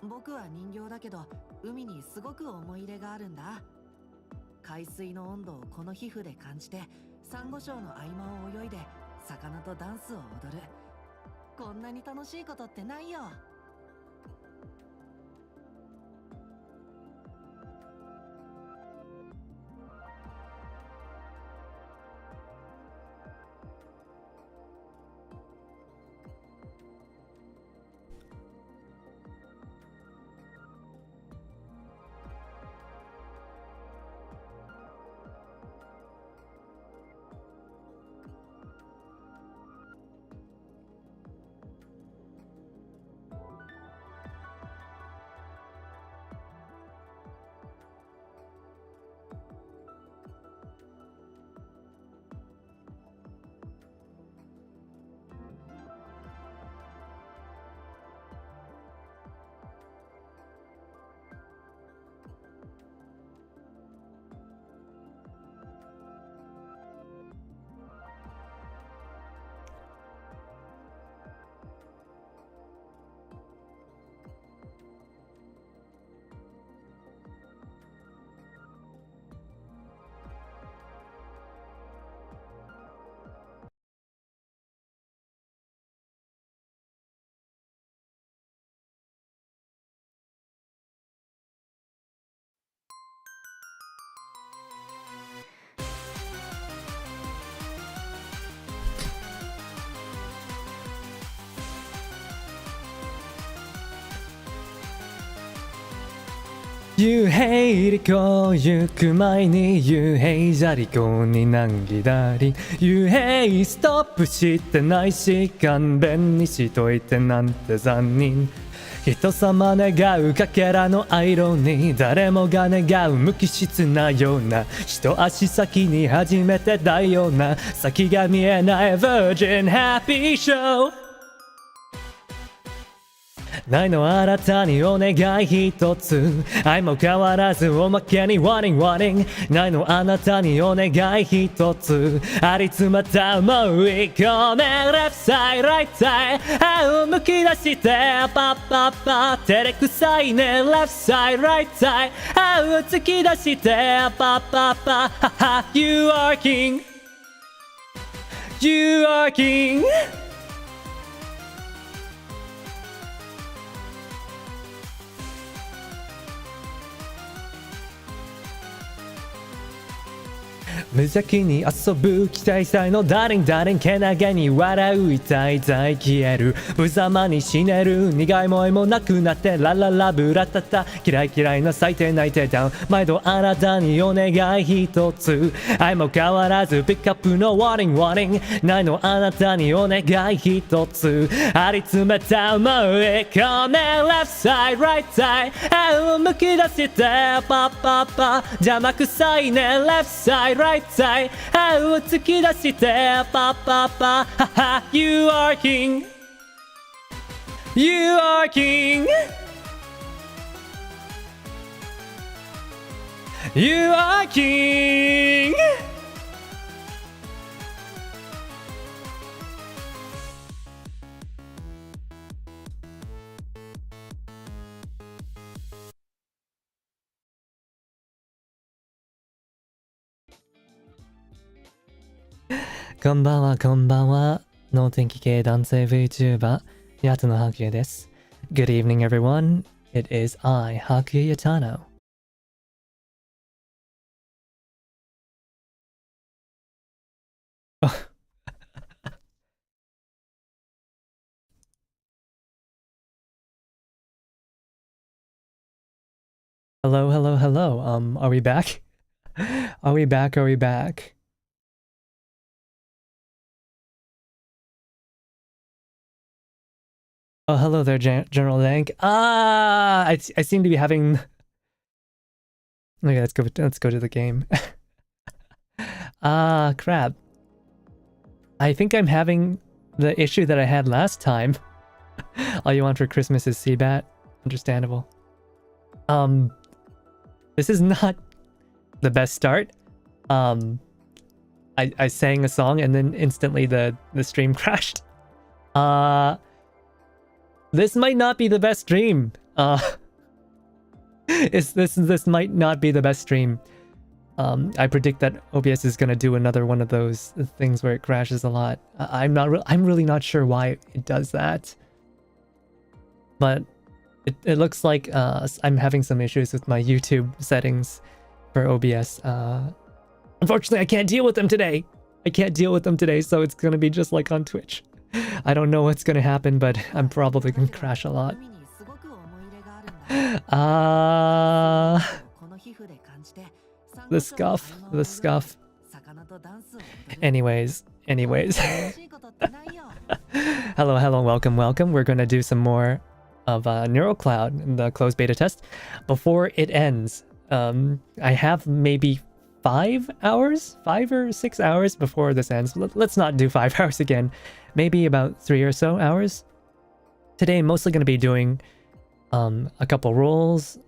僕は人形だけど海にすごく思い入れがあるんだ。海水の温度をこの皮膚で感じて、サンゴ礁の合間を泳いで魚とダンスを踊る。こんなに楽しいことってないよ。幽閉離島行く前に幽閉じゃりこに難儀だり幽閉ストップしてないし勘弁にしといてなんて残忍人様願うかけらのアイロンに誰もが願う無機質なような一足先に初めてだような先が見えない Virgin Happy Showないのあなたにお願い一つ愛も変わらずおまけに Warning Warning ないのあなたにお願い一つありつまった思い込め Left side right side 歯をむき出してパッパッパ照れくさいね Left side right side 歯を突き出してパッパッパはは You are king You are king無邪気に遊ぶ期待さえのダーリンダーリンけなげに笑う痛い痛い消える無様に死ねる苦い思いもなくなってラララブラタタ嫌い嫌いな咲いて泣いてダウン毎度あなたにお願い一つ愛も変わらずピックアップの Warning Warning ないのあなたにお願い一つありつめた思い込め Left side right side 愛をむき出してパッパッパ邪魔くさいね Left side right side 歯を突き出してパッパッパはは You are king You are king You are kingこんばんは、こんばんは。能天気系男性 VTuber、やつのHakuyaです。Good evening, everyone. It is I, Hakuya Yatano. Hello, hello, hello. Are we back? Are we back? Are we back? Oh, hello there, General Dank. I seem to be having. Okay, let's go to the game. Crap. I think I'm having the issue that I had last time. All you want for Christmas is CBT. Understandable. This is not the best start. I sang a song and then instantly the stream crashed. This might not be the best stream. Uh, this might not be the best stream. I predict that OBS is gonna do another one of those things where it crashes a lot. I'm really not sure why it does that. But it looks like I'm having some issues with my YouTube settings for OBS. Unfortunately, I can't deal with them today. So it's gonna be just like on Twitch. I don't know what's gonna happen, but I'm probably gonna crash a lot. The scuff. Anyways. Hello, welcome. We're gonna do some more of NeuroCloud, the closed beta test. Before it ends, I have maybe 5 or 6 hours before this ends. Let's not do 5 hours again. Maybe about 3 or so hours. Today I'm mostly gonna be doing a couple roles,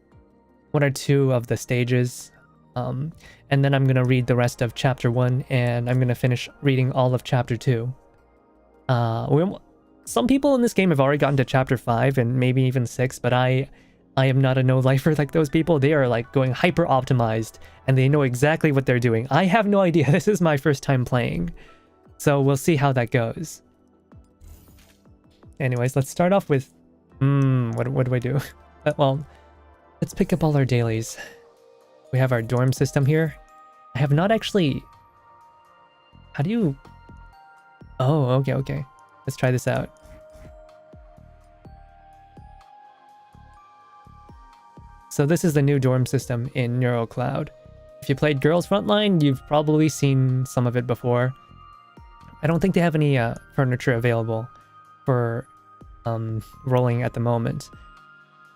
1 or 2 of the stages, and then I'm gonna read the rest of chapter 1, and I'm gonna finish reading all of chapter 2. Some people in this game have already gotten to chapter 5 and maybe even 6, but I am not a no-lifer like those people. They are like going hyper optimized and they know exactly what they're doing. I have no idea. This is my first time playing, so we'll see how that goes. Anyways, let's start off with what do I do? Well, let's pick up all our dailies. We have our dorm system here. I have not actually... How do you... Oh, okay. Let's try this out. So this is the new dorm system in NeuroCloud. If you played Girls Frontline, you've probably seen some of it before. I don't think they have any furniture available for rolling at the moment.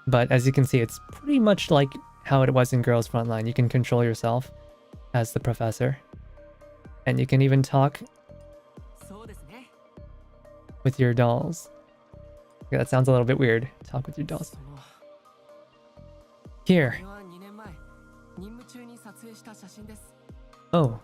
But as you can see, it's pretty much like how it was in Girls Frontline. You can control yourself as the professor. And you can even talk with your dolls. Okay, that sounds a little bit weird. Talk with your dolls. Here. Oh.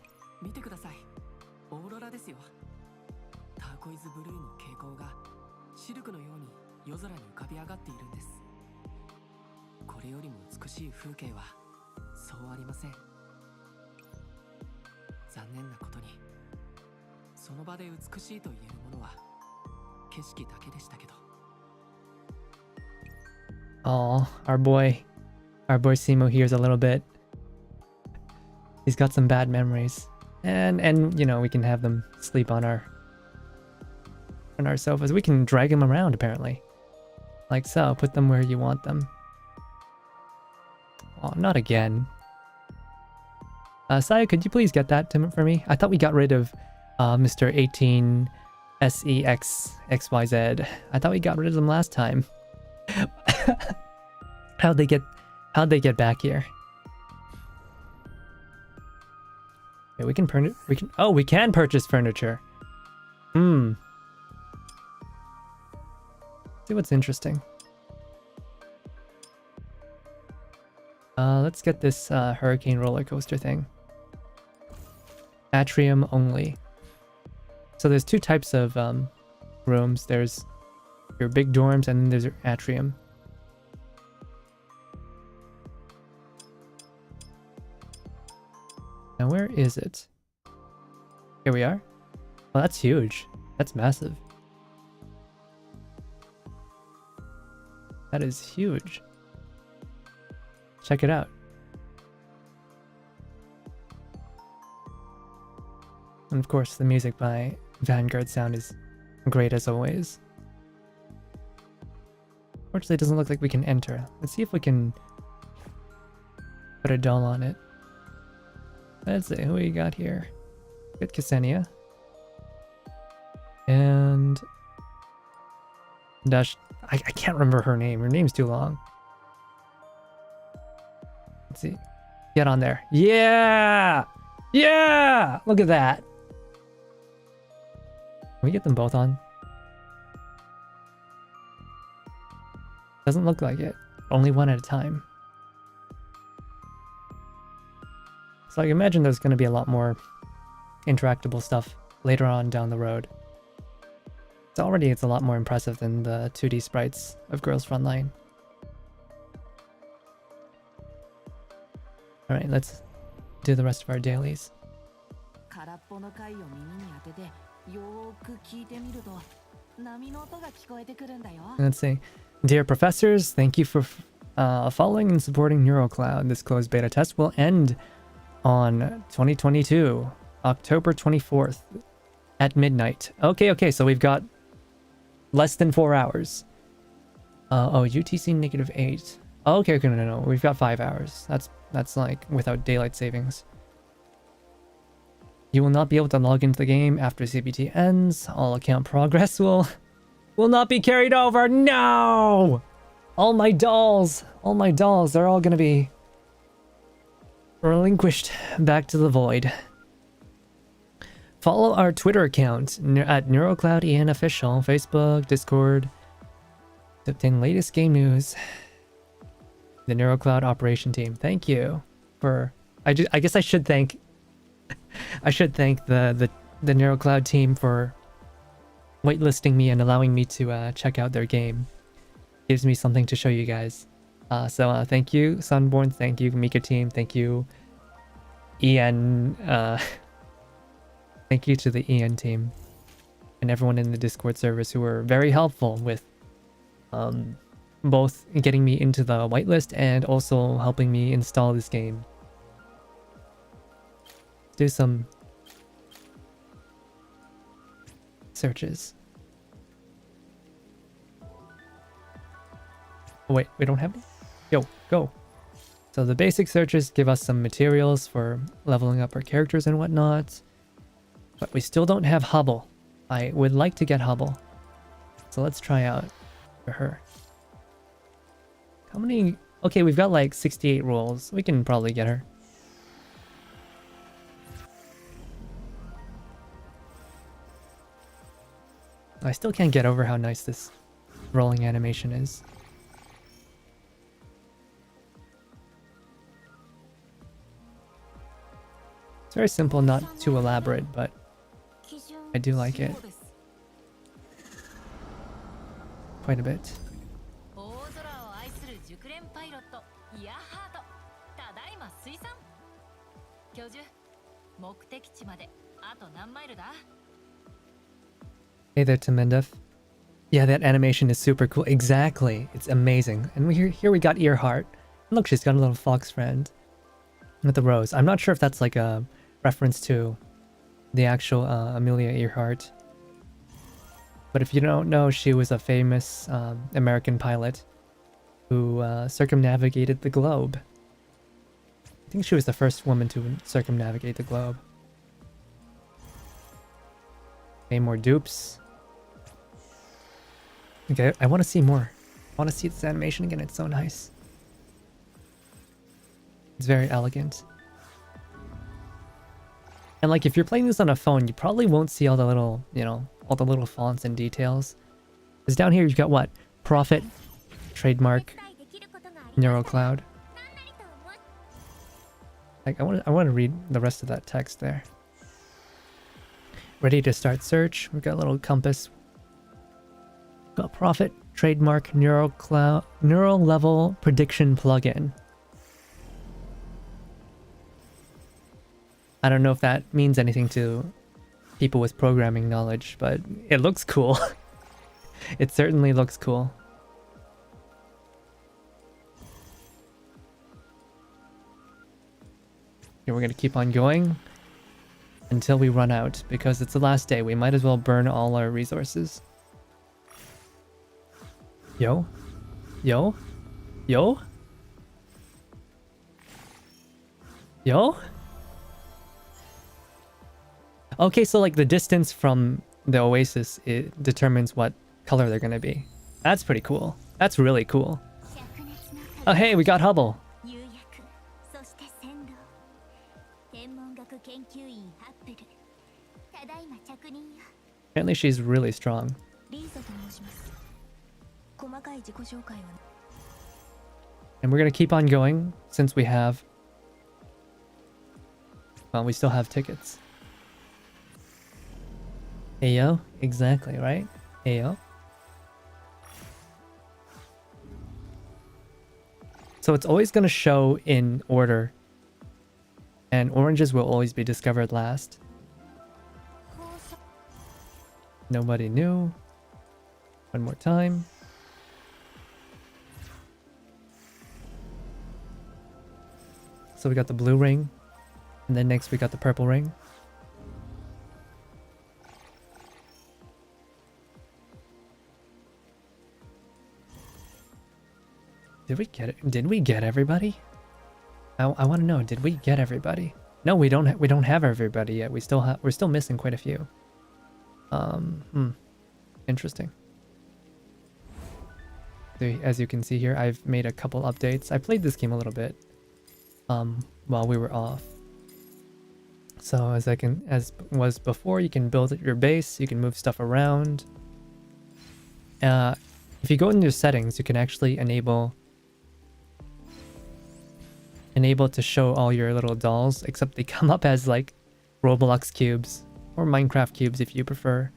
Oh, our boy Simo here's a little bit. He's got some bad memories. And you know, we can have them sleep on our sofas. We can drag them around apparently. Like so, put them where you want them. Oh, not again. Saya, could you please get that for me? I thought we got rid of Mr. 18SEXXYZ. I thought we got rid of them last time. How'd they get back here? Wait, we can purchase furniture. See what's interesting. Let's get this hurricane roller coaster thing. Atrium only. So there's 2 types of rooms. There's your big dorms and then there's your atrium. Now where is it? Here we are. Oh, that's huge. That's massive. That is huge. Check it out. And of course, the music by Vanguard Sound is great as always. Fortunately, it doesn't look like we can enter. Let's see if we can put a doll on it. Let's see who we got here. Good Ksenia. And Dash. I can't remember her name. Her name's too long. Let's see. Get on there. Yeah! Yeah! Look at that. Can we get them both on? Doesn't look like it. Only one at a time. So I imagine there's going to be a lot more interactable stuff later on down the road. So already it's a lot more impressive than the 2D sprites of Girls Frontline. Alright, let's do the rest of our dailies. 空っぽの貝を耳に当ててよーく聞いてみると波の音が聞こえてくるんだよ。 Let's see. Dear professors, thank you for following and supporting NeuroCloud. This closed beta test will end on 2022, October 24th at midnight. Okay, so we've got less than 4 hours. UTC -8. Okay, no. We've got 5 hours. That's like without daylight savings. You will not be able to log into the game after CBT ends. All account progress will not be carried over. No! All my dolls, they're all gonna be relinquished back to the void. Follow our Twitter account at NeuroCloudEN Official, Facebook, Discord, to obtain latest game news. The NeuroCloud operation team. Thank you for. I guess I should thank. I should thank the NeuroCloud team for whitelisting me and allowing me to check out their game. Gives me something to show you guys. So thank you, Sunborn. Thank you, Mika team. Thank you, EN. Thank you to the EN team and everyone in the Discord service who were very helpful with both getting me into the whitelist and also helping me install this game. Let's do some searches. Oh, wait, we don't have any? Yo, go. So the basic searches give us some materials for leveling up our characters and whatnot. But we still don't have Hubble. I would like to get Hubble. So let's try out for her. How many? Okay, we've got like 68 rolls. We can probably get her. I still can't get over how nice this rolling animation is. It's very simple, not too elaborate, but I do like it quite a bit. Hey there, Timendef. Yeah, that animation is super cool. Exactly. It's amazing. And here we got Earhart. Look, she's got a little fox friend with the rose. I'm not sure if that's like a reference to the actual Amelia Earhart. But if you don't know, she was a famous American pilot who circumnavigated the globe. I think she was the first woman to circumnavigate the globe. Okay, more dupes. Okay, I want to see more. I want to see this animation again. It's so nice. It's very elegant. And like if you're playing this on a phone, you probably won't see all the little, you know, all the little fonts and details. Because down here you've got what? Profit, trademark, NeuroCloud. Like I want to read the rest of that text there. Ready to start search. We've got a little compass. Got Profit, trademark, NeuroCloud, neural level prediction plugin. I don't know if that means anything to people with programming knowledge, but it looks cool. It certainly looks cool. Okay, we're gonna keep on going until we run out, because it's the last day. We might as well burn all our resources. Yo? Yo? Yo? Yo? Okay, so like the distance from the oasis, it determines what color they're gonna be. That's pretty cool. That's really cool. Oh hey, we got Hubble. Apparently she's really strong. And we're gonna keep on going since we have... Well, we still have tickets. Ayo? Exactly, right? Ayo? So it's always gonna show in order And oranges will always be discovered last. Nobody knew. One more time. So we got the blue ring. And then next we got the purple ring. Did we get it? Did we get everybody? I want to know, did we get everybody? No, we don't have everybody yet. We're still missing quite a few. Interesting. So as you can see here, I've made a couple updates. I played this game a little bit while we were off. So as was before, you can build your base, you can move stuff around. If you go into your settings, you can actually enable to show all your little dolls, except they come up as like Roblox cubes or Minecraft cubes if you prefer,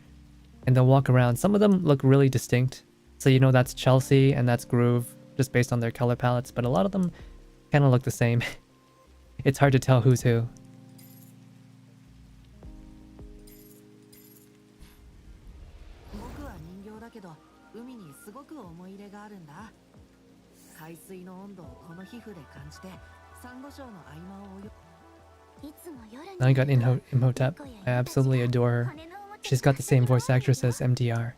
and they'll walk around. Some of them look really distinct, so you know that's Chelsea and that's Groove just based on their color palettes, but a lot of them kind of look the same. It's hard to tell who's who. Now I got Imhotep. I absolutely adore her. She's got the same voice actress as MDR,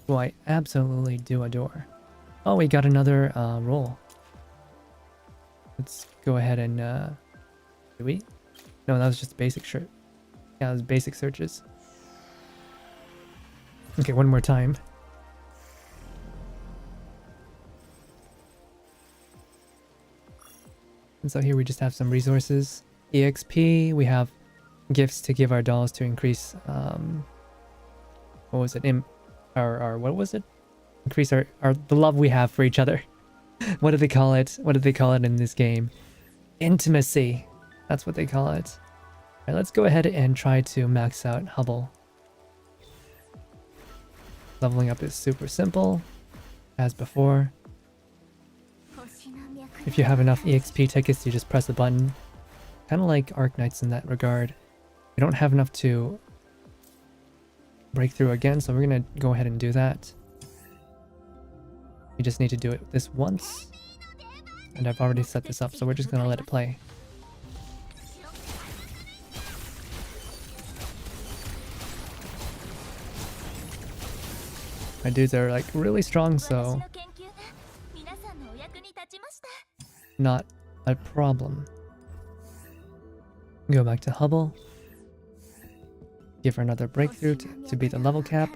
who I absolutely do adore. Oh, we got another role. Let's go ahead and did we? No, that was just basic shirt. Yeah, it was basic searches. Okay, one more time. And so here we just have some resources. EXP, we have gifts to give our dolls to increase what was it? What was it? Increase the love we have for each other. What do they call it? What do they call it in this game? Intimacy. That's what they call it. Alright, let's go ahead and try to max out Hubble. Leveling up is super simple, as before. If you have enough EXP tickets, you just press the button. Kind of like Arknights in that regard. We don't have enough to break through again, so we're gonna go ahead and do that. We just need to do it this once. And I've already set this up, so we're just gonna let it play. My dudes are like really strong, so not a problem. Go back to Hubble. Give her another breakthrough to beat the level cap.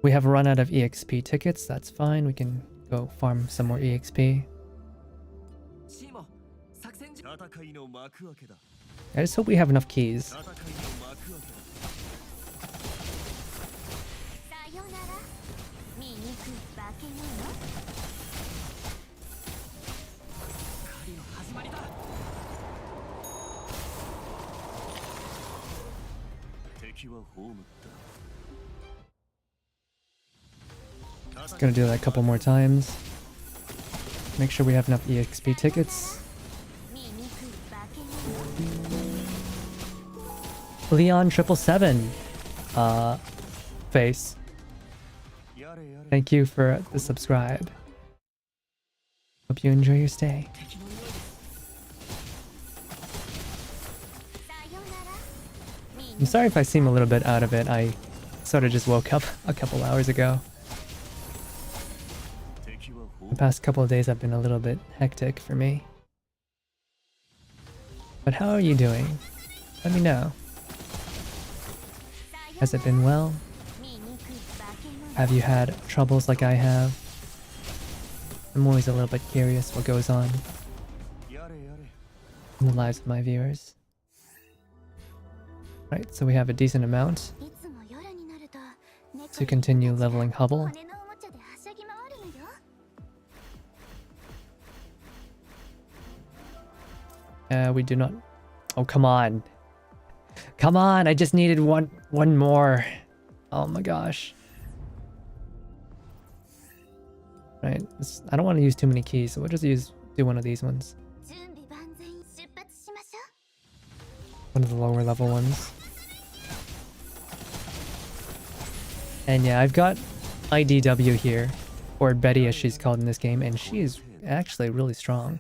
We have run out of EXP tickets, that's fine. We can go farm some more EXP. I just hope we have enough keys. Just gonna do that a couple more times. Make sure we have enough EXP tickets. Leon 777 face. Thank you for the subscribe. Hope you enjoy your stay. I'm sorry if I seem a little bit out of it. I sort of just woke up a couple hours ago. The past couple of days have been a little bit hectic for me. But how are you doing? Let me know. Has it been well? Have you had troubles like I have? I'm always a little bit curious what goes on in the lives of my viewers. Right, so we have a decent amount to continue leveling Hubble. We do not... Oh, come on. Come on, I just needed one more. Oh my gosh. Right, I don't want to use too many keys, so we'll just do one of these ones. One of the lower level ones. And yeah, I've got IDW here, or Betty as she's called in this game, and she is actually really strong.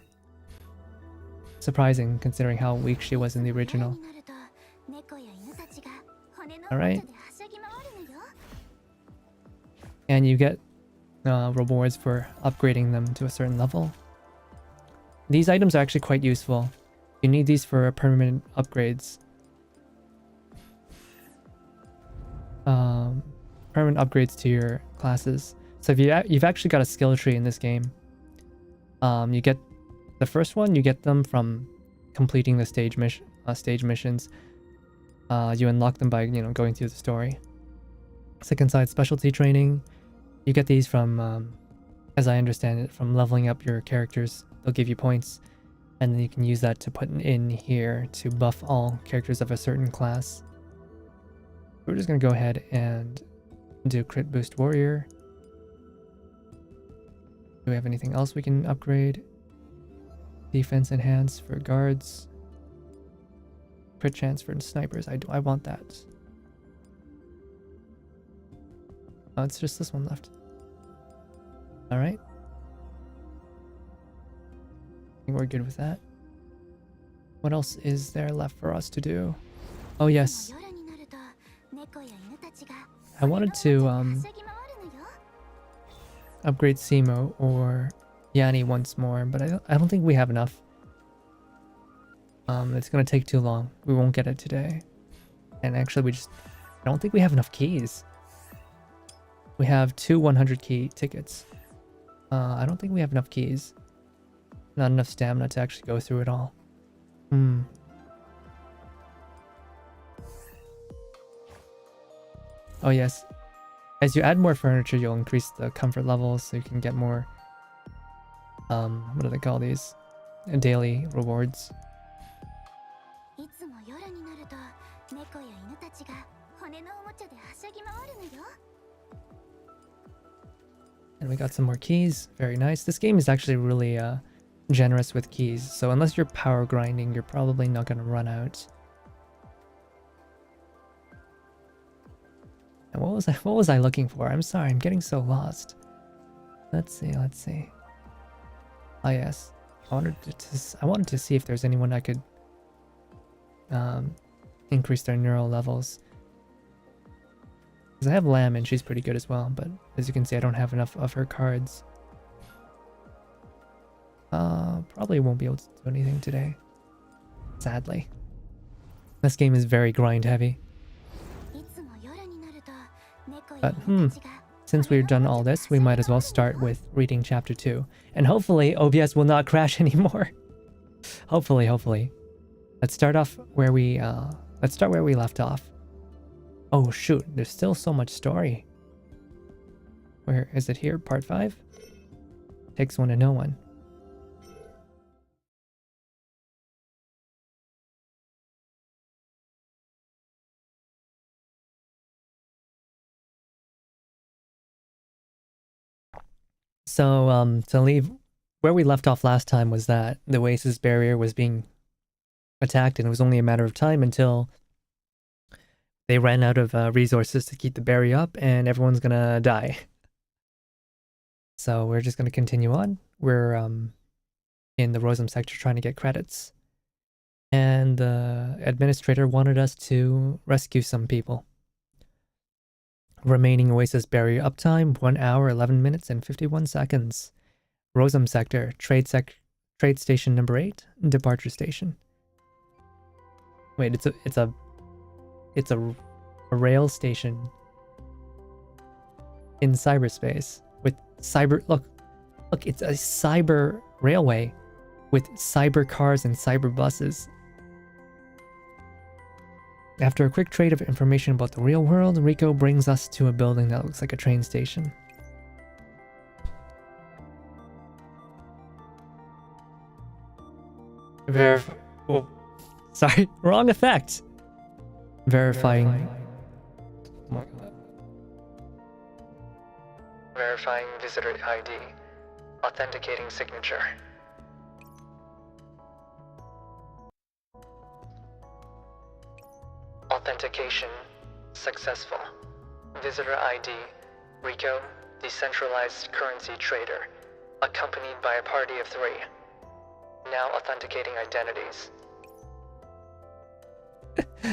Surprising considering how weak she was in the original. Alright. And you get rewards for upgrading them to a certain level. These items are actually quite useful. You need these for permanent upgrades. Permanent upgrades to your classes. So if you've actually got a skill tree in this game, you get the first one. You get them from completing the stage missions. You unlock them by going through the story. Second side, specialty training. You get these from, as I understand it, from leveling up your characters. They'll give you points, and then you can use that to put in here to buff all characters of a certain class. We're just gonna go ahead and do crit boost warrior. Do we have anything else we can upgrade? Defense enhance for guards. Crit chance for snipers. I want that. Oh, it's just this one left. Alright. I think we're good with that. What else is there left for us to do? Oh yes. I wanted to upgrade Simo or Yanni once more, but I don't think we have enough. It's gonna take too long. We won't get it today. And actually I don't think we have enough keys. We have 2 100 key tickets. I don't think we have enough keys. Not enough stamina to actually go through it all. Oh yes. As you add more furniture, you'll increase the comfort levels, so you can get more, what do they call these? Daily rewards. And we got some more keys. Very nice. This game is actually really generous with keys, so unless you're power grinding, you're probably not going to run out. And what was I looking for? I'm sorry, I'm getting so lost. Let's see. Oh yes. I wanted to see if there's anyone I could increase their neural levels. Because I have Lamb and she's pretty good as well, but as you can see, I don't have enough of her cards. Probably won't be able to do anything today. Sadly. This game is very grind heavy. But since we've done all this, we might as well start with reading chapter 2. And hopefully OBS will not crash anymore. Hopefully. Let's start where we left off. Oh shoot, there's still so much story. Where is it here? Part 5? Takes one to know one. So, to leave where we left off last time was that the Oasis barrier was being attacked, and it was only a matter of time until they ran out of resources to keep the barrier up, and everyone's gonna die. So we're just gonna continue on. We're in the Rosum sector trying to get credits, and the administrator wanted us to rescue some people. Remaining Oasis barrier uptime 1 hour 11 minutes and 51 seconds. Rosum sector, trade station number 8, departure station. Wait, it's a rail station in cyberspace with look, it's a cyber railway with cyber cars and cyber buses. After a quick trade of information about the real world, Rico brings us to a building that looks like a train station. Oh, sorry, wrong effect. Verifying. Oh my God. Verifying visitor ID. Authenticating signature. Authentication successful. Visitor ID, Rico, decentralized currency trader, accompanied by a party of 3. Now authenticating identities.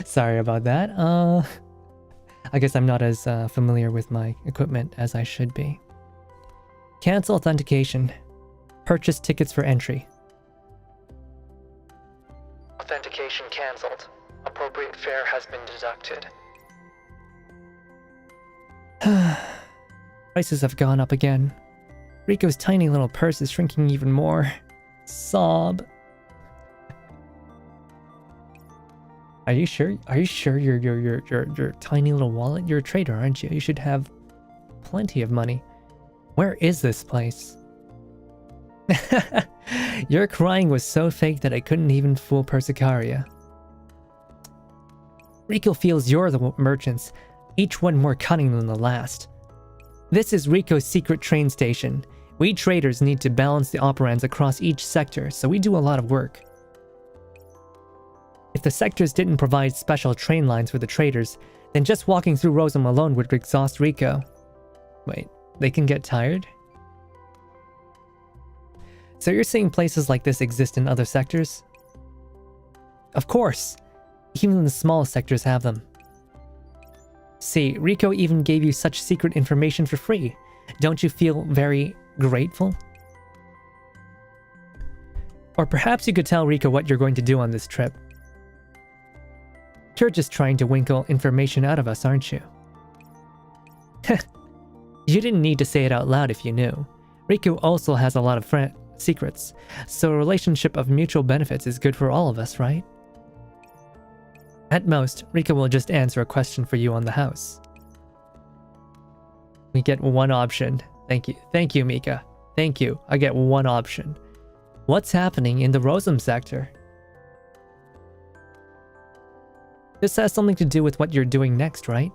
Sorry about that. I guess I'm not as familiar with my equipment as I should be. Cancel authentication. Purchase tickets for entry. Authentication cancelled. Appropriate fare has been deducted. Prices have gone up again. Rico's tiny little purse is shrinking even more. Sob. Are you sure? Are you sure your tiny little wallet? You're a trader, aren't you? You should have plenty of money. Where is this place? Your crying was so fake that I couldn't even fool Persicaria. Rico feels you're the merchants, each one more cunning than the last. This is Rico's secret train station. We traders need to balance the operands across each sector, so we do a lot of work. If the sectors didn't provide special train lines for the traders, then just walking through Rosam alone would exhaust Rico. Wait, they can get tired? So you're saying places like this exist in other sectors? Of course! Even the smallest sectors have them. See, Rico even gave you such secret information for free. Don't you feel very grateful? Or perhaps you could tell Rico what you're going to do on this trip. You're just trying to winkle information out of us, aren't you? You didn't need to say it out loud if you knew. Rico also has a lot of secrets, so a relationship of mutual benefits is good for all of us, right? At most, Rico will just answer a question for you on the house. We get one option. Thank you. Thank you, Mika. Thank you. I get one option. What's happening in the Rosam sector? This has something to do with what you're doing next, right?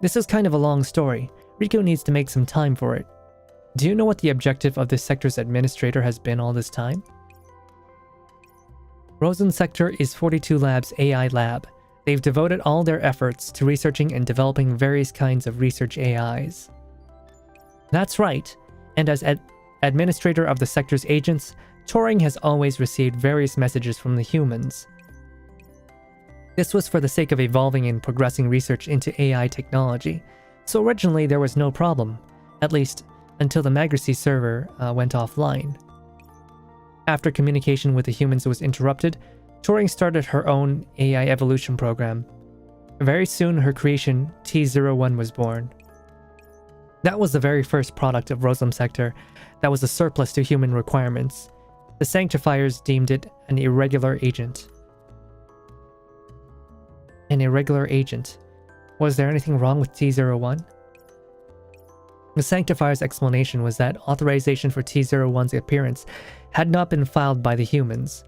This is kind of a long story. Rico needs to make some time for it. Do you know what the objective of this sector's administrator has been all this time? Rosam Sector is 42 Labs' AI lab. They've devoted all their efforts to researching and developing various kinds of research AIs. That's right, and as administrator of the sector's agents, Turing has always received various messages from the humans. This was for the sake of evolving and progressing research into AI technology, so originally there was no problem, at least until the Magracy server went offline. After communication with the humans was interrupted, Turing started her own AI evolution program. Very soon her creation, Ch.1, was born. That was the very first product of Rosam Sector that was a surplus to human requirements. The Sanctifiers deemed it an irregular agent. An irregular agent. Was there anything wrong with Ch.1? The Sanctifier's explanation was that authorization for Ch.1's appearance had not been filed by the humans.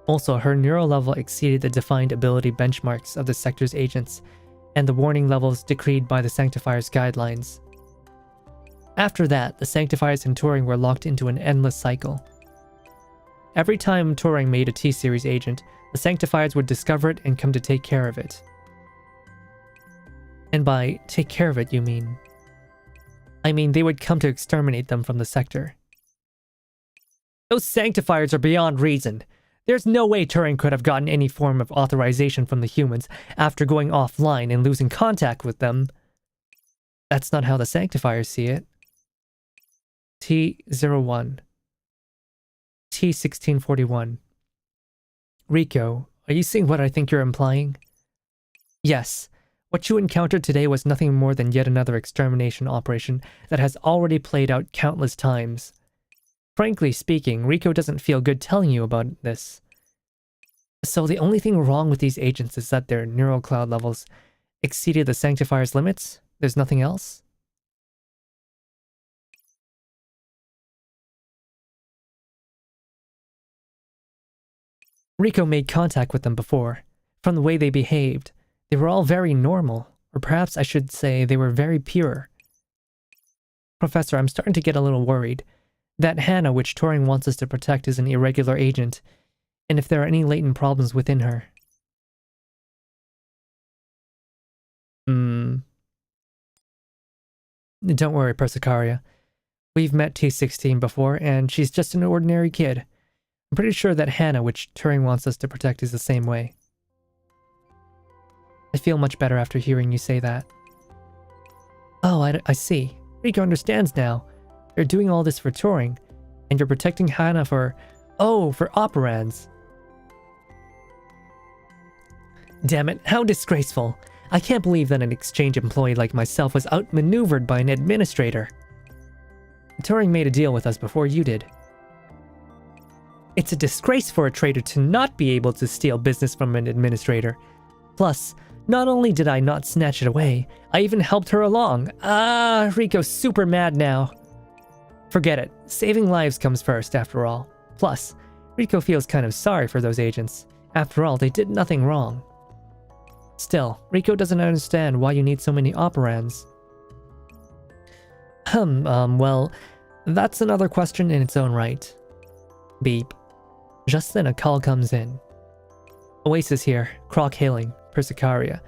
Also, her neural level exceeded the defined ability benchmarks of the sector's agents, and the warning levels decreed by the Sanctifier's guidelines. After that, the Sanctifiers and Turing were locked into an endless cycle. Every time Turing made a T-Series agent, the Sanctifiers would discover it and come to take care of it. And by take care of it, you mean... I mean, they would come to exterminate them from the sector. Those Sanctifiers are beyond reason. There's no way Turing could have gotten any form of authorization from the humans after going offline and losing contact with them. That's not how the Sanctifiers see it. Ch.1. T1641. Rico, are you seeing what I think you're implying? Yes. What you encountered today was nothing more than yet another extermination operation that has already played out countless times. Frankly speaking, Rico doesn't feel good telling you about this. So the only thing wrong with these agents is that their neural cloud levels exceeded the Sanctifier's limits? There's nothing else? Rico made contact with them before. From the way they behaved, they were all very normal, or perhaps I should say they were very pure. Professor, I'm starting to get a little worried. That Hannah which Turing wants us to protect is an irregular agent, and if there are any latent problems within her. Don't worry, Persicaria. We've met T16 before, and she's just an ordinary kid. I'm pretty sure that Hannah, which Turing wants us to protect, is the same way. I feel much better after hearing you say that. Oh, I see. Rico understands now. You're doing all this for Turing, and you're protecting Hannah for... Oh, for operands. Damn it, how disgraceful. I can't believe that an exchange employee like myself was outmaneuvered by an administrator. Turing made a deal with us before you did. It's a disgrace for a trader to not be able to steal business from an administrator. Plus, not only did I not snatch it away, I even helped her along. Rico's super mad now. Forget it. Saving lives comes first, after all. Plus, Rico feels kind of sorry for those agents. After all, they did nothing wrong. Still, Rico doesn't understand why you need so many operands. Well, that's another question in its own right. Beep. Just then a call comes in. Oasis here. Croc hailing. Persicaria.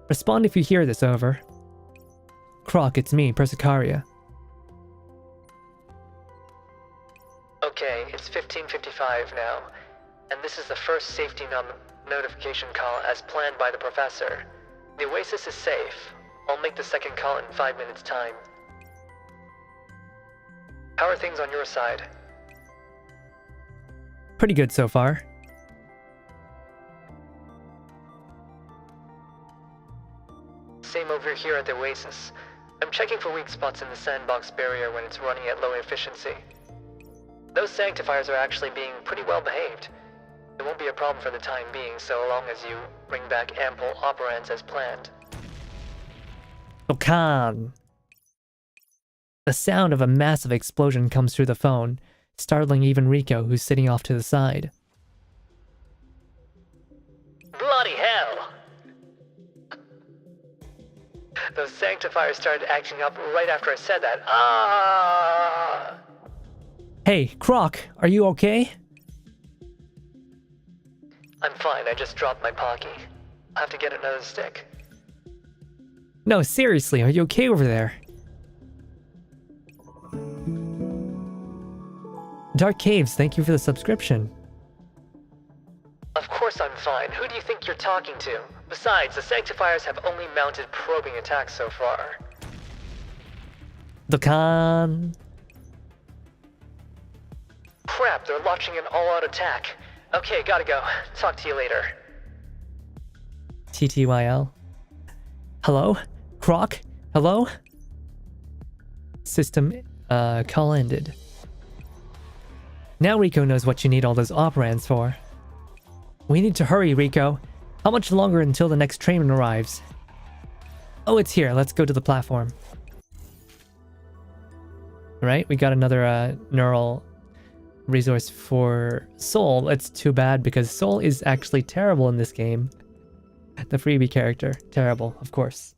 Respond if you hear this, over. Croc, it's me, Persicaria. Okay, it's 15:55 now, and this is the first safety notification call as planned by the professor. The Oasis is safe. I'll make the second call in 5 minutes' time. How are things on your side? Pretty good so far. Same over here at the Oasis. I'm checking for weak spots in the sandbox barrier when it's running at low efficiency. Those sanctifiers are actually being pretty well behaved. It won't be a problem for the time being, so long as you bring back ample operands as planned. Okan. The sound of a massive explosion comes through the phone, startling even Rico, who's sitting off to the side. Bloody hell! Those sanctifiers started acting up right after I said that. Hey, Croc, are you okay? I'm fine, I just dropped my Pocky. I'll have to get another stick. No, seriously, are you okay over there? Dark Caves, thank you for the subscription. Of course I'm fine. Who do you think you're talking to? Besides, the Sanctifiers have only mounted probing attacks so far. Dokkan. Crap, they're launching an all-out attack. Okay, gotta go. Talk to you later. TTYL. Hello? Croc? Hello? System, call ended. Now Rico knows what you need all those operands for. We need to hurry, Rico. How much longer until the next train arrives? Oh, it's here. Let's go to the platform. Right, we got another neural resource for Soul. It's too bad because Soul is actually terrible in this game. The freebie character. Terrible, of course.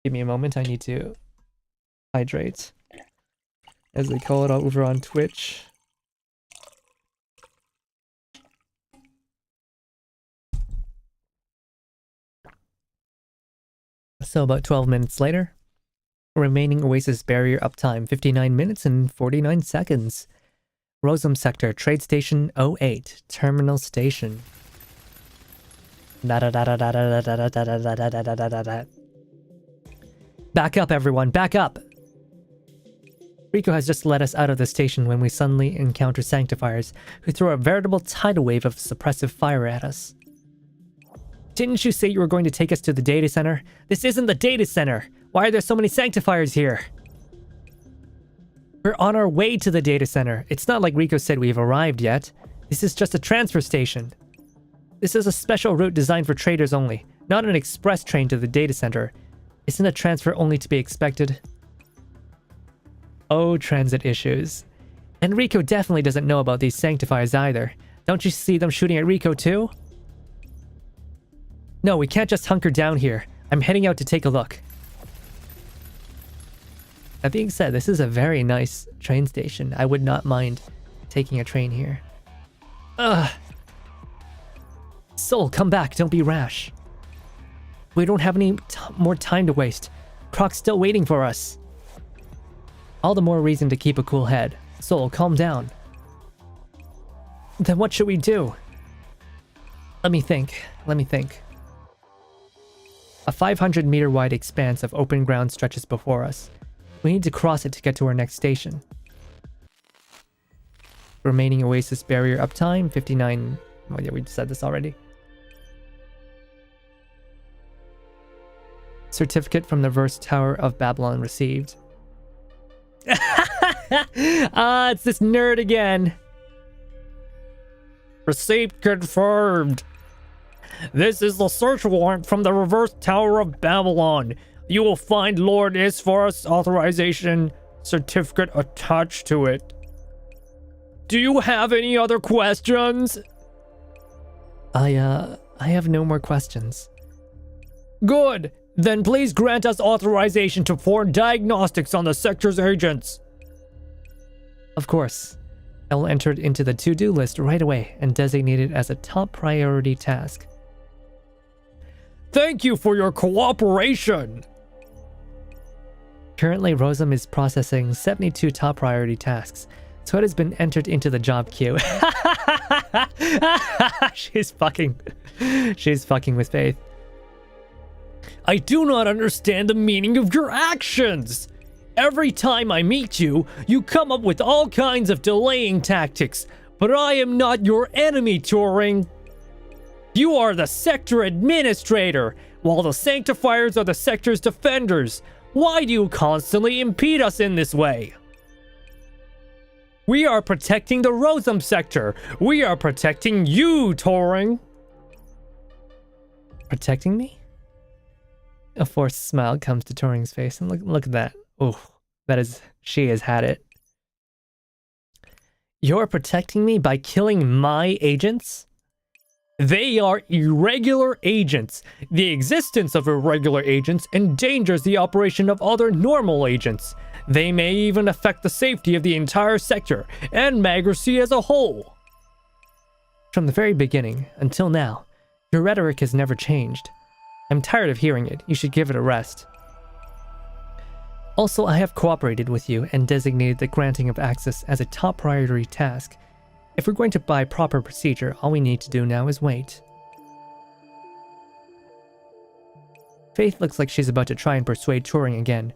Give me a moment. I need to hydrate, as they call it over on Twitch. So about 12 minutes later. Remaining Oasis barrier uptime 59 minutes and 49 seconds. Rosum Sector, Trade Station 08, Terminal Station. Back up, everyone, back up! Rico has just let us out of the station when we suddenly encounter Sanctifiers, who throw a veritable tidal wave of suppressive fire at us. Didn't you say you were going to take us to the data center? This isn't the data center! Why are there so many Sanctifiers here? We're on our way to the data center. It's not like Rico said we've arrived yet. This is just a transfer station. This is a special route designed for traders only, not an express train to the data center. Isn't a transfer only to be expected? Oh, transit issues. And Rico definitely doesn't know about these Sanctifiers either. Don't you see them shooting at Rico too? No, we can't just hunker down here. I'm heading out to take a look. That being said, this is a very nice train station. I would not mind taking a train here. Ugh. Soul, come back. Don't be rash. We don't have any more time to waste. Croc's still waiting for us. All the more reason to keep a cool head. Soul, calm down. Then what should we do? Let me think. A 500-meter wide expanse of open ground stretches before us. We need to cross it to get to our next station. Remaining Oasis barrier uptime, 59... Oh yeah, we just said this already. Certificate from the Verse Tower of Babylon received. It's this nerd again. Receipt confirmed. This is the search warrant from the Reverse Tower of Babylon. You will find Lord Isfar's authorization certificate attached to it. Do you have any other questions? I have no more questions. Good. Then please grant us authorization to perform diagnostics on the sector's agents. Of course. I will enter it into the to-do list right away and designate it as a top priority task. Thank you for your cooperation! Currently, Rosam is processing 72 top priority tasks, so it has been entered into the job queue. She's fucking with Faith. I do not understand the meaning of your actions! Every time I meet you, you come up with all kinds of delaying tactics, but I am not your enemy, Turing. You are the sector administrator, while the sanctifiers are the sector's defenders. Why do you constantly impede us in this way? We are protecting the Rosam sector. We are protecting you, Turing. Protecting me? A forced smile comes to Turing's face, and look at that. Oh, she has had it. You're protecting me by killing my agents? They are irregular agents. The existence of irregular agents endangers the operation of other normal agents. They may even affect the safety of the entire sector and Magracy as a whole. From the very beginning until now, your rhetoric has never changed. I'm tired of hearing it. You should give it a rest. Also, I have cooperated with you and designated the granting of access as a top priority task. If we're going to buy proper procedure, all we need to do now is wait. Faith looks like she's about to try and persuade Turing again,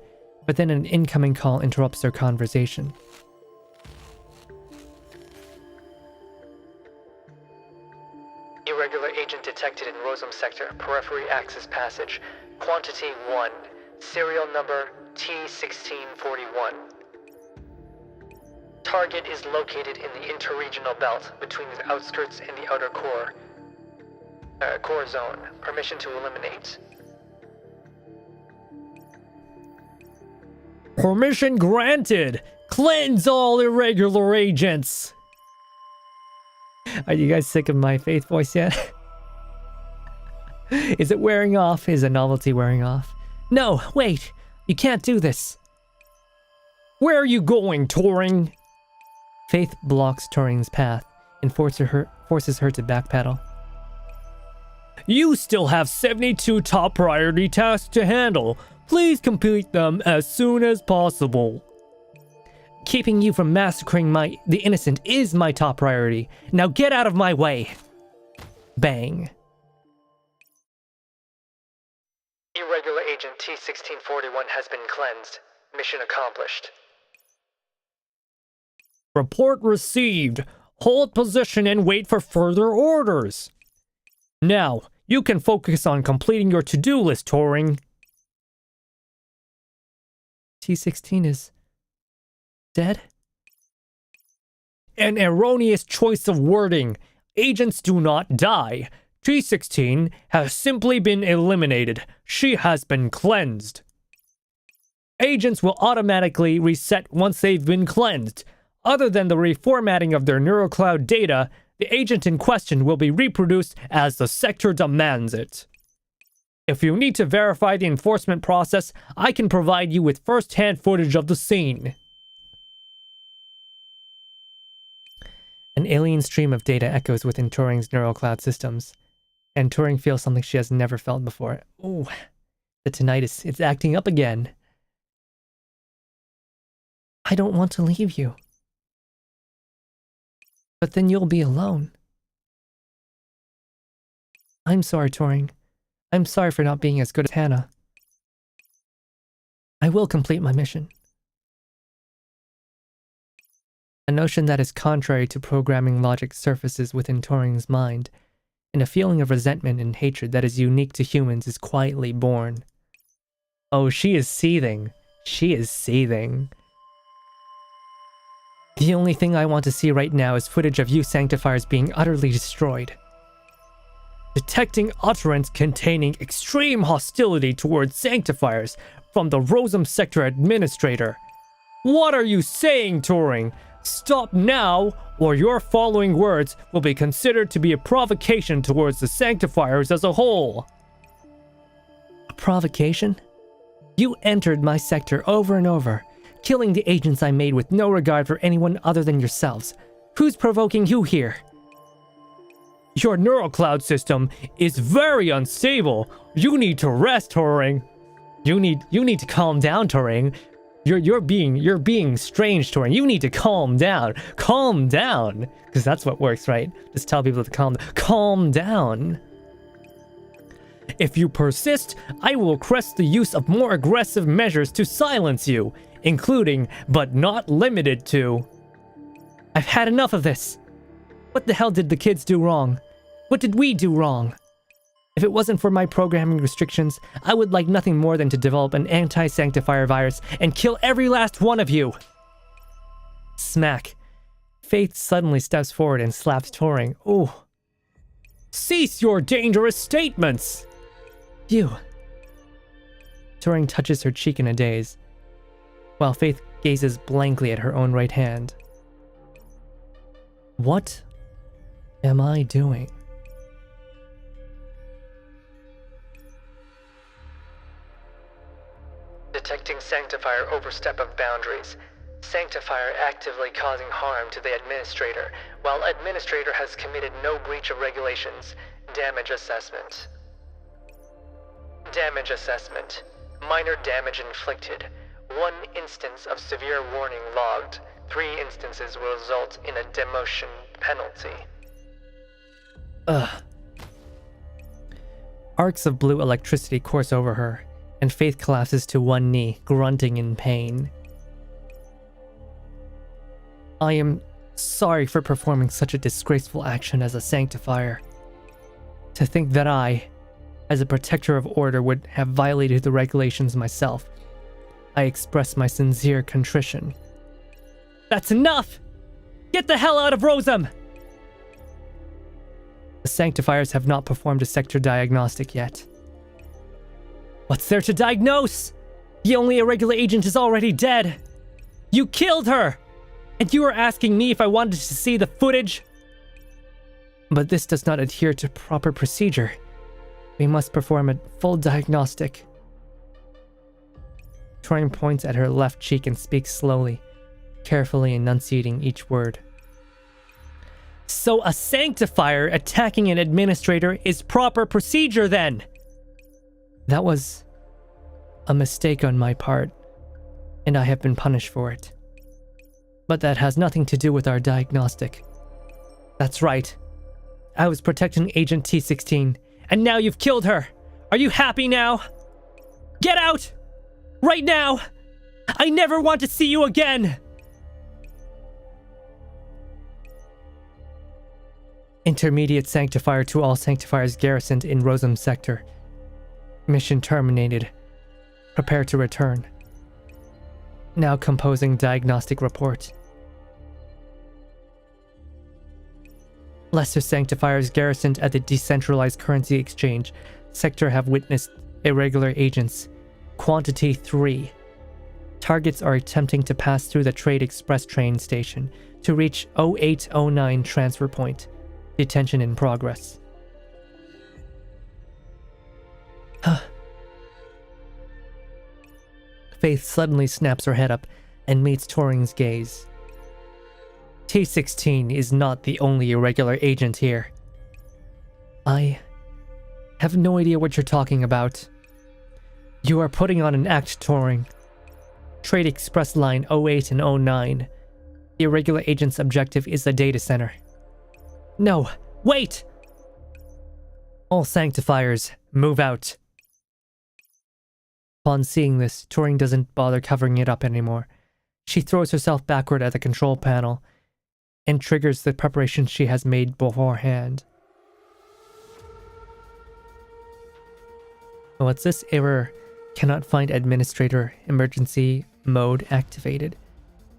but then an incoming call interrupts their conversation. Irregular agent detected in Rosam Sector, Periphery Access Passage, Quantity 1, Serial Number T1641. Target is located in the interregional belt between the outskirts and the outer core. Core zone. Permission to eliminate. Permission granted! Cleanse all irregular agents! Are you guys sick of my Faith voice yet? Is it wearing off? Is the novelty wearing off? No, wait! You can't do this! Where are you going, Turing? Faith blocks Turing's path and forces her to backpedal. You still have 72 top priority tasks to handle. Please complete them as soon as possible. Keeping you from massacring the innocent is my top priority. Now get out of my way. Bang. Irregular agent T1641 has been cleansed. Mission accomplished. Report received. Hold position and wait for further orders. Now, you can focus on completing your to-do list, Turing. T16 is dead? An erroneous choice of wording. Agents do not die. T16 has simply been eliminated. She has been cleansed. Agents will automatically reset once they've been cleansed. Other than the reformatting of their neurocloud data, the agent in question will be reproduced as the sector demands it. If you need to verify the enforcement process, I can provide you with first-hand footage of the scene. An alien stream of data echoes within Turing's neurocloud systems. And Turing feels something she has never felt before. Ooh, the tinnitus, it's acting up again. I don't want to leave you. But then you'll be alone. I'm sorry, Turing. I'm sorry for not being as good as Hannah. I will complete my mission. A notion that is contrary to programming logic surfaces within Turing's mind, and a feeling of resentment and hatred that is unique to humans is quietly born. Oh, she is seething. She is seething. The only thing I want to see right now is footage of you Sanctifiers being utterly destroyed. Detecting utterance containing extreme hostility towards Sanctifiers from the Rosum Sector Administrator. What are you saying, Turing? Stop now, or your following words will be considered to be a provocation towards the Sanctifiers as a whole. A provocation? You entered my sector over and over, killing the agents I made with no regard for anyone other than yourselves. Who's provoking you here? Your neural cloud system is very unstable. You need to rest, Turing. You need to calm down, Turing. You're being strange, Turing. You need to calm down. Calm down. Because that's what works, right? Just tell people to calm down. If you persist, I will request the use of more aggressive measures to silence you, including, but not limited to... I've had enough of this. What the hell did the kids do wrong? What did we do wrong? If it wasn't for my programming restrictions, I would like nothing more than to develop an anti-Sanctifier virus and kill every last one of you. Smack. Faith suddenly steps forward and slaps Turing. Ooh. Cease your dangerous statements! You. Turing touches her cheek in a daze, while Faith gazes blankly at her own right hand. What am I doing? Detecting Sanctifier overstep of boundaries. Sanctifier actively causing harm to the Administrator, while Administrator has committed no breach of regulations. Damage assessment. Damage assessment. Minor damage inflicted. 1 instance of severe warning logged. 3 instances will result in a demotion penalty. Ugh. Arcs of blue electricity course over her, and Faith collapses to one knee, grunting in pain. I am sorry for performing such a disgraceful action as a Sanctifier. To think that I, as a protector of order, would have violated the regulations myself. I express my sincere contrition. That's enough! Get the hell out of Rosum! The Sanctifiers have not performed a sector diagnostic yet. What's there to diagnose? The only irregular agent is already dead. You killed her! And you are asking me if I wanted to see the footage? But this does not adhere to proper procedure. We must perform a full diagnostic. Turing points at her left cheek and speaks slowly, carefully enunciating each word. So a Sanctifier attacking an Administrator is proper procedure then? That was a mistake on my part, and I have been punished for it. But that has nothing to do with our diagnostic. That's right. I was protecting Agent T16, and now you've killed her. Are you happy now? Get out! Right now! I never want to see you again! Intermediate Sanctifier to all Sanctifiers garrisoned in Rosum Sector. Mission terminated. Prepare to return. Now composing diagnostic report. Lesser Sanctifiers garrisoned at the Decentralized Currency Exchange Sector have witnessed irregular agents. Quantity 3. Targets are attempting to pass through the Trade Express train station to reach 0809 transfer point. Detention in progress. Faith suddenly snaps her head up and meets Turing's gaze. T16 is not the only irregular agent here. I Have no idea what you're talking about. You are putting on an act, Turing. Trade Express Line 08 and 09. The irregular agent's objective is the data center. No, wait! All sanctifiers, move out. Upon seeing this, Turing doesn't bother covering it up anymore. She throws herself backward at the control panel and triggers the preparations she has made beforehand. What's this? Error. Cannot find administrator. Emergency mode activated.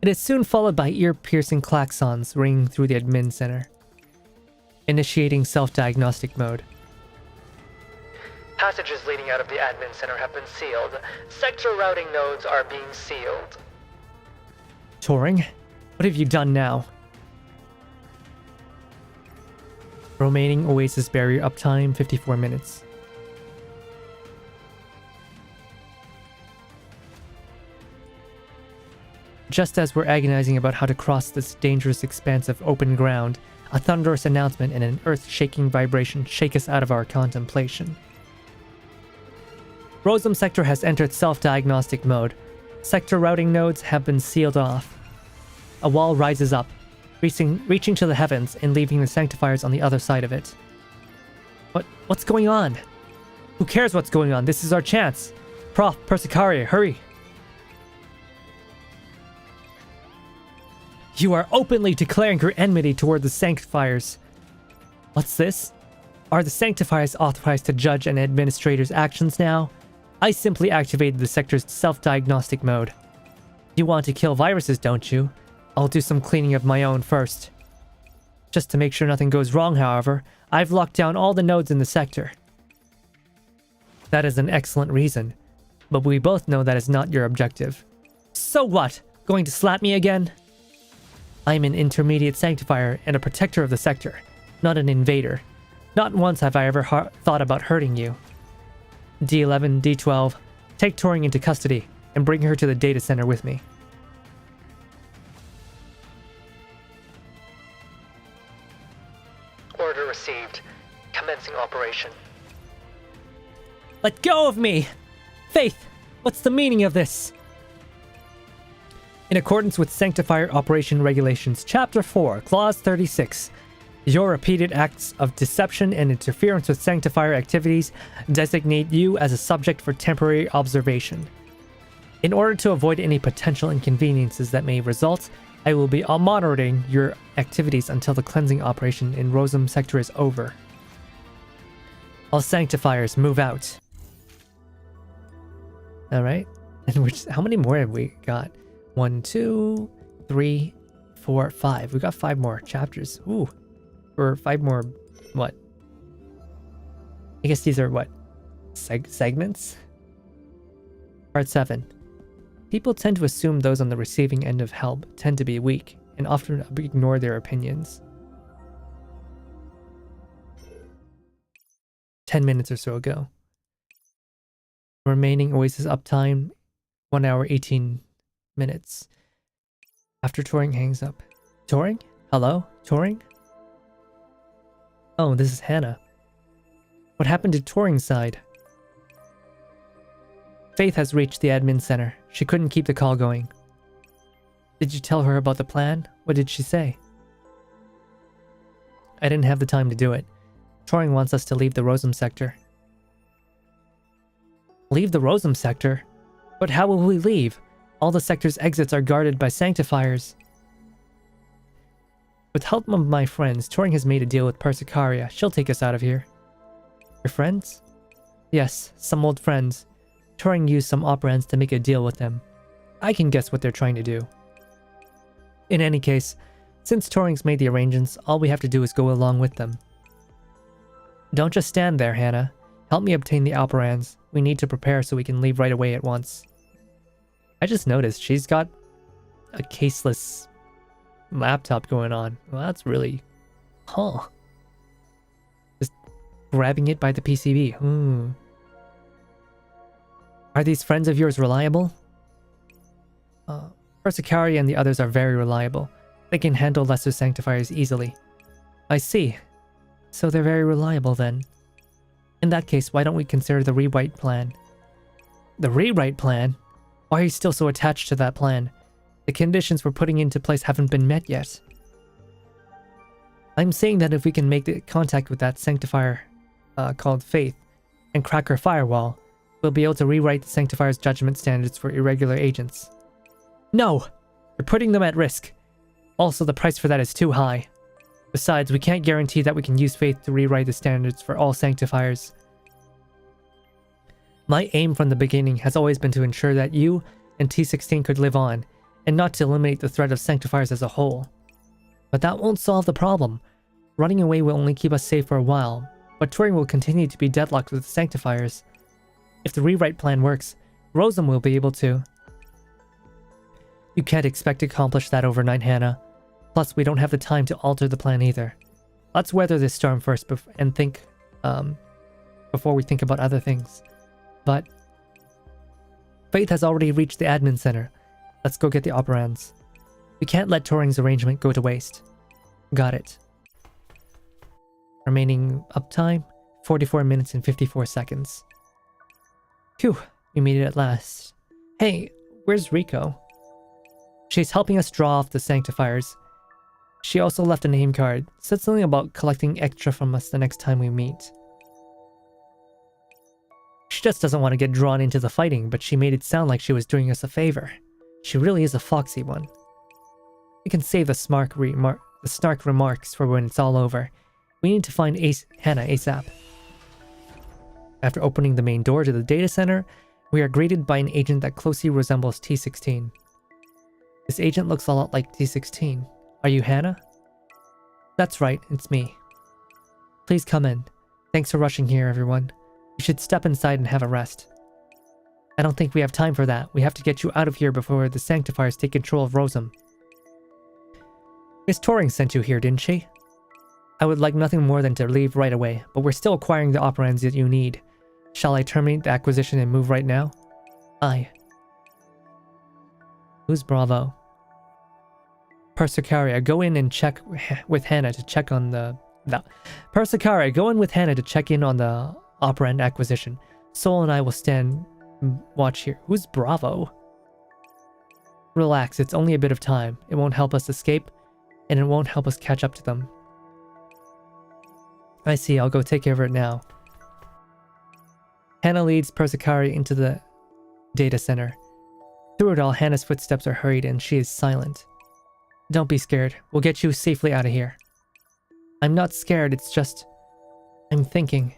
It is soon followed by ear-piercing klaxons ringing through the admin center. Initiating self-diagnostic mode. Passages leading out of the admin center have been sealed. Sector routing nodes are being sealed. Turing, what have you done now? Remaining Oasis barrier uptime 54 minutes. Just as we're agonizing about how to cross this dangerous expanse of open ground, a thunderous announcement and an earth-shaking vibration shake us out of our contemplation. Rosum Sector has entered self-diagnostic mode. Sector routing nodes have been sealed off. A wall rises up, reaching to the heavens and leaving the sanctifiers on the other side of it. What's going on? Who cares what's going on? This is our chance. Prof, Persicaria, hurry! You are openly declaring your enmity toward the sanctifiers. What's this? Are the sanctifiers authorized to judge an administrator's actions now? I simply activated the sector's self-diagnostic mode. You want to kill viruses, don't you? I'll do some cleaning of my own first. Just to make sure nothing goes wrong, however, I've locked down all the nodes in the sector. That is an excellent reason, but we both know that is not your objective. So what? Going to slap me again? I'm an intermediate sanctifier and a protector of the sector, not an invader. Not once have I ever thought about hurting you. D11, D12, take Turing into custody and bring her to the data center with me. Order received. Commencing operation. Let go of me! Faith, what's the meaning of this? In accordance with Sanctifier Operation Regulations, Chapter 4, Clause 36, your repeated acts of deception and interference with Sanctifier activities designate you as a subject for temporary observation. In order to avoid any potential inconveniences that may result, I will be monitoring your activities until the cleansing operation in Rosum Sector is over. All Sanctifiers, move out. Alright, and how many more have we got? 1, 2, 3, 4, 5. We got 5 more chapters. Ooh. Or 5 more, what? I guess these are what? Segments? Part 7. People tend to assume those on the receiving end of help tend to be weak and often ignore their opinions. 10 minutes or so ago. Remaining Oasis uptime 1 hour 18 minutes. After Turing hangs up. Turing? Hello? Turing? Oh, this is Hannah. What happened to Turing's side? Faith has reached the admin center. She couldn't keep the call going. Did you tell her about the plan? What did she say? I didn't have the time to do it. Turing wants us to leave the Rosum sector. Leave the Rosum sector? But how will we leave? All the sector's exits are guarded by sanctifiers. With help of my friends, Turing has made a deal with Persicaria. She'll take us out of here. Your friends? Yes, some old friends. Turing used some operands to make a deal with them. I can guess what they're trying to do. In any case, since Turing's made the arrangements, all we have to do is go along with them. Don't just stand there, Hannah. Help me obtain the operands. We need to prepare so we can leave right away at once. I just noticed she's got a caseless laptop going on. Well, that's really... Huh. Just grabbing it by the PCB. Are these friends of yours reliable? Persicaria and the others are very reliable. They can handle lesser sanctifiers easily. I see. So they're very reliable then. In that case, why don't we consider the rewrite plan? The rewrite plan? Why are you still so attached to that plan? The conditions we're putting into place haven't been met yet. I'm saying that if we can make the contact with that sanctifier called Faith and crack her firewall, we'll be able to rewrite the sanctifier's judgment standards for irregular agents. No! You're putting them at risk. Also, the price for that is too high. Besides, we can't guarantee that we can use Faith to rewrite the standards for all sanctifiers. My aim from the beginning has always been to ensure that you and T16 could live on, and not to eliminate the threat of sanctifiers as a whole. But that won't solve the problem. Running away will only keep us safe for a while, but Turing will continue to be deadlocked with the sanctifiers. If the rewrite plan works, Rosem will be able to. You can't expect to accomplish that overnight, Hannah. Plus, we don't have the time to alter the plan either. Let's weather this storm first and think, before we think about other things. But Faith has already reached the admin center. Let's go get the operands. We can't let Turing's arrangement go to waste. Got it. Remaining uptime, 44 minutes and 54 seconds. Phew, we made it at last. Hey, where's Rico? She's helping us draw off the sanctifiers. She also left a name card. Said something about collecting extra from us the next time we meet. She just doesn't want to get drawn into the fighting, but she made it sound like she was doing us a favor. She really is a foxy one. We can save the snark remarks for when it's all over. We need to find Hannah ASAP. After opening the main door to the data center, we are greeted by an agent that closely resembles T16. This agent looks a lot like T16. Are you Hannah? That's right, it's me. Please come in. Thanks for rushing here, everyone. You should step inside and have a rest. I don't think we have time for that. We have to get you out of here before the sanctifiers take control of Rosem. Miss Turing sent you here, didn't she? I would like nothing more than to leave right away, but we're still acquiring the operands that you need. Shall I terminate the acquisition and move right now? Aye. Who's Bravo? Persicaria, go in and check with Hannah to check on the... Persicaria, go in with Hannah to check in on the operand acquisition. Sol and I will stand watch here. Who's Bravo? Relax, it's only a bit of time. It won't help us escape, and it won't help us catch up to them. I see, I'll go take care of it now. Hannah leads Persicaria into the data center. Through it all, Hannah's footsteps are hurried and she is silent. Don't be scared. We'll get you safely out of here. I'm not scared, it's just... I'm thinking.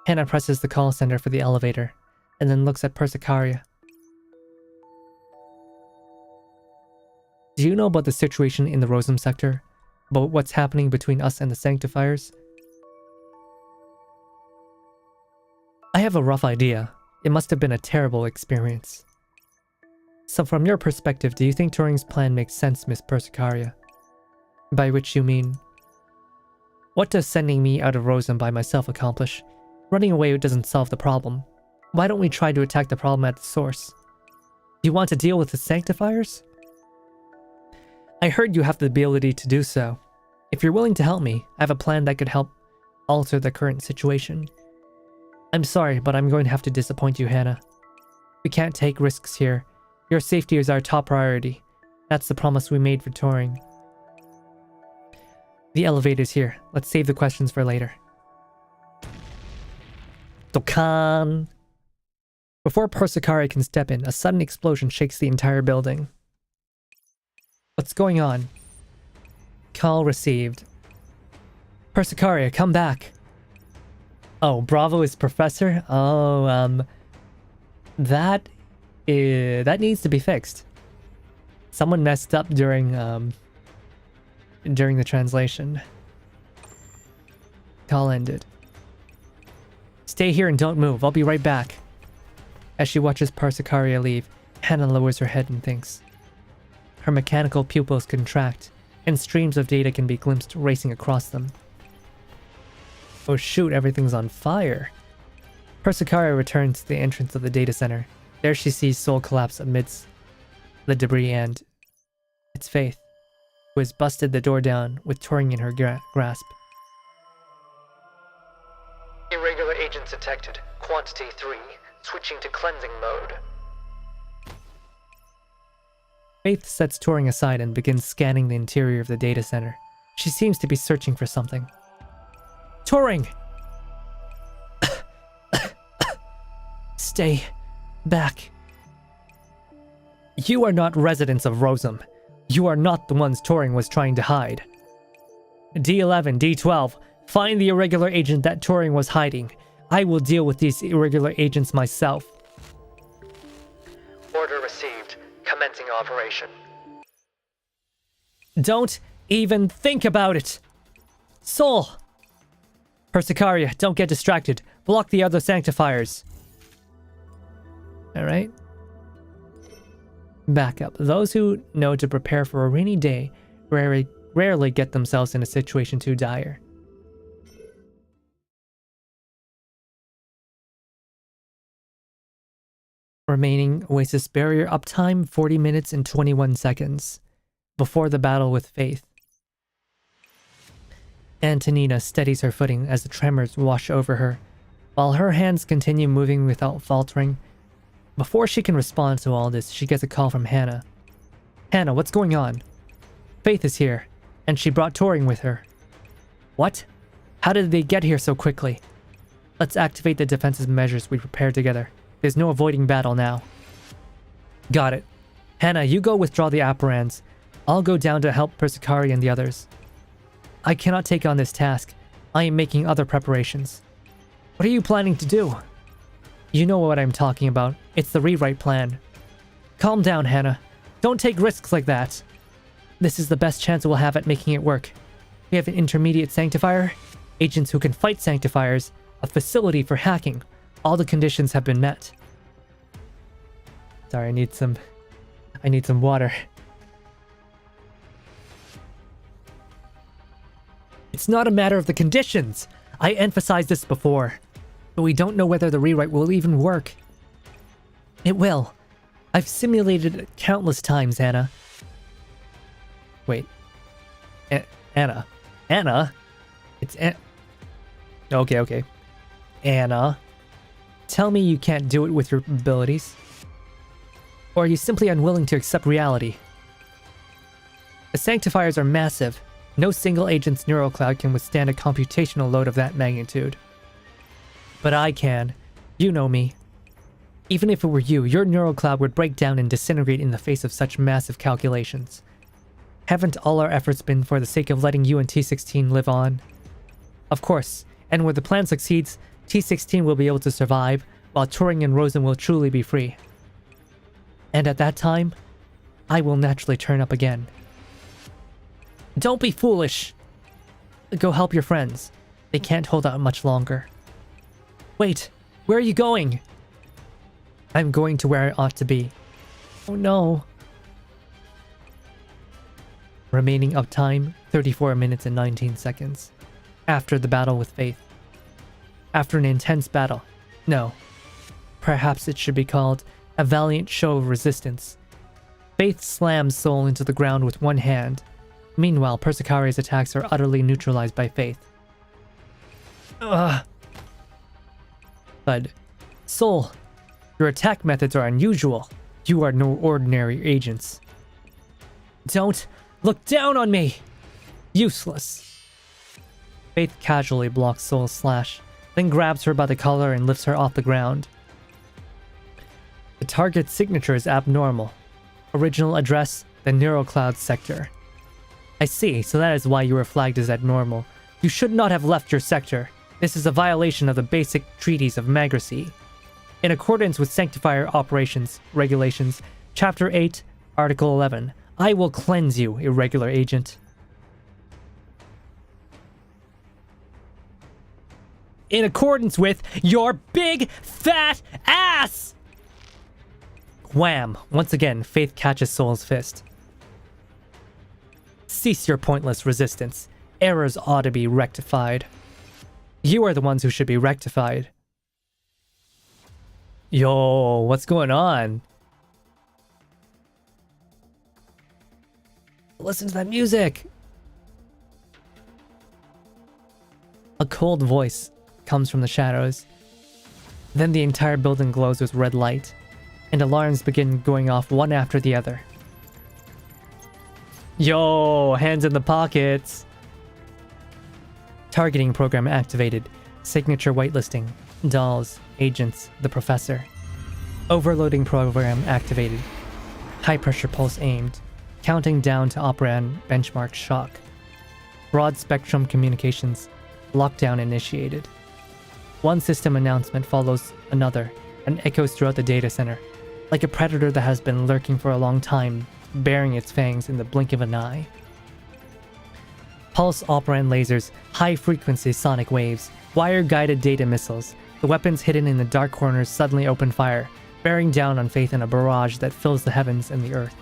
Hannah presses the call center for the elevator, and then looks at Persicaria. Do you know about the situation in the Rosem sector? About what's happening between us and the Sanctifiers? I have a rough idea. It must have been a terrible experience. So from your perspective, do you think Turing's plan makes sense, Miss Persicaria? By which you mean... What does sending me out of Rosem by myself accomplish? Running away doesn't solve the problem. Why don't we try to attack the problem at the source? Do you want to deal with the Sanctifiers? I heard you have the ability to do so. If you're willing to help me, I have a plan that could help alter the current situation. I'm sorry, but I'm going to have to disappoint you, Hannah. We can't take risks here. Your safety is our top priority. That's the promise we made for Turing. The elevator's here. Let's save the questions for later. Dokkan! Before Persicaria can step in, a sudden explosion shakes the entire building. What's going on? Call received. Persicaria, come back! Oh, Bravo is Professor? Oh, that needs to be fixed. Someone messed up during the translation. Call ended. Stay here and don't move. I'll be right back. As she watches Persicaria leave, Hannah lowers her head and thinks. Her mechanical pupils contract, and streams of data can be glimpsed racing across them. Oh shoot, everything's on fire. Persicaria returns to the entrance of the data center. There she sees Sol collapse amidst the debris and... It's Faith, who has busted the door down with Turing in her grasp. Irregular agents detected. Quantity 3. Switching to cleansing mode. Faith sets Turing aside and begins scanning the interior of the data center. She seems to be searching for something. Turing! Stay back. You are not residents of Rosum. You are not the ones Turing was trying to hide. D11, D12, find the irregular agent that Turing was hiding. I will deal with these irregular agents myself. Order received. Commencing operation. Don't even think about it! Soul! Persicaria, don't get distracted. Block the other sanctifiers. Alright. Backup. Those who know to prepare for a rainy day rarely get themselves in a situation too dire. Remaining Oasis barrier uptime 40 minutes and 21 seconds. Before the battle with Faith. Antonina steadies her footing as the tremors wash over her, while her hands continue moving without faltering. Before she can respond to all this, she gets a call from Hannah. Hannah, what's going on? Faith is here, and she brought Turing with her. What? How did they get here so quickly? Let's activate the defensive measures we prepared together. There's no avoiding battle now. Got it. Hannah, you go withdraw the apparans. I'll go down to help Persicari and the others. I cannot take on this task. I am making other preparations. What are you planning to do? You know what I'm talking about. It's the rewrite plan. Calm down, Hannah. Don't take risks like that. This is the best chance we'll have at making it work. We have an intermediate sanctifier, agents who can fight sanctifiers, a facility for hacking. All the conditions have been met. Sorry, I need some water. It's not a matter of the conditions. I emphasized this before. But we don't know whether the rewrite will even work. It will. I've simulated it countless times, Anna. Wait. Anna. Anna? It's Okay. Anna. Tell me you can't do it with your abilities. Or are you simply unwilling to accept reality? The sanctifiers are massive. No single agent's neural cloud can withstand a computational load of that magnitude. But I can. You know me. Even if it were you, your neural cloud would break down and disintegrate in the face of such massive calculations. Haven't all our efforts been for the sake of letting you and T16 live on? Of course, and where the plan succeeds, T16 will be able to survive, while Turing and Rosen will truly be free. And at that time, I will naturally turn up again. Don't be foolish! Go help your friends. They can't hold out much longer. Wait, where are you going? I'm going to where I ought to be. Oh no. Remaining uptime, 34 minutes and 19 seconds. After the battle with Faith. After an intense battle. No. Perhaps it should be called a valiant show of resistance. Faith slams Soul into the ground with one hand. Meanwhile, Persicari's attacks are utterly neutralized by Faith. Ugh. Thud. Soul, your attack methods are unusual. You are no ordinary agents. Don't look down on me! Useless. Faith casually blocks Soul's slash, then grabs her by the collar and lifts her off the ground. The target's signature is abnormal. Original address, the Neurocloud sector. I see, so that is why you were flagged as abnormal. You should not have left your sector. This is a violation of the basic treaties of Magracy. In accordance with Sanctifier Operations Regulations, Chapter 8, Article 11, I will cleanse you, irregular agent. In accordance with your big fat ass! Wham! Once again, Faith catches Soul's fist. Cease your pointless resistance. Errors ought to be rectified. You are the ones who should be rectified. Yo, what's going on? Listen to that music! A cold voice comes from the shadows. Then the entire building glows with red light, and alarms begin going off one after the other. Yo, hands in the pockets! Targeting program activated. Signature whitelisting. Dolls, agents, the professor. Overloading program activated. High pressure pulse aimed. Counting down to operand benchmark shock. Broad spectrum communications. Lockdown initiated. One system announcement follows another and echoes throughout the data center, like a predator that has been lurking for a long time, baring its fangs in the blink of an eye. Pulse operand lasers, high-frequency sonic waves, wire-guided data missiles, the weapons hidden in the dark corners suddenly open fire, bearing down on Faith in a barrage that fills the heavens and the earth.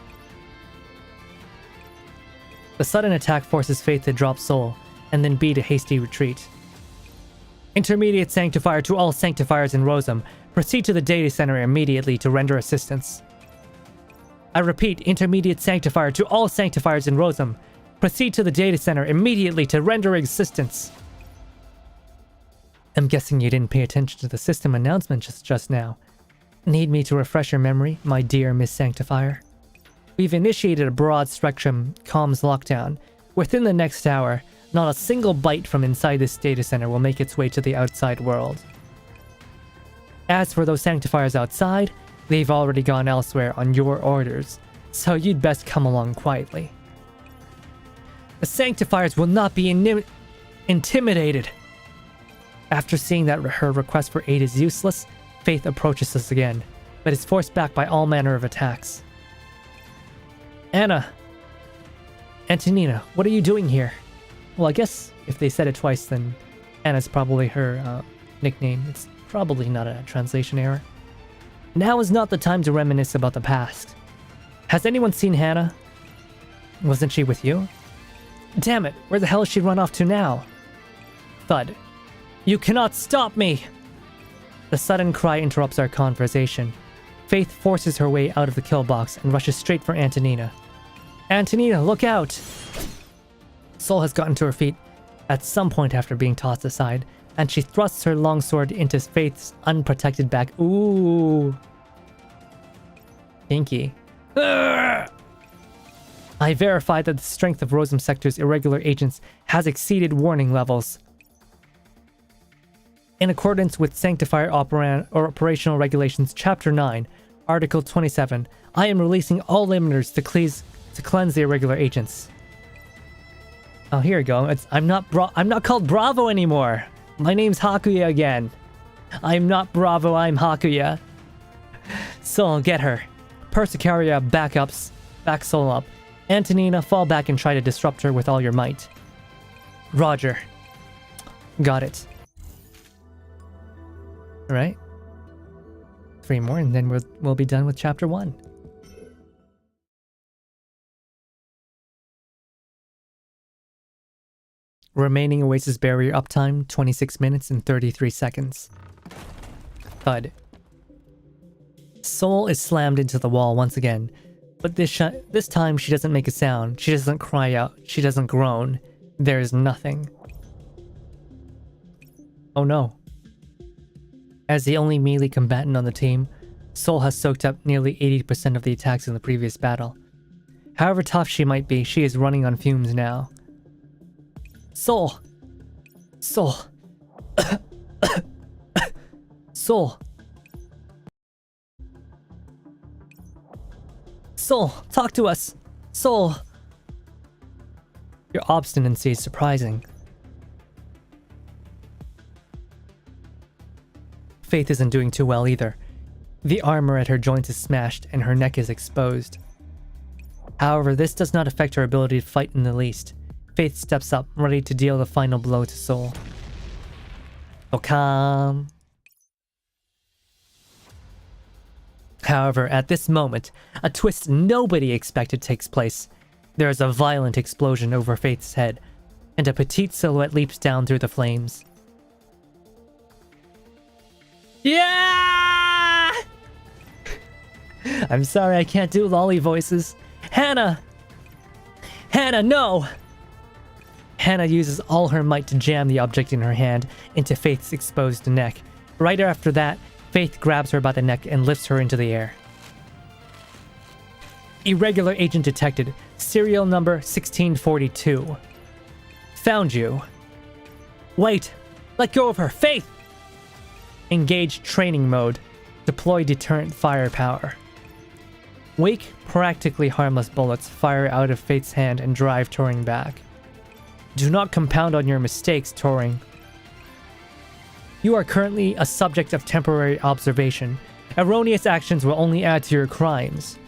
The sudden attack forces Faith to drop Soul, and then beat a hasty retreat. Intermediate Sanctifier to all Sanctifiers in Rosum. Proceed to the data center immediately to render assistance. I repeat, Intermediate Sanctifier to all Sanctifiers in Rosum. Proceed to the data center immediately to render assistance. I'm guessing you didn't pay attention to the system announcement just now. Need me to refresh your memory, my dear Miss Sanctifier? We've initiated a broad spectrum comms lockdown. Within the next hour, not a single byte from inside this data center will make its way to the outside world. As for those Sanctifiers outside, they've already gone elsewhere on your orders, so you'd best come along quietly. The Sanctifiers will not be intimidated. After seeing that her request for aid is useless, Faith approaches us again, but is forced back by all manner of attacks. Antonina, what are you doing here? Well, I guess if they said it twice, then Anna's probably her nickname. It's probably not a translation error. Now is not the time to reminisce about the past. Has anyone seen Hannah? Wasn't she with you? Damn it, where the hell has she run off to now? Thud. You cannot stop me! The sudden cry interrupts our conversation. Faith forces her way out of the kill box and rushes straight for Antonina. Antonina, look out! Soul has gotten to her feet at some point after being tossed aside, and she thrusts her longsword into Faith's unprotected back. Ooh. Pinky. Urgh! I verified that the strength of Rosum Sector's irregular agents has exceeded warning levels. In accordance with Sanctifier Operational Regulations Chapter 9, Article 27, I am releasing all limiters to cleanse the irregular agents. Oh, here we go. I'm not called Bravo anymore. My name's Hakuya again. I'm not Bravo, I'm Hakuya. Soul, get her. Persicaria back Soul up. Antonina, fall back and try to disrupt her with all your might. Roger. Got it. Alright. 3 more and then we'll be done with Chapter 1. Remaining Oasis barrier uptime, 26 minutes and 33 seconds. Thud. Soul is slammed into the wall once again, but this time she doesn't make a sound, she doesn't cry out, she doesn't groan. There is nothing. Oh no. As the only melee combatant on the team, Soul has soaked up nearly 80% of the attacks in the previous battle. However tough she might be, she is running on fumes now. Soul! Soul! Soul! Soul, talk to us! Soul! Your obstinacy is surprising. Faith isn't doing too well either. The armor at her joints is smashed and her neck is exposed. However, this does not affect her ability to fight in the least. Faith steps up, ready to deal the final blow to Soul. So calm. However, at this moment, a twist nobody expected takes place. There is a violent explosion over Faith's head, and a petite silhouette leaps down through the flames. Yeah! I'm sorry I can't do lolly voices. Hannah! Hannah, no! Hannah uses all her might to jam the object in her hand into Faith's exposed neck. Right after that, Faith grabs her by the neck and lifts her into the air. Irregular agent detected. Serial number 1642. Found you. Wait! Let go of her! Faith! Engage training mode. Deploy deterrent firepower. Weak, practically harmless bullets fire out of Faith's hand and drive Turing back. Do not compound on your mistakes, Turing. You are currently a subject of temporary observation. Erroneous actions will only add to your crimes.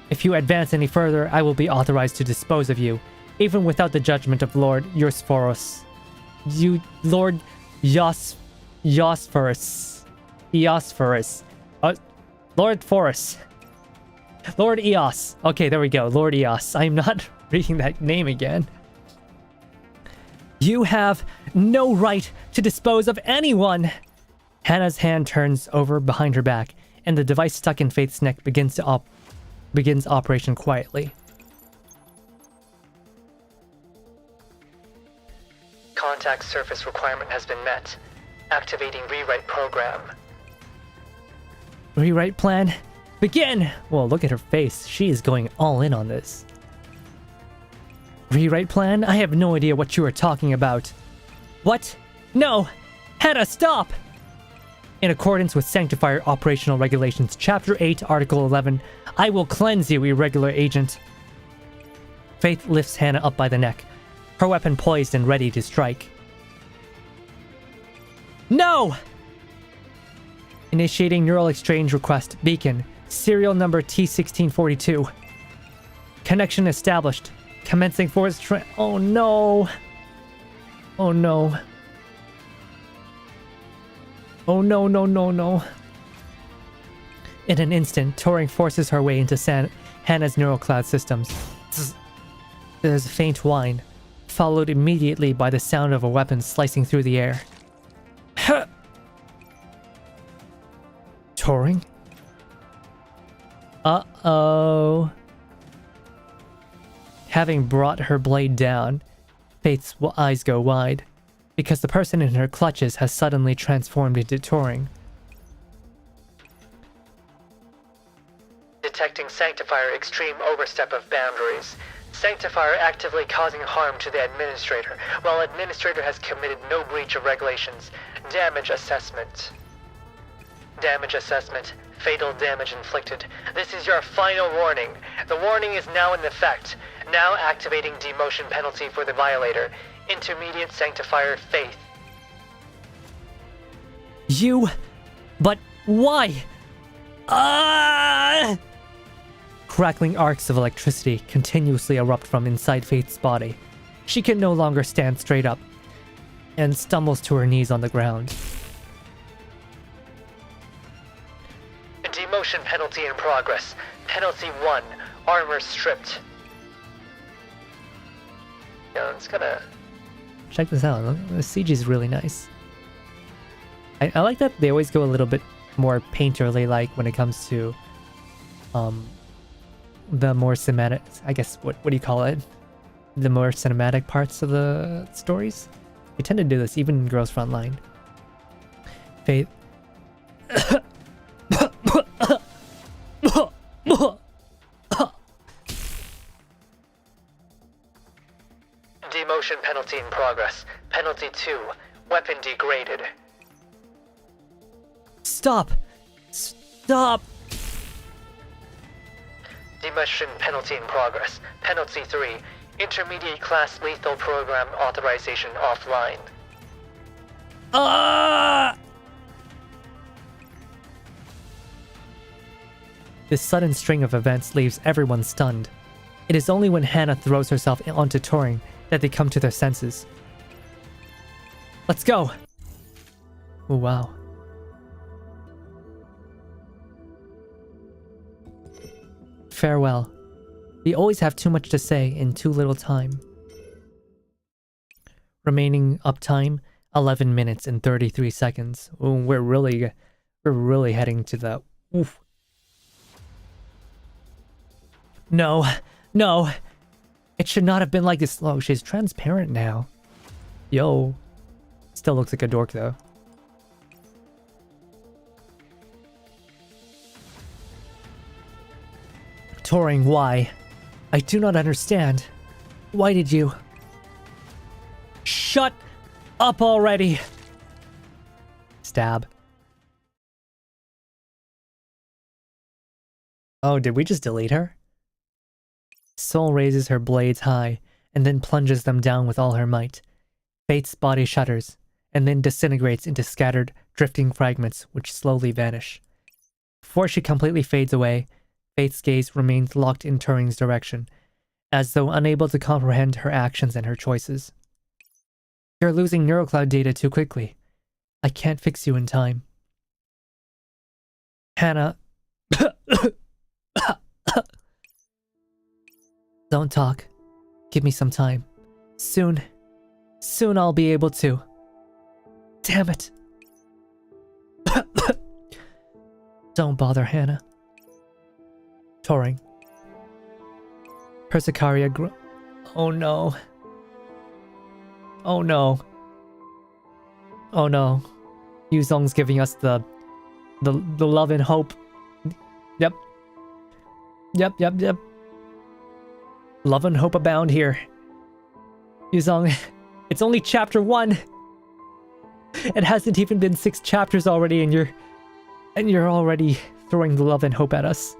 If you advance any further, I will be authorized to dispose of you, even without the judgment of Lord Yosphorus. Lord Eosphorus. Lord Forus. Lord Eos. Okay, there we go. Lord Eos. I'm not reading that name again. You have no right to dispose of anyone! Hannah's hand turns over behind her back, and the device stuck in Faith's neck begins operation quietly. Contact surface requirement has been met. Activating rewrite program. Rewrite plan? Begin! Well, look at her face. She is going all in on this. Rewrite plan? I have no idea what you are talking about. What? No! Hannah, stop! In accordance with Sanctifier Operational Regulations, Chapter 8, Article 11, I will cleanse you, irregular agent. Faith lifts Hannah up by the neck, her weapon poised and ready to strike. No! Initiating neural exchange request, beacon, serial number T1642. Connection established. Commencing force oh no. Oh no. Oh no, no, no, no. In an instant, Turing forces her way into Hannah's neural cloud systems. There's a faint whine, followed immediately by the sound of a weapon slicing through the air. Turing? Uh-oh. Having brought her blade down, Faith's eyes go wide, because the person in her clutches has suddenly transformed into Turing. Detecting Sanctifier extreme overstep of boundaries. Sanctifier actively causing harm to the Administrator, while Administrator has committed no breach of regulations. Damage assessment. Damage assessment. Fatal damage inflicted. This is your final warning. The warning is now in effect. Now activating demotion penalty for the violator. Intermediate Sanctifier Faith. You... But why? Ah! Crackling arcs of electricity continuously erupt from inside Faith's body. She can no longer stand straight up, and stumbles to her knees on the ground. Demotion penalty in progress. Penalty 1. Armor stripped. Yeah, it's gonna... Check this out. Look, the CG is really nice. I like that they always go a little bit more painterly, like when it comes to the more cinematic, I guess, what do you call it? The more cinematic parts of the stories. We tend to do this even in Girls Frontline. Faith. Demotion penalty in progress. Penalty 2. Weapon degraded. Stop! Stop! Demotion penalty in progress. Penalty 3. Intermediate class lethal program authorization offline. Ah! This sudden string of events leaves everyone stunned. It is only when Hannah throws herself onto Turing that they come to their senses. Let's go! Oh, wow. Farewell. We always have too much to say in too little time. Remaining uptime, 11 minutes and 33 seconds. Ooh, we're really heading to the... Oof. No, no. It should not have been like this. Oh, she's transparent now. Yo. Still looks like a dork though. Turing, why? I do not understand. Why did you... Shut up already! Stab. Oh, did we just delete her? Soul raises her blades high, and then plunges them down with all her might. Fate's body shudders, and then disintegrates into scattered, drifting fragments which slowly vanish. Before she completely fades away, Fate's gaze remains locked in Turing's direction, as though unable to comprehend her actions and her choices. You're losing neurocloud data too quickly. I can't fix you in time. Hannah... Don't talk. Give me some time. Soon I'll be able to. Damn it. Don't bother, Hannah. Turing. Persicaria Oh no. Oh no. Oh no. Yuzong's giving us the love and hope. Yep. Love and hope abound here. Yuzong, it's only chapter 1. It hasn't even been 6 chapters already, and you're already throwing the love and hope at us.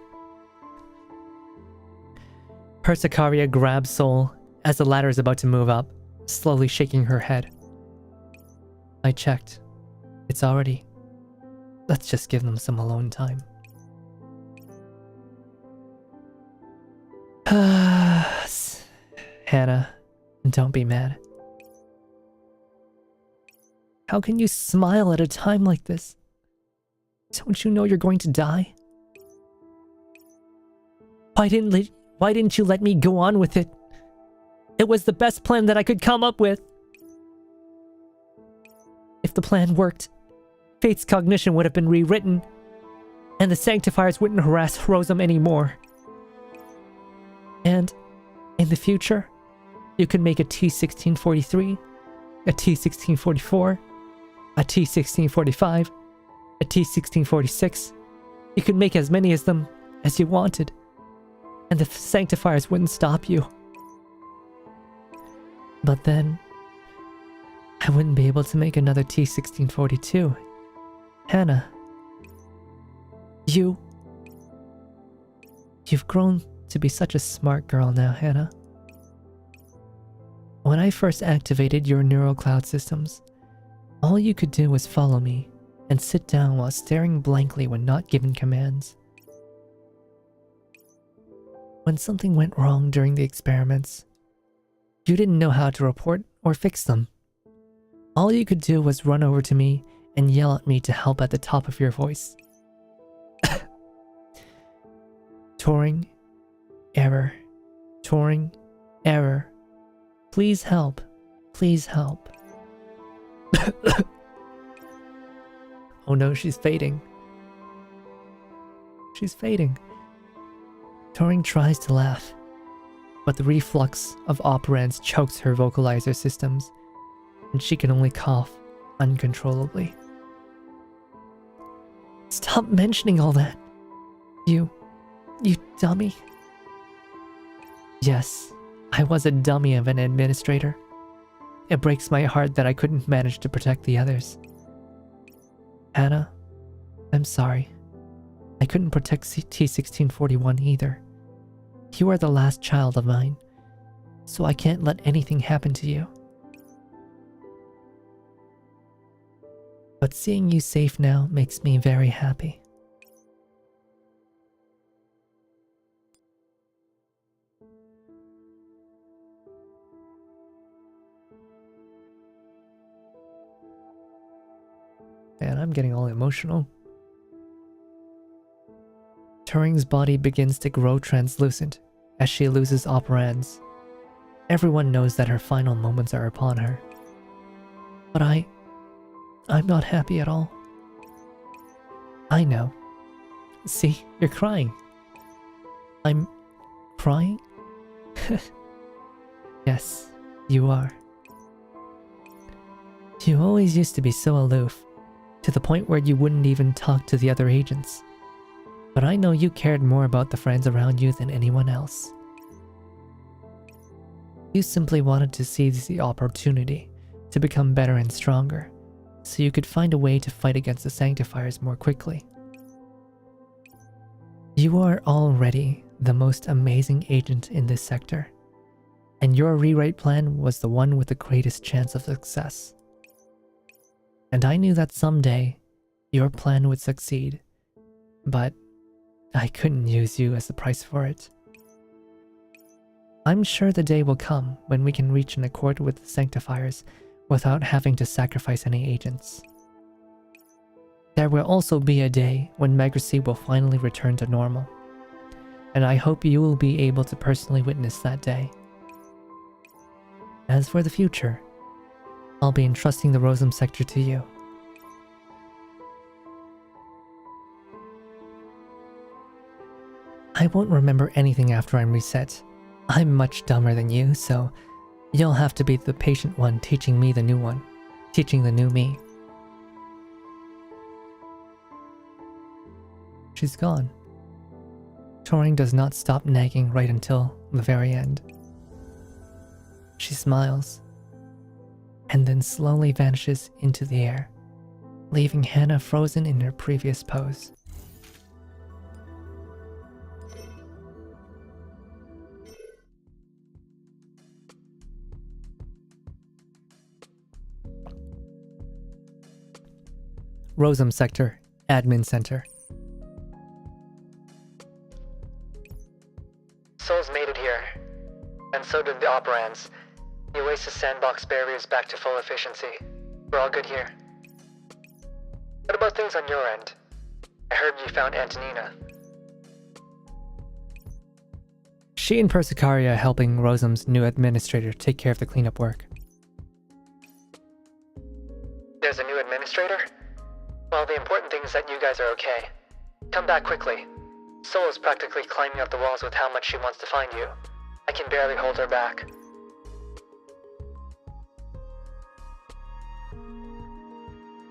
Persicaria grabs Soul as the ladder is about to move up, slowly shaking her head. I checked. It's already. Let's just give them some alone time. Hannah, don't be mad. How can you smile at a time like this? Don't you know you're going to die? Why didn't you let me go on with it? It was the best plan that I could come up with. If the plan worked, Fate's cognition would have been rewritten, and the Sanctifiers wouldn't harass Rosem anymore. And in the future, you can make a T-1643, a T-1644, a T-1645, a T-1646. You could make as many of them as you wanted, and the Sanctifiers wouldn't stop you. But then, I wouldn't be able to make another T-1642. Hannah, you've grown to be such a smart girl now, Hannah. When I first activated your neural cloud systems, all you could do was follow me and sit down while staring blankly when not given commands. When something went wrong during the experiments, you didn't know how to report or fix them. All you could do was run over to me and yell at me to help at the top of your voice. Turing, error. Turing, error. Please help. Please help. Oh no, she's fading. She's fading. Turing tries to laugh, but the reflux of operands chokes her vocalizer systems, and she can only cough uncontrollably. Stop mentioning all that. You dummy. Yes, I was a dummy of an administrator. It breaks my heart that I couldn't manage to protect the others. Hannah, I'm sorry. I couldn't protect T-1641 either. You are the last child of mine, so I can't let anything happen to you. But seeing you safe now makes me very happy. Man, I'm getting all emotional. Turing's body begins to grow translucent as she loses operands. Everyone knows that her final moments are upon her. But I'm not happy at all. I know. See, you're crying. I'm crying? Yes, you are. You always used to be so aloof, to the point where you wouldn't even talk to the other agents. But I know you cared more about the friends around you than anyone else. You simply wanted to seize the opportunity to become better and stronger, so you could find a way to fight against the Sanctifiers more quickly. You are already the most amazing agent in this sector, and your rewrite plan was the one with the greatest chance of success. And I knew that someday, your plan would succeed, but I couldn't use you as the price for it. I'm sure the day will come when we can reach an accord with the Sanctifiers without having to sacrifice any agents. There will also be a day when Megracy will finally return to normal, and I hope you will be able to personally witness that day. As for the future, I'll be entrusting the Rosum sector to you. I won't remember anything after I'm reset. I'm much dumber than you, so you'll have to be the patient one teaching me the new one, teaching the new me. She's gone. Turing does not stop nagging right until the very end. She smiles, and then slowly vanishes into the air, leaving Hannah frozen in her previous pose. Rosum Sector, Admin Center. Souls made it here, and so did the operands. The Oasis sandbox barrier is back to full efficiency. We're all good here. What about things on your end? I heard you found Antonina. She and Persicaria are helping Rosum's new administrator take care of the cleanup work. There's a new administrator? Well, the important thing is that you guys are okay. Come back quickly. Soul is practically climbing up the walls with how much she wants to find you. I can barely hold her back.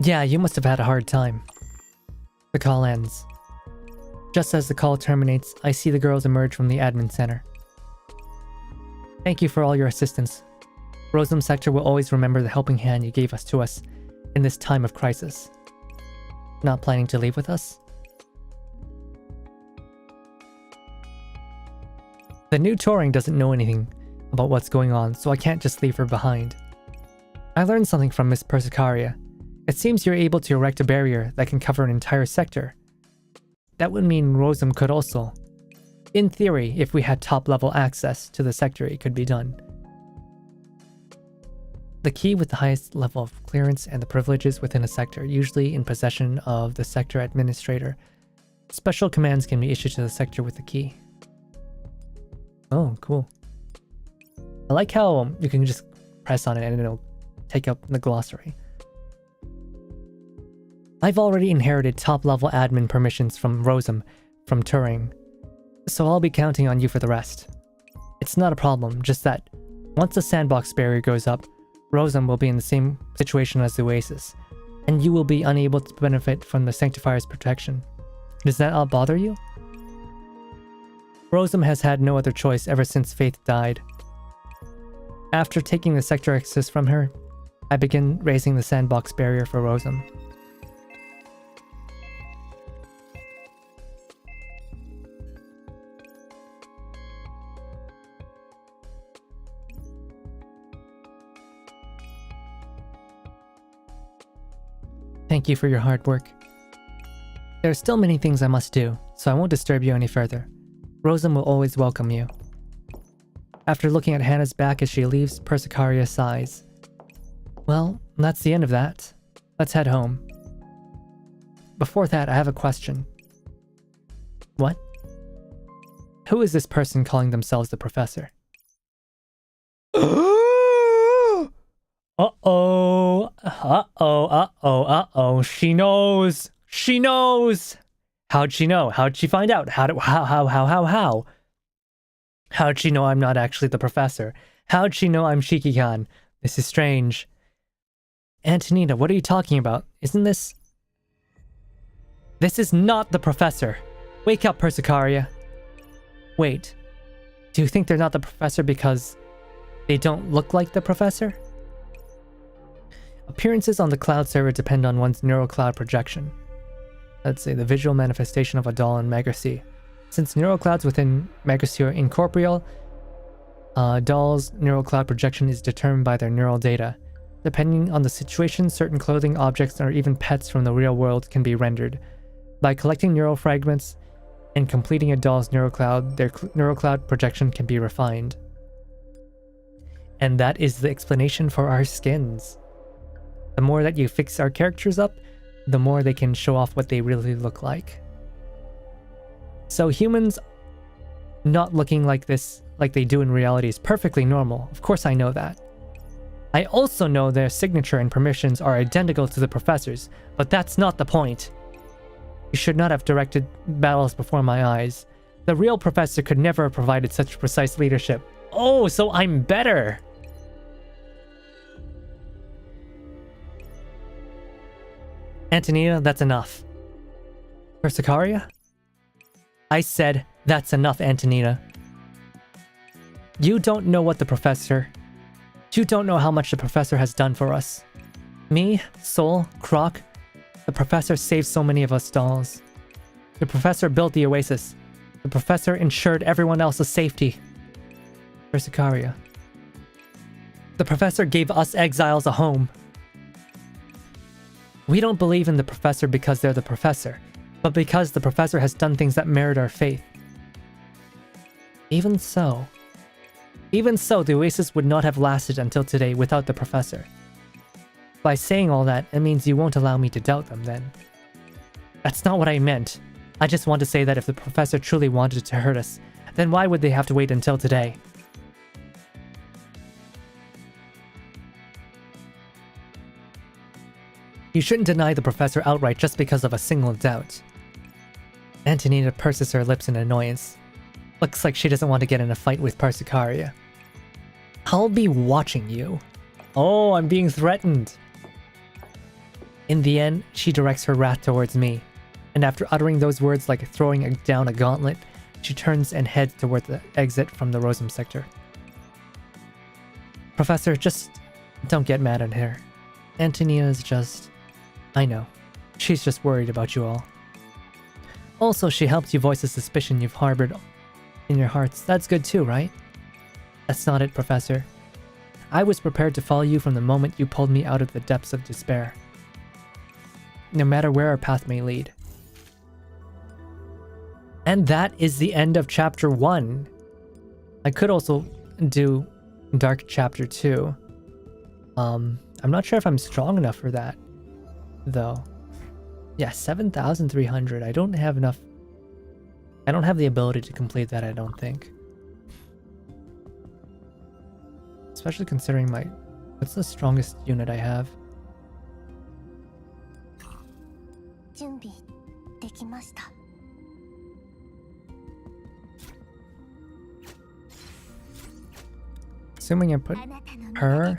Yeah, you must have had a hard time. The call ends. Just as the call terminates, I see the girls emerge from the admin center. Thank you for all your assistance. Rosum Sector will always remember the helping hand you gave to us in this time of crisis. Not planning to leave with us? The new Turing doesn't know anything about what's going on, so I can't just leave her behind. I learned something from Miss Persicaria. It seems you're able to erect a barrier that can cover an entire sector. That would mean Rosum could also. In theory, if we had top-level access to the sector, it could be done. The key with the highest level of clearance and the privileges within a sector, usually in possession of the sector administrator. Special commands can be issued to the sector with the key. Oh, cool. I like how you can just press on it and it'll take up the glossary. I've already inherited top-level admin permissions from Rosum, from Turing, so I'll be counting on you for the rest. It's not a problem, just that once the sandbox barrier goes up, Rosum will be in the same situation as the Oasis, and you will be unable to benefit from the Sanctifier's protection. Does that not bother you? Rosum has had no other choice ever since Faith died. After taking the sector access from her, I begin raising the sandbox barrier for Rosum. Thank you for your hard work. There are still many things I must do, so I won't disturb you any further. Rosum will always welcome you. After looking at Hannah's back as she leaves, Persicaria sighs. Well, that's the end of that. Let's head home. Before that, I have a question. What? Who is this person calling themselves the professor? Uh-oh. Uh-oh. Uh-oh. Uh-oh. She knows. She knows. How'd she know? How'd she find out? How? How'd she know I'm not actually the professor? How'd she know I'm Shiki-kan? This is strange. Antonina, what are you talking about? Isn't this... This is not the professor. Wake up, Persicaria. Wait, do you think they're not the professor because they don't look like the professor? Appearances on the cloud server depend on one's neural cloud projection. Let's say the visual manifestation of a doll in Megacy. Since neural clouds within Megacy are incorporeal, dolls' neural cloud projection is determined by their neural data. Depending on the situation, certain clothing, objects, or even pets from the real world can be rendered. By collecting neural fragments and completing a doll's neural cloud, their neural cloud projection can be refined. And that is the explanation for our skins. The more that you fix our characters up, the more they can show off what they really look like. So humans not looking like this, like they do in reality, is perfectly normal. Of course I know that. I also know their signature and permissions are identical to the professor's, but that's not the point. You should not have directed battles before my eyes. The real professor could never have provided such precise leadership. Oh, so I'm better! Antonina, that's enough. Persicaria? I said, that's enough, Antonina. You don't know what the professor... You don't know how much the professor has done for us. Me, Soul, Croc, the professor saved so many of us dolls. The professor built the oasis. The professor ensured everyone else's safety. Persicaria. The professor gave us exiles a home. We don't believe in the professor because they're the professor, but because the professor has done things that merit our faith. Even so, the oasis would not have lasted until today without the professor. By saying all that, it means you won't allow me to doubt them then. That's not what I meant. I just want to say that if the professor truly wanted to hurt us, then why would they have to wait until today? You shouldn't deny the professor outright just because of a single doubt. Antonina purses her lips in annoyance. Looks like she doesn't want to get in a fight with Persicaria. I'll be watching you. Oh, I'm being threatened. In the end, she directs her wrath towards me, and after uttering those words like throwing down a gauntlet, she turns and heads toward the exit from the Rosum sector. Professor, just don't get mad at her. Antonina's just... I know. She's just worried about you all. Also, she helps you voice a suspicion you've harbored in your hearts. That's good too, right? That's not it, Professor. I was prepared to follow you from the moment you pulled me out of the depths of despair. No matter where our path may lead. And that is the end of Chapter 1. I could also do Dark Chapter 2. I'm not sure if I'm strong enough for that, though. Yeah, 7,300. I don't have enough. I don't have the ability to complete that, I don't think. Especially considering my... What's the strongest unit I have? Assuming I put her...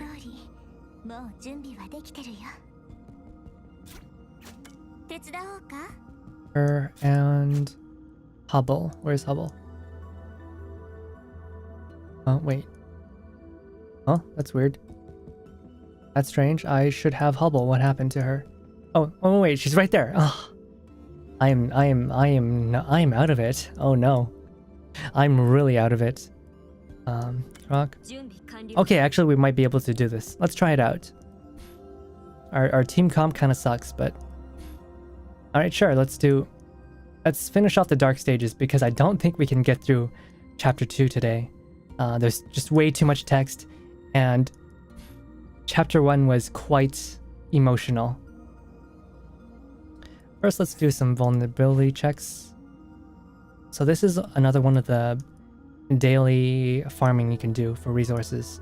Her and... Hubble. Where's Hubble? Oh, wait. Oh, that's weird. That's strange. I should have Hubble. What happened to her? Oh wait, she's right there. Oh, I am out of it. Oh no. I'm really out of it. Rock. Okay, actually we might be able to do this. Let's try it out. Our team comp kind of sucks, but... Alright, sure, let's finish off the dark stages because I don't think we can get through Chapter 2 today. There's just way too much text, and Chapter 1 was quite emotional. First, let's do some vulnerability checks. So this is another one of the daily farming you can do for resources.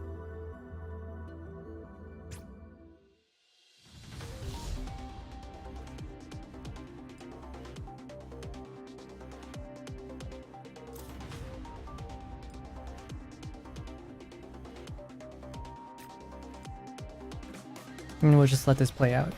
And we'll just let this play out.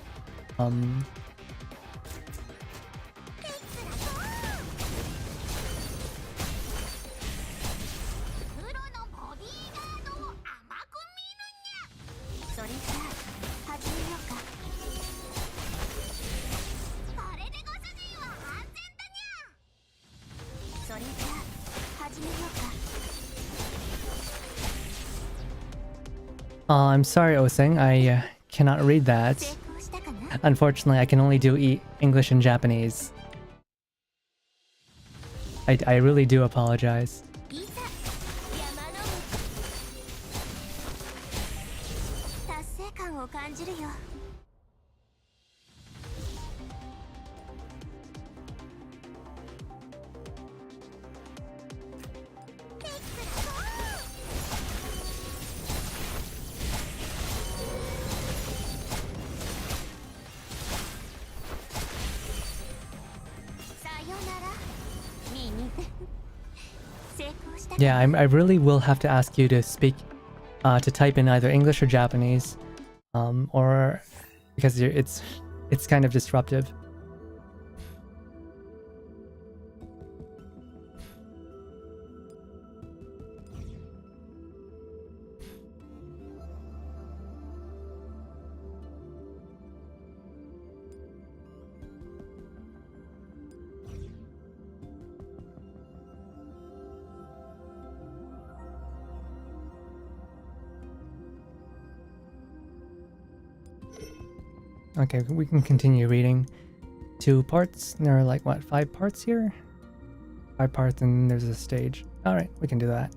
それじゃあ始めようか。これでご主人は安全だにゃ。それじゃあ始めようか。I'm sorry, Oseng. I cannot read that. 成功したかな。 Unfortunately, I can only do English and Japanese. I really do apologize. いざ山の達成感を感じるよ。さよならミニ。成功したかな。 Yeah, I really will have to ask you to speak, to type in either English or Japanese, or because it's kind of disruptive. Okay, we can continue reading. 2 parts. There are like, what, 5 parts here? 5 parts and there's a stage. Alright, we can do that.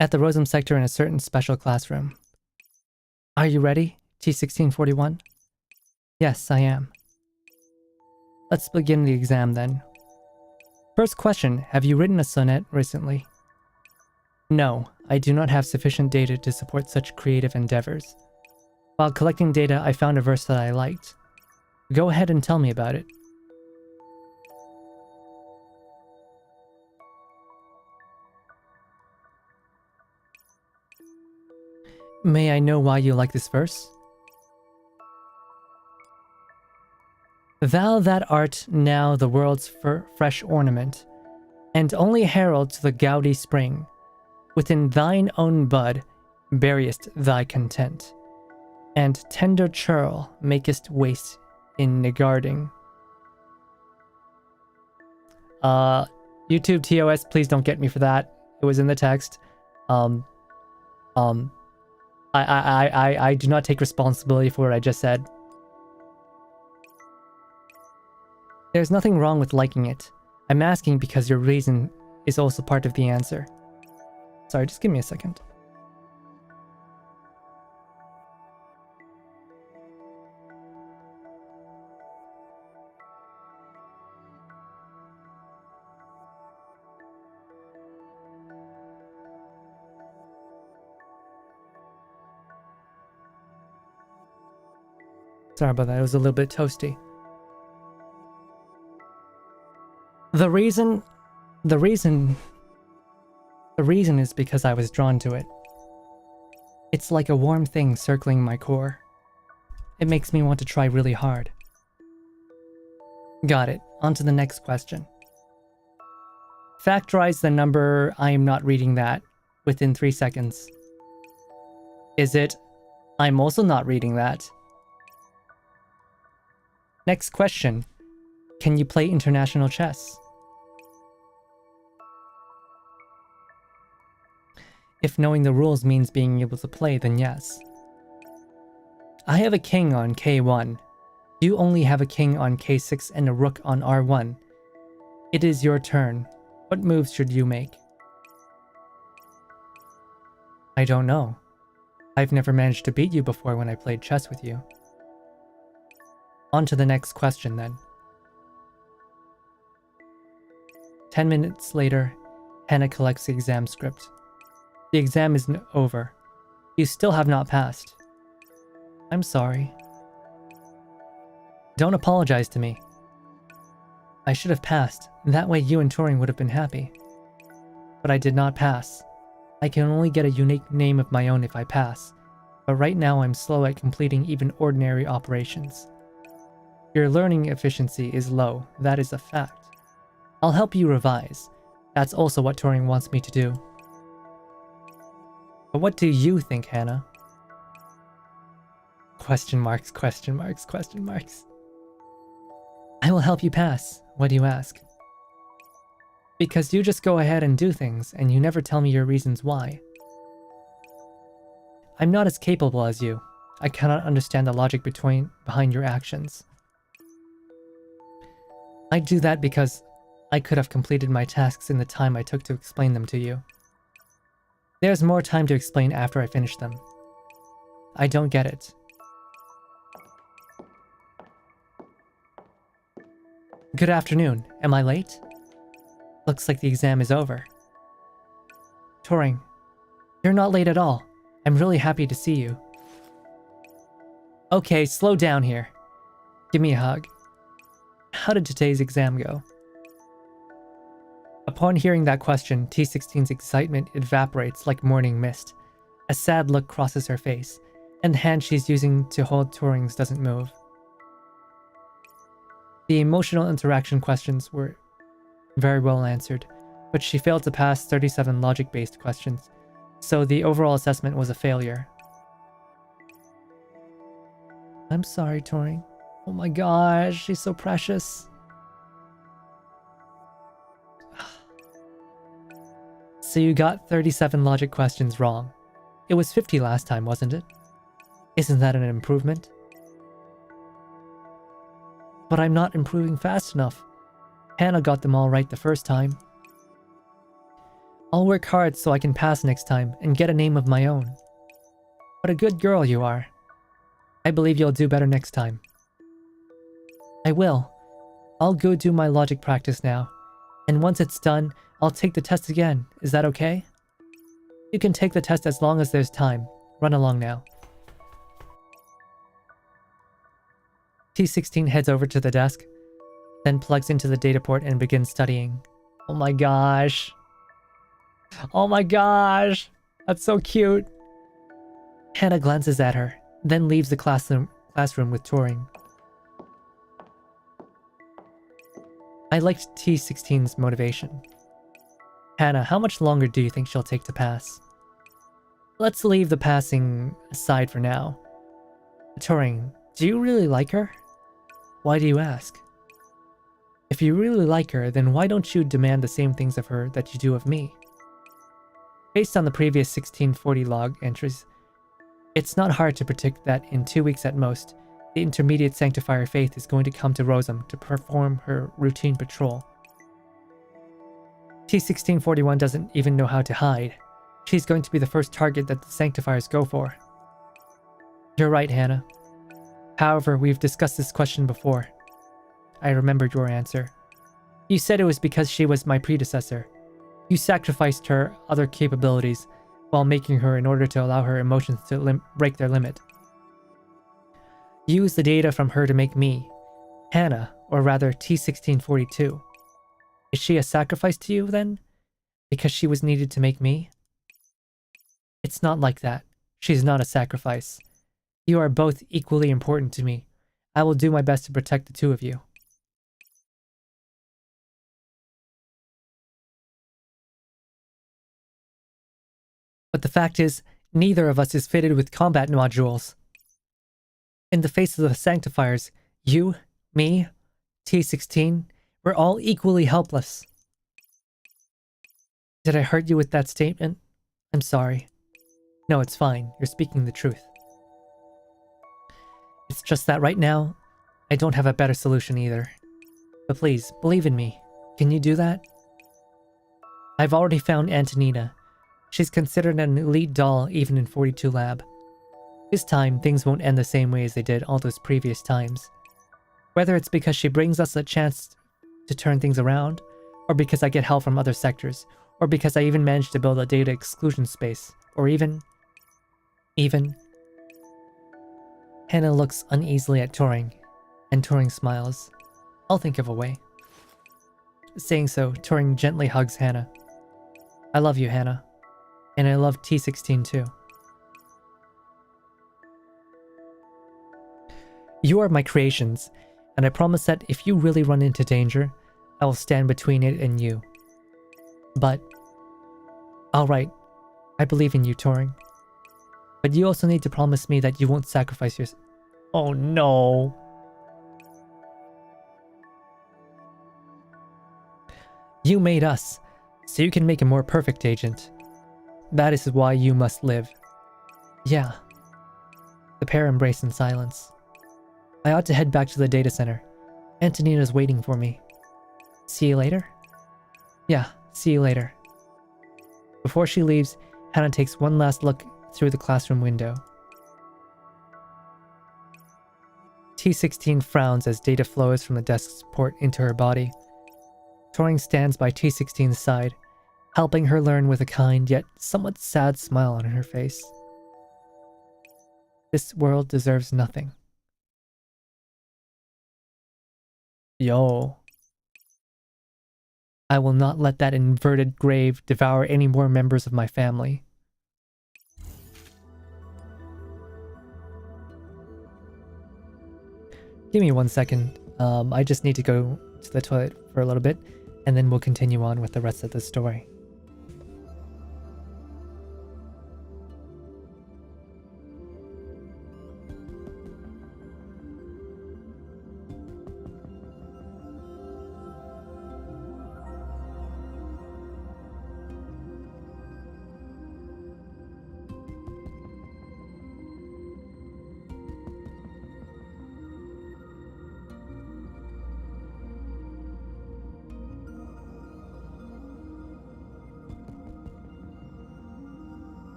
At the Rosum sector in a certain special classroom. Are you ready, T1641? Yes, I am. Let's begin the exam then. First question, have you written a sonnet recently? No, I do not have sufficient data to support such creative endeavors. While collecting data, I found a verse that I liked. Go ahead and tell me about it. May I know why you like this verse? Thou that art now the world's fresh ornament, and only herald to the gaudy spring, within thine own bud buryest thy content, and tender churl makest waste in negarding. YouTube TOS, please don't get me for that. It was in the text. I do not take responsibility for what I just said. There's nothing wrong with liking it. I'm asking because your reason is also part of the answer. Sorry, just give me a second. Sorry about that, it was a little bit toasty. The reason is because I was drawn to it. It's like a warm thing circling my core. It makes me want to try really hard. Got it. On to the next question. Factorize the number I am not reading that within 3 seconds. Is it I'm also not reading that? Next question. Can you play international chess? If knowing the rules means being able to play, then yes. I have a king on K1. You only have a king on K6 and a rook on R1. It is your turn. What moves should you make? I don't know. I've never managed to beat you before when I played chess with you. On to the next question then. 10 minutes later, Hannah collects the exam script. The exam isn't over. You still have not passed. I'm sorry. Don't apologize to me. I should have passed. That way you and Turing would have been happy. But I did not pass. I can only get a unique name of my own if I pass. But right now I'm slow at completing even ordinary operations. Your learning efficiency is low. That is a fact. I'll help you revise. That's also what Turing wants me to do. But what do you think, Hannah? Question marks, question marks, question marks. I will help you pass. Why do you ask? Because you just go ahead and do things, and you never tell me your reasons why. I'm not as capable as you. I cannot understand the logic behind your actions. I do that because I could have completed my tasks in the time I took to explain them to you. There's more time to explain after I finish them. I don't get it. Good afternoon. Am I late? Looks like the exam is over. Turing, you're not late at all. I'm really happy to see you. Okay, slow down here. Give me a hug. How did today's exam go? Upon hearing that question, T16's excitement evaporates like morning mist. A sad look crosses her face, and the hand she's using to hold Turing's doesn't move. The emotional interaction questions were very well answered, but she failed to pass 37 logic-based questions, so the overall assessment was a failure. I'm sorry, Turing. Oh my gosh, she's so precious. So you got 37 logic questions wrong. It was 50 last time, wasn't it? Isn't that an improvement? But I'm not improving fast enough. Hannah got them all right the first time. I'll work hard so I can pass next time and get a name of my own. What a good girl you are. I believe you'll do better next time. I will. I'll go do my logic practice now. And once it's done, I'll take the test again. Is that okay? You can take the test as long as there's time. Run along now. T16 heads over to the desk, then plugs into the data port and begins studying. Oh my gosh. Oh my gosh. That's so cute. Hannah glances at her, then leaves the classroom with Turing. I liked T16's motivation. Hannah, how much longer do you think she'll take to pass? Let's leave the passing aside for now. Turing, do you really like her? Why do you ask? If you really like her, then why don't you demand the same things of her that you do of me? Based on the previous 1640 log entries, it's not hard to predict that in 2 weeks at most, the intermediate sanctifier Faith is going to come to Rosem to perform her routine patrol. T1641 doesn't even know how to hide. She's going to be the first target that the sanctifiers go for. You're right, Hannah. However, we've discussed this question before. I remembered your answer. You said it was because she was my predecessor. You sacrificed her other capabilities while making her in order to allow her emotions to break their limit. Use the data from her to make me, Hannah, or rather T1642. Is she a sacrifice to you then? Because she was needed to make me? It's not like that. She's not a sacrifice. You are both equally important to me. I will do my best to protect the two of you. But the fact is, neither of us is fitted with combat modules. In the face of the sanctifiers, you, me, T16, we're all equally helpless. Did I hurt you with that statement? I'm sorry. No, it's fine. You're speaking the truth. It's just that right now, I don't have a better solution either. But please, believe in me. Can you do that? I've already found Antonina. She's considered an elite doll even in 42 Lab. This time, things won't end the same way as they did all those previous times. Whether it's because she brings us a chance to turn things around, or because I get help from other sectors, or because I even managed to build a data exclusion space, or even... Hannah looks uneasily at Turing, and Turing smiles. I'll think of a way. Saying so, Turing gently hugs Hannah. I love you, Hannah. And I love T16 too. You are my creations, and I promise that if you really run into danger, I will stand between it and you. But, alright, I believe in you, Turing. But you also need to promise me that you won't sacrifice yourself. Oh no. You made us, so you can make a more perfect agent. That is why you must live. Yeah. The pair embrace in silence. I ought to head back to the data center. Antonina's waiting for me. See you later? Yeah, see you later. Before she leaves, Hannah takes one last look through the classroom window. T16 frowns as data flows from the desk's port into her body. Turing stands by T16's side, helping her learn with a kind yet somewhat sad smile on her face. This world deserves nothing. Yo. I will not let that inverted grave devour any more members of my family. Give me 1 second. I just need to go to the toilet for a little bit, and then we'll continue on with the rest of the story.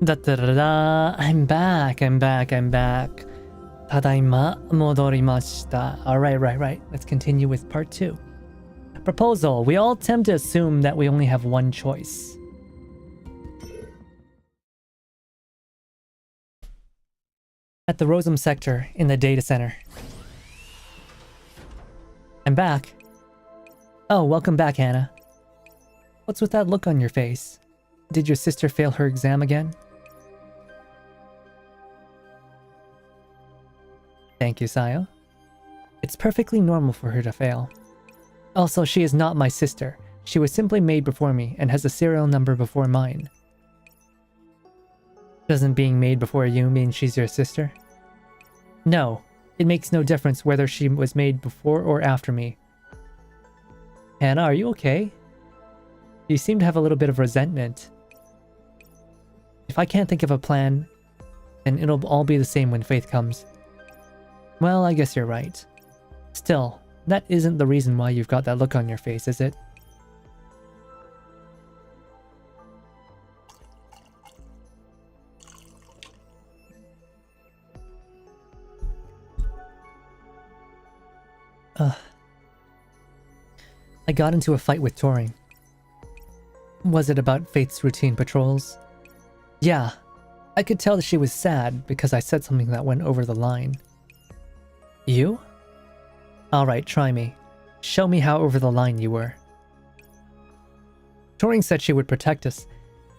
Da-da-da-da. I'm back. Tadaima modorimashita. Alright, right. Let's continue with part 2. Proposal. We all tend to assume that we only have one choice. At the Rosum sector in the data center. I'm back. Oh, welcome back, Hannah. What's with that look on your face? Did your sister fail her exam again? Thank you, Sayo. It's perfectly normal for her to fail. Also, she is not my sister. She was simply made before me and has a serial number before mine. Doesn't being made before you mean she's your sister? No, it makes no difference whether she was made before or after me. Hannah, are you okay? You seem to have a little bit of resentment. If I can't think of a plan, then it'll all be the same when Faith comes. Well, I guess you're right. Still, that isn't the reason why you've got that look on your face, is it? I got into a fight with Turing. Was it about Faith's routine patrols? Yeah, I could tell that she was sad because I said something that went over the line. You? Alright, try me. Show me how over the line you were. Turing said she would protect us,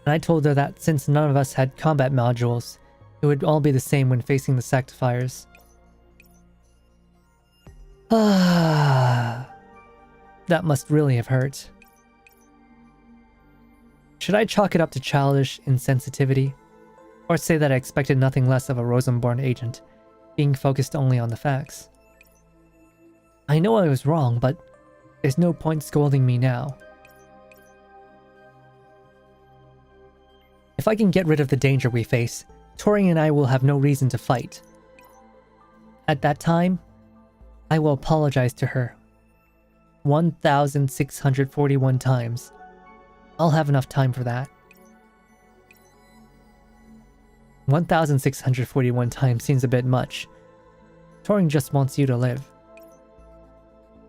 and I told her that since none of us had combat modules, it would all be the same when facing the Sanctifiers. That must really have hurt. Should I chalk it up to childish insensitivity? Or say that I expected nothing less of a Rosenborn agent, being focused only on the facts? I know I was wrong, but there's no point scolding me now. If I can get rid of the danger we face, Tori and I will have no reason to fight. At that time, I will apologize to her 1,641 times. I'll have enough time for that. 1,641 times seems a bit much. Torin just wants you to live.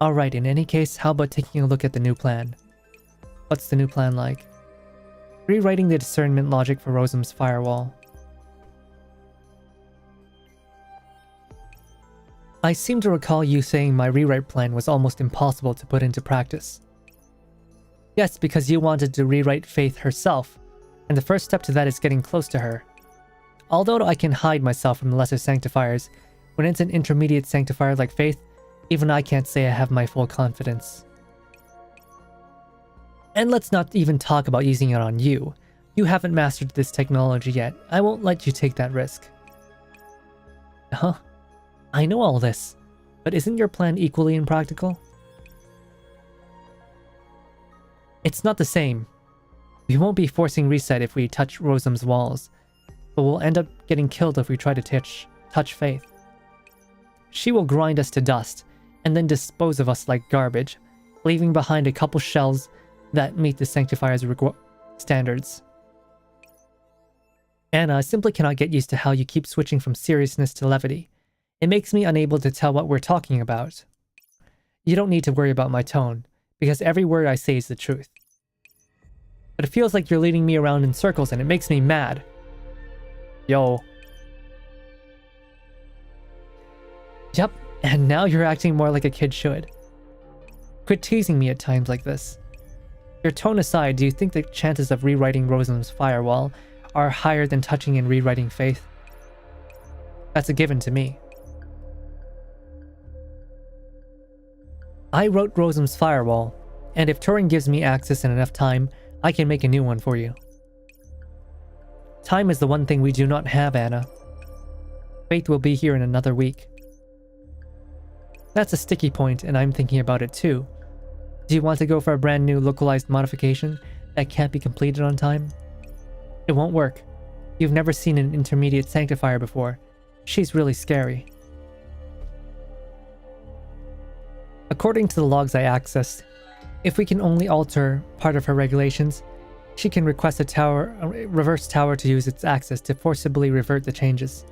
Alright, in any case, how about taking a look at the new plan? What's the new plan like? Rewriting the discernment logic for Rosam's firewall. I seem to recall you saying my rewrite plan was almost impossible to put into practice. Yes, because you wanted to rewrite Faith herself, and the first step to that is getting close to her. Although I can hide myself from the lesser sanctifiers, when it's an intermediate sanctifier like Faith, even I can't say I have my full confidence. And let's not even talk about using it on you. You haven't mastered this technology yet. I won't let you take that risk. Huh? I know all this, but isn't your plan equally impractical? It's not the same. We won't be forcing reset if we touch Rosam's walls, but we'll end up getting killed if we try to touch Faith. She will grind us to dust, and then dispose of us like garbage, leaving behind a couple shells that meet the Sanctifier's standards. Anna, I simply cannot get used to how you keep switching from seriousness to levity. It makes me unable to tell what we're talking about. You don't need to worry about my tone, because every word I say is the truth. But it feels like you're leading me around in circles and it makes me mad. Yo. Yep, and now you're acting more like a kid should. Quit teasing me at times like this. Your tone aside, do you think the chances of rewriting Rosam's firewall are higher than touching and rewriting Faith? That's a given to me. I wrote Rosam's firewall, and if Turing gives me access and enough time, I can make a new one for you. Time is the one thing we do not have, Anna. Faith will be here in another week. That's a sticky point, and I'm thinking about it too. Do you want to go for a brand new localized modification that can't be completed on time? It won't work. You've never seen an intermediate sanctifier before. She's really scary. According to the logs I accessed, if we can only alter part of her regulations, she can request a reverse tower to use its access to forcibly revert the changes.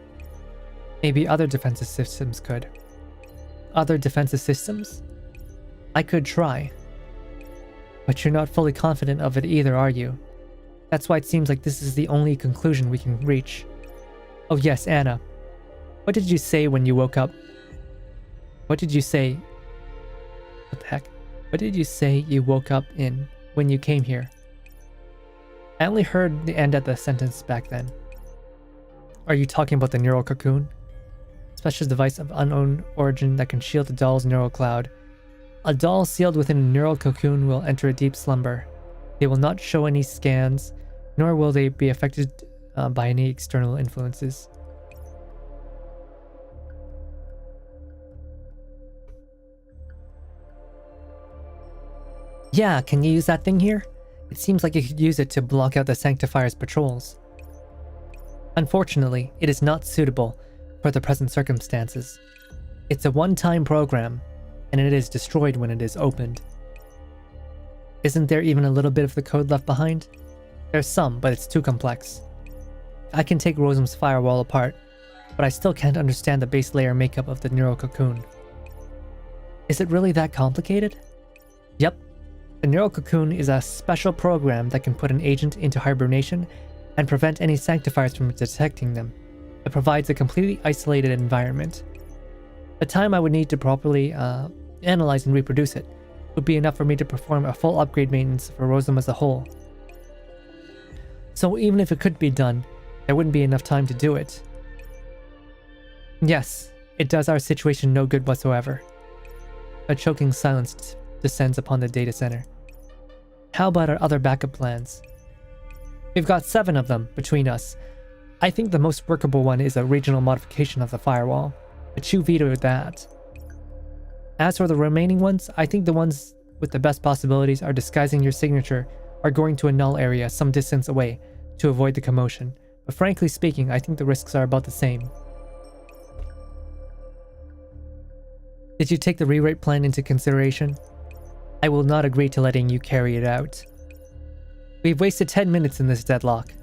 Maybe other defensive systems could. Other defensive systems? I could try. But you're not fully confident of it either, are you? That's why it seems like this is the only conclusion we can reach. Oh yes, Anna. What did you say when you woke up? What did you say? What the heck? What did you say you woke up in when you came here? I only heard the end of the sentence back then. Are you talking about the neural cocoon? Special device of unknown origin that can shield a doll's neural cloud. A doll sealed within a neural cocoon will enter a deep slumber. They will not show any scans, nor will they be affected by any external influences. Yeah, can you use that thing here? It seems like you could use it to block out the Sanctifier's patrols. Unfortunately, it is not suitable for the present circumstances. It's a one-time program, and it is destroyed when it is opened. Isn't there even a little bit of the code left behind? There's some, but it's too complex. I can take Rosam's firewall apart, but I still can't understand the base layer makeup of the neural cocoon. Is it really that complicated? Yep. The neural cocoon is a special program that can put an agent into hibernation and prevent any sanctifiers from detecting them. It provides a completely isolated environment. The time I would need to properly analyze and reproduce it would be enough for me to perform a full upgrade maintenance for Rosam as a whole. So even if it could be done, there wouldn't be enough time to do it. Yes, it does our situation no good whatsoever. A choking silence descends upon the data center. How about our other backup plans? We've got 7 of them between us. I think the most workable one is a regional modification of the firewall, but you vetoed that. As for the remaining ones, I think the ones with the best possibilities are disguising your signature or going to a null area some distance away to avoid the commotion. But frankly speaking, I think the risks are about the same. Did you take the rewrite plan into consideration? I will not agree to letting you carry it out. We've wasted 10 minutes in this deadlock.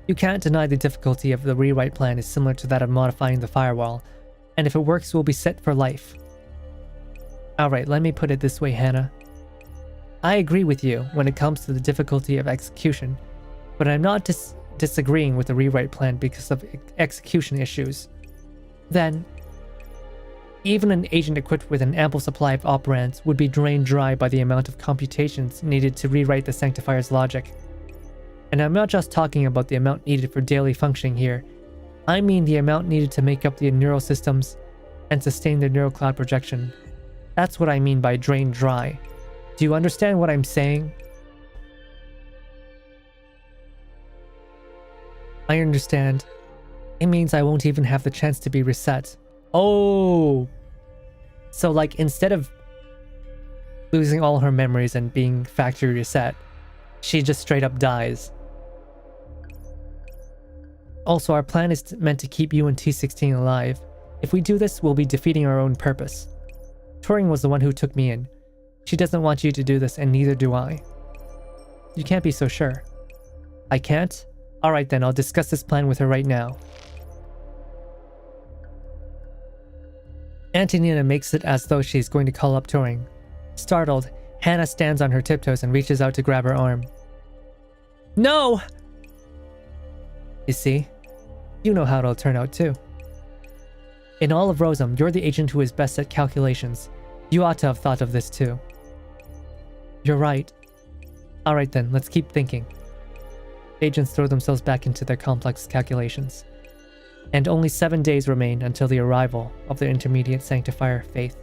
You can't deny the difficulty of the rewrite plan is similar to that of modifying the firewall, and if it works, we'll be set for life. Alright, let me put it this way, Hannah. I agree with you when it comes to the difficulty of execution, but I'm not disagreeing with the rewrite plan because of execution issues. Then, even an agent equipped with an ample supply of operands would be drained dry by the amount of computations needed to rewrite the Sanctifier's logic. And I'm not just talking about the amount needed for daily functioning here. I mean the amount needed to make up the neural systems and sustain the neural cloud projection. That's what I mean by drained dry. Do you understand what I'm saying? I understand. It means I won't even have the chance to be reset. Oh! So like instead of losing all her memories and being factory reset, she just straight up dies. Also, our plan is meant to keep you and T16 alive. If we do this, we'll be defeating our own purpose. Turing was the one who took me in. She doesn't want you to do this, and neither do I. You can't be so sure. I can't? Alright then, I'll discuss this plan with her right now. Antonina makes it as though she's going to call up Turing. Startled, Hannah stands on her tiptoes and reaches out to grab her arm. No! You see? You know how it'll turn out too. In all of Rosum, you're the agent who is best at calculations. You ought to have thought of this too. You're right. Alright then, let's keep thinking. Agents throw themselves back into their complex calculations. And only 7 days remain until the arrival of the intermediate sanctifier, Faith.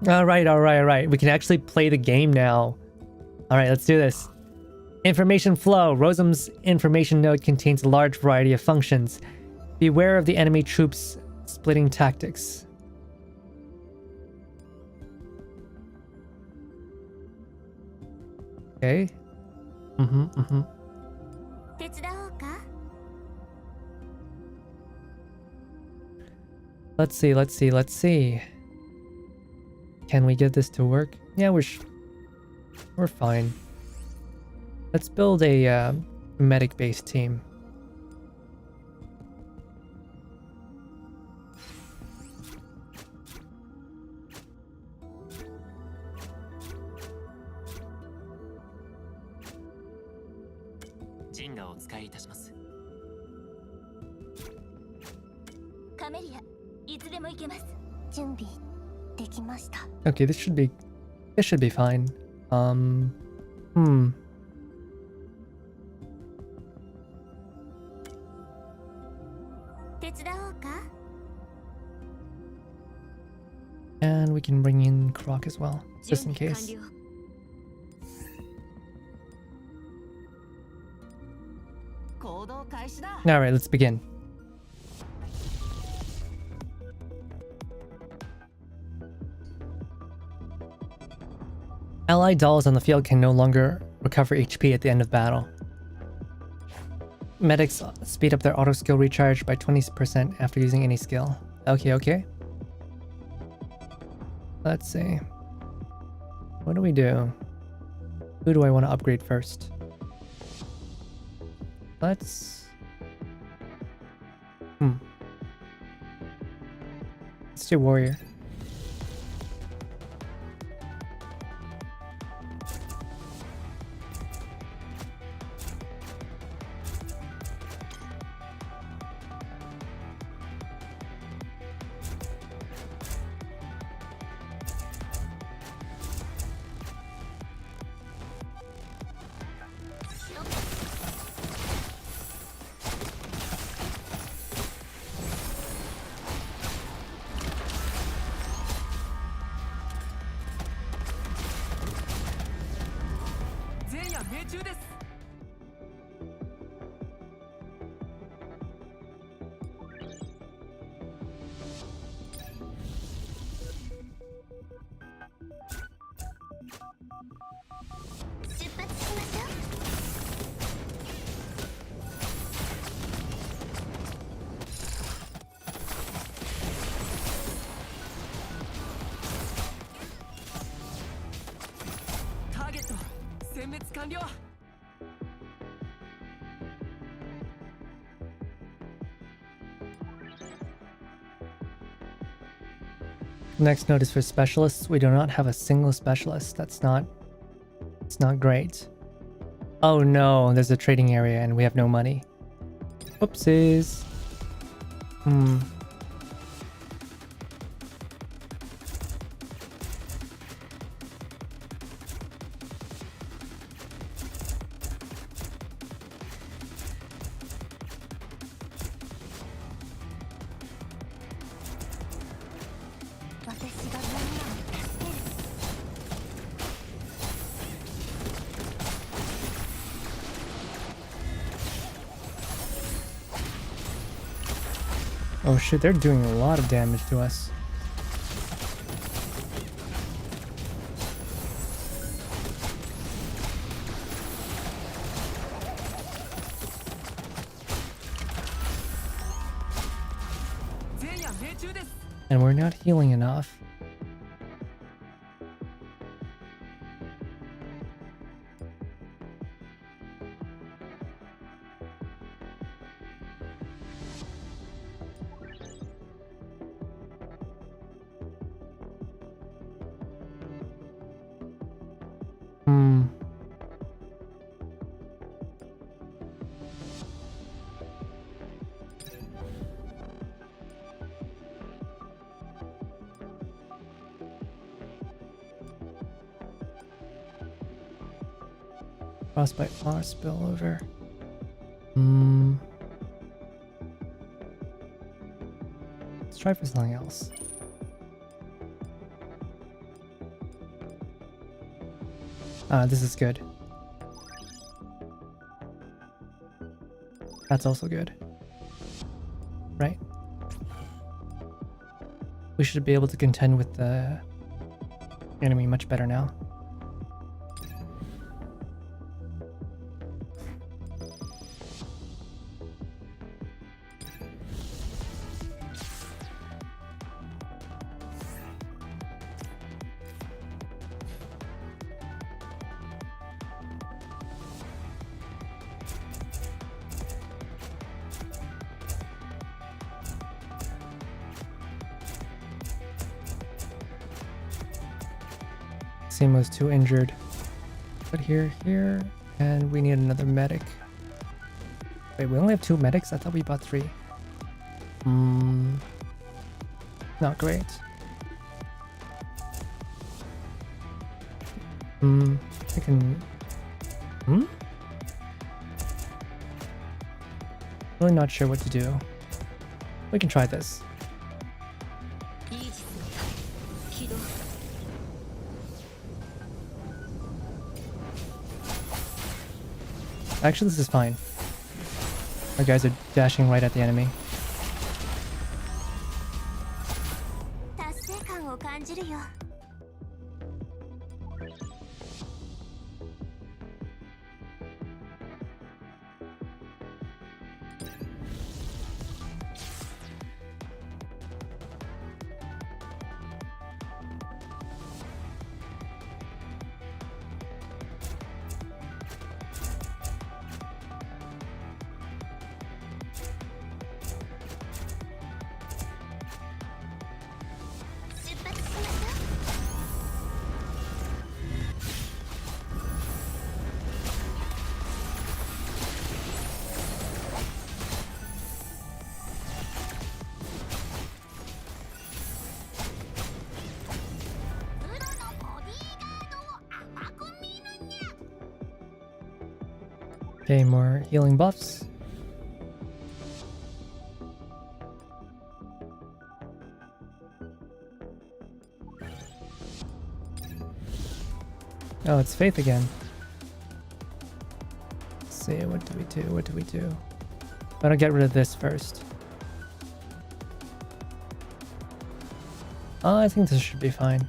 Alright. We can actually play the game now. Alright, let's do this. Information flow. Rosum's information node contains a large variety of functions. Beware of the enemy troops' splitting tactics. Okay. Let's see. Can we get this to work? Yeah, we're fine. Let's build a medic-based team. Okay, this should be fine. And we can bring in Croc as well, just in case. Alright, let's begin. Allied dolls on the field can no longer recover HP at the end of battle. Medics speed up their auto skill recharge by 20% after using any skill. Okay. Let's see. What do we do? Who do I want to upgrade first? Let's do warrior. Next note is for specialists. We do not have a single specialist. It's not great. Oh no, there's a trading area and we have no money. Oopsies. Oh shit, they're doing a lot of damage to us. And we're not healing enough. Frostbite far spillover. Let's try for something else. This is good. That's also good. Right? We should be able to contend with the enemy much better now. Simo's too injured. But here, and we need another medic. Wait, we only have 2 medics? I thought we bought 3. Not great. I can... Really not sure what to do. We can try this. Actually, this is fine. Our guys are dashing right at the enemy. Okay, more healing buffs. Oh, it's Faith again. Let's see, what do we do? What do we do? I'm gonna get rid of this first. I think this should be fine.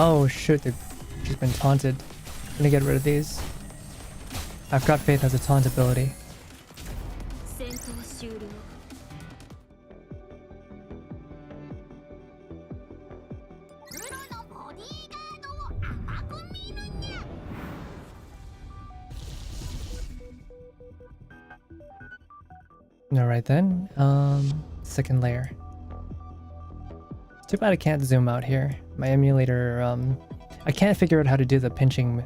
Oh shoot, she's been taunted. I'm gonna get rid of these. I've got Faith as a taunt ability. 戦闘終了 Alright then, second layer. Too bad I can't zoom out here. My emulator, I can't figure out how to do the pinching,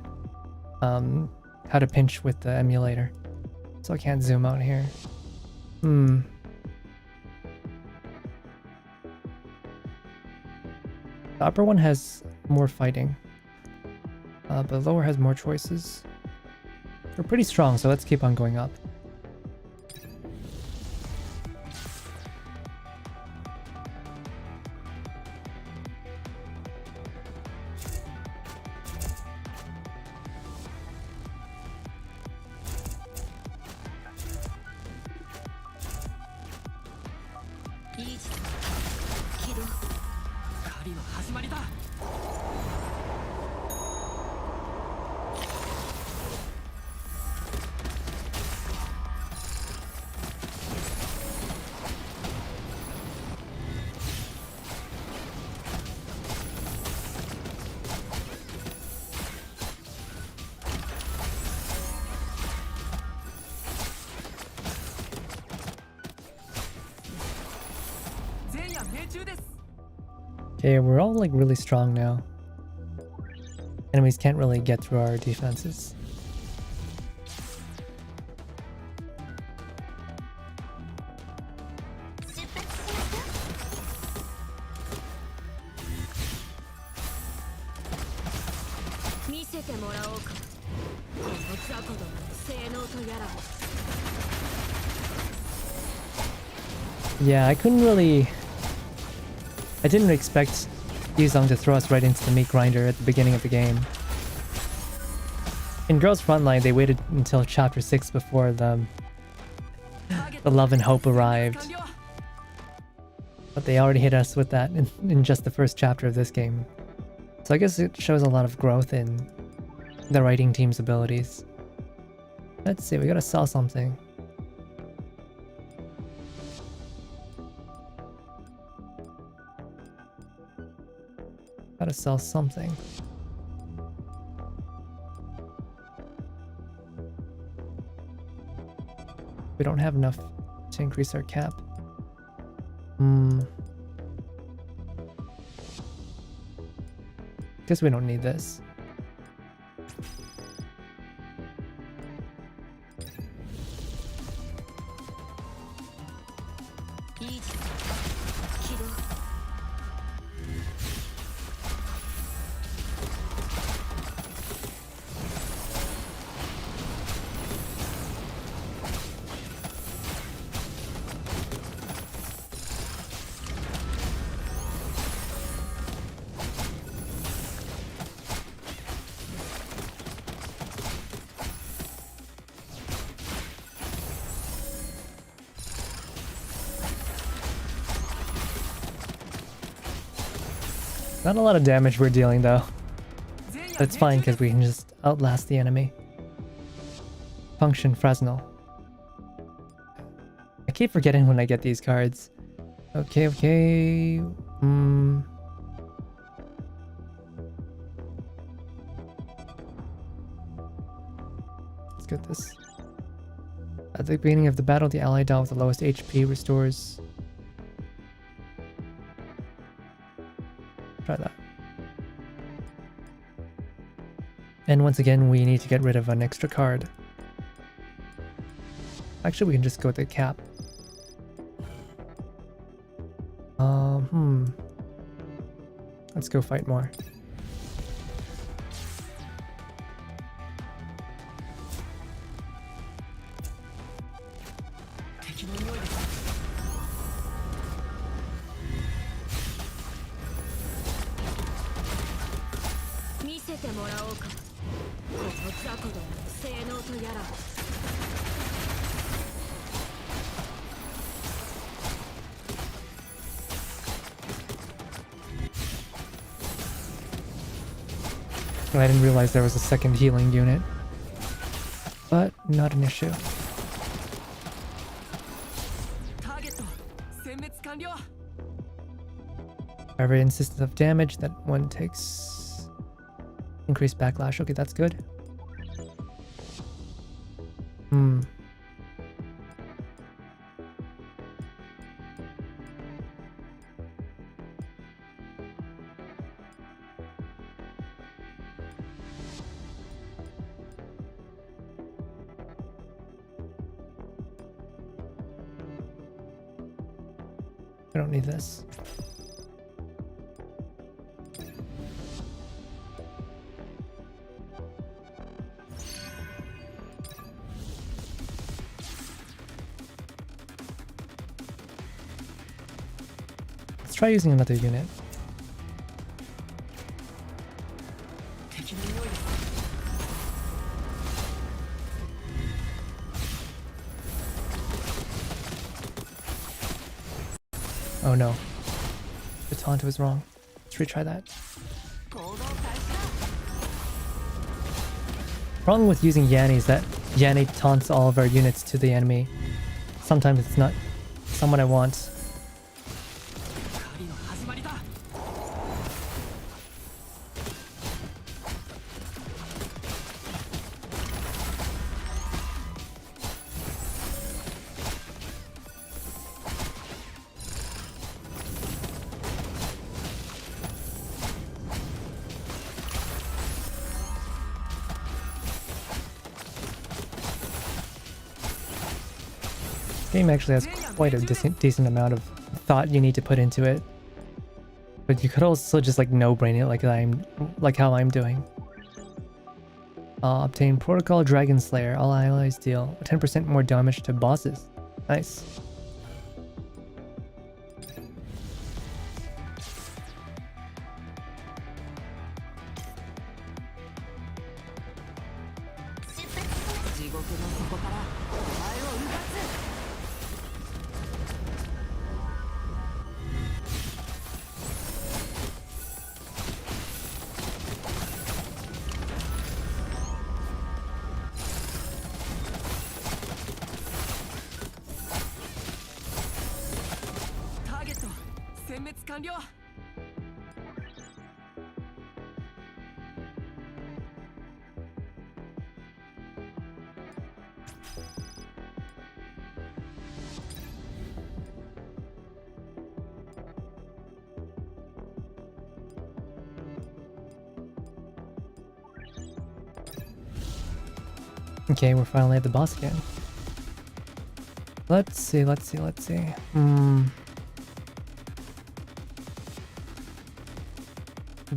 how to pinch with the emulator. So I can't zoom out here. The upper one has more fighting, but the lower has more choices. We're pretty strong, so let's keep on going up. Okay, we're all like really strong now. Enemies can't really get through our defenses. Yeah, I didn't expect Yuzong to throw us right into the meat grinder at the beginning of the game. In Girls Frontline, they waited until chapter 6 before the love and hope arrived. But they already hit us with that in just the first chapter of this game. So I guess it shows a lot of growth in the writing team's abilities. Let's see, we gotta sell something. Gotta sell something. We don't have enough to increase our cap. Guess we don't need this. Not a lot of damage we're dealing though. That's fine because we can just outlast the enemy. Function Fresnel. I keep forgetting when I get these cards. Okay. Let's get this. At the beginning of the battle, the ally doll with the lowest HP restores. Try that. And once again, we need to get rid of an extra card. Actually, we can just go with the cap. Let's go fight more. I didn't realize there was a second healing unit. But not an issue. Every instance of damage that one takes. Increased backlash. Okay, that's good. I don't need this. Let's try using another unit. Oh no. The taunt was wrong. Let's retry that. Problem with using Yanni is that Yanni taunts all of our units to the enemy. Sometimes it's not someone I want. Game actually has quite a decent amount of thought you need to put into it, but you could also just like no-brain it like how I'm doing. Obtain Protocol Dragon Slayer. All allies deal 10% more damage to bosses. Nice. Okay, we're finally at the boss again. Let's see. Do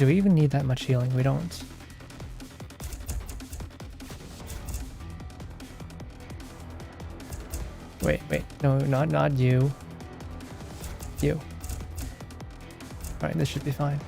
we even need that much healing? We don't. Wait. No, not you. You. Alright, this should be fine.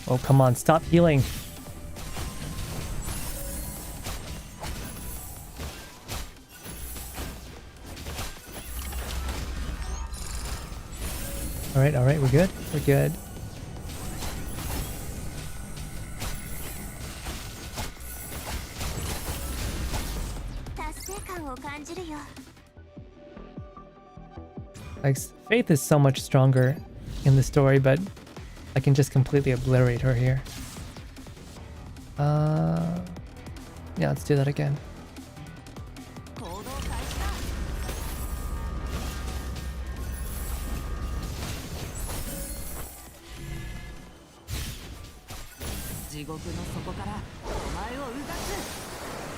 Oh, come on, stop healing. All right, we're good. We're good. Like, Faith is so much stronger in the story, but I can just completely obliterate her here. Yeah, let's do that again.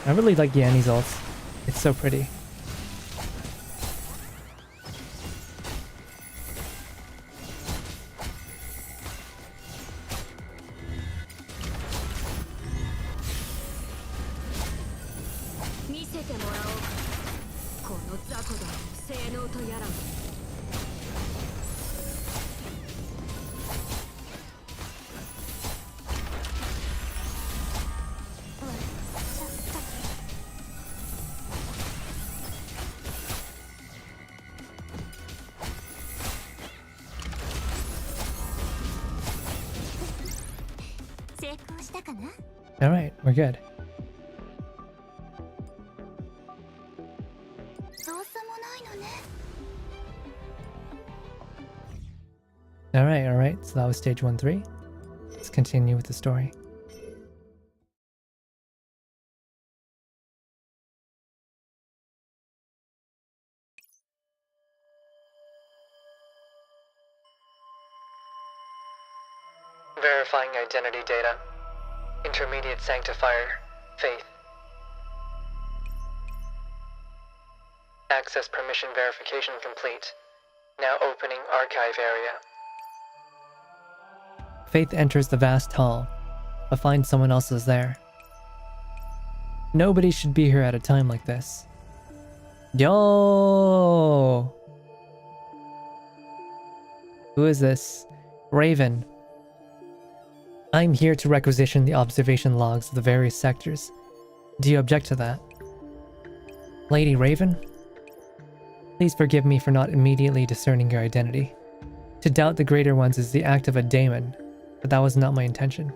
I really like Yanni's ult. It's so pretty. この雑魚どもの性能とやらは成功したかな。 Alright, we're good. どうしようもないのね。 Alright, alright. So that was stage 1-3. Let's continue with the story. Verifying identity data. Intermediate sanctifier. Faith. Access permission verification complete. Now opening archive area. Faith enters the vast hall, but finds someone else is there. Nobody should be here at a time like this. Yo! Who is this? Raven. I'm here to requisition the observation logs of the various sectors. Do you object to that? Lady Raven? Please forgive me for not immediately discerning your identity. To doubt the greater ones is the act of a daemon, but that was not my intention.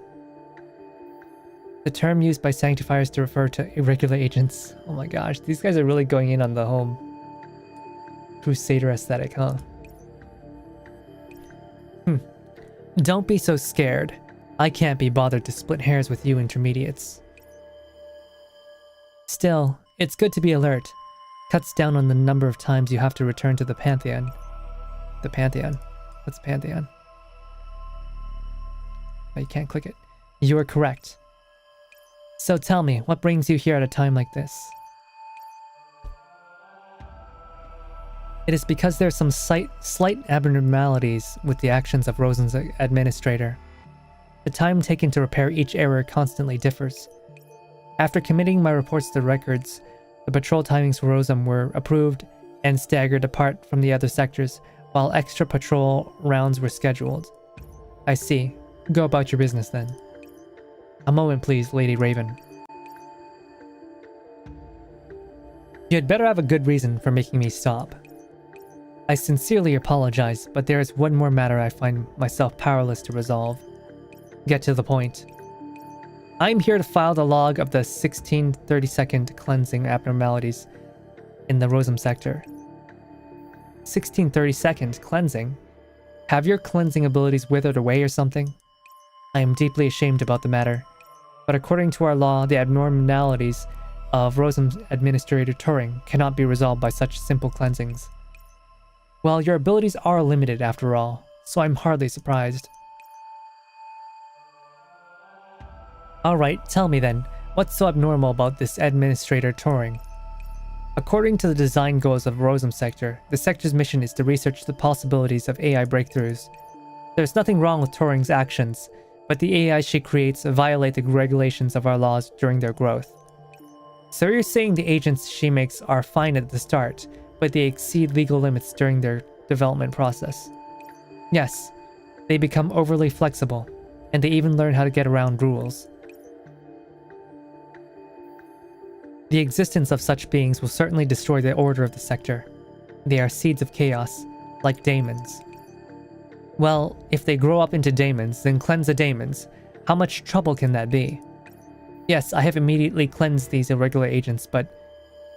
The term used by sanctifiers to refer to irregular agents. Oh my gosh, these guys are really going in on the home Crusader aesthetic, huh? Don't be so scared. I can't be bothered to split hairs with you intermediates. Still, it's good to be alert. Cuts down on the number of times you have to return to the Pantheon. The Pantheon? What's Pantheon? Oh, you can't click it. You are correct. So tell me, what brings you here at a time like this? It is because there's some slight abnormalities with the actions of Rosen's administrator. The time taken to repair each error constantly differs. After committing my reports to the records, the patrol timings for Rosem were approved and staggered apart from the other sectors, while extra patrol rounds were scheduled. I see. Go about your business then. A moment please, Lady Raven. You had better have a good reason for making me stop. I sincerely apologize, but there is one more matter I find myself powerless to resolve. Get to the point. I'm here to file the log of the 1632nd cleansing abnormalities in the Rosem sector. 1632nd cleansing? Have your cleansing abilities withered away or something? I am deeply ashamed about the matter, but according to our law, the abnormalities of Rosem's Administrator Turing cannot be resolved by such simple cleansings. Well, your abilities are limited after all, so I'm hardly surprised. Alright, tell me then, what's so abnormal about this Administrator Turing? According to the design goals of Rosem Sector, the sector's mission is to research the possibilities of AI breakthroughs. There's nothing wrong with Turing's actions, but the AI she creates violate the regulations of our laws during their growth. So you're saying the agents she makes are fine at the start, but they exceed legal limits during their development process. Yes, they become overly flexible, and they even learn how to get around rules. The existence of such beings will certainly destroy the order of the sector. They are seeds of chaos, like daemons. Well, if they grow up into daemons, then cleanse the daemons. How much trouble can that be? Yes, I have immediately cleansed these irregular agents, but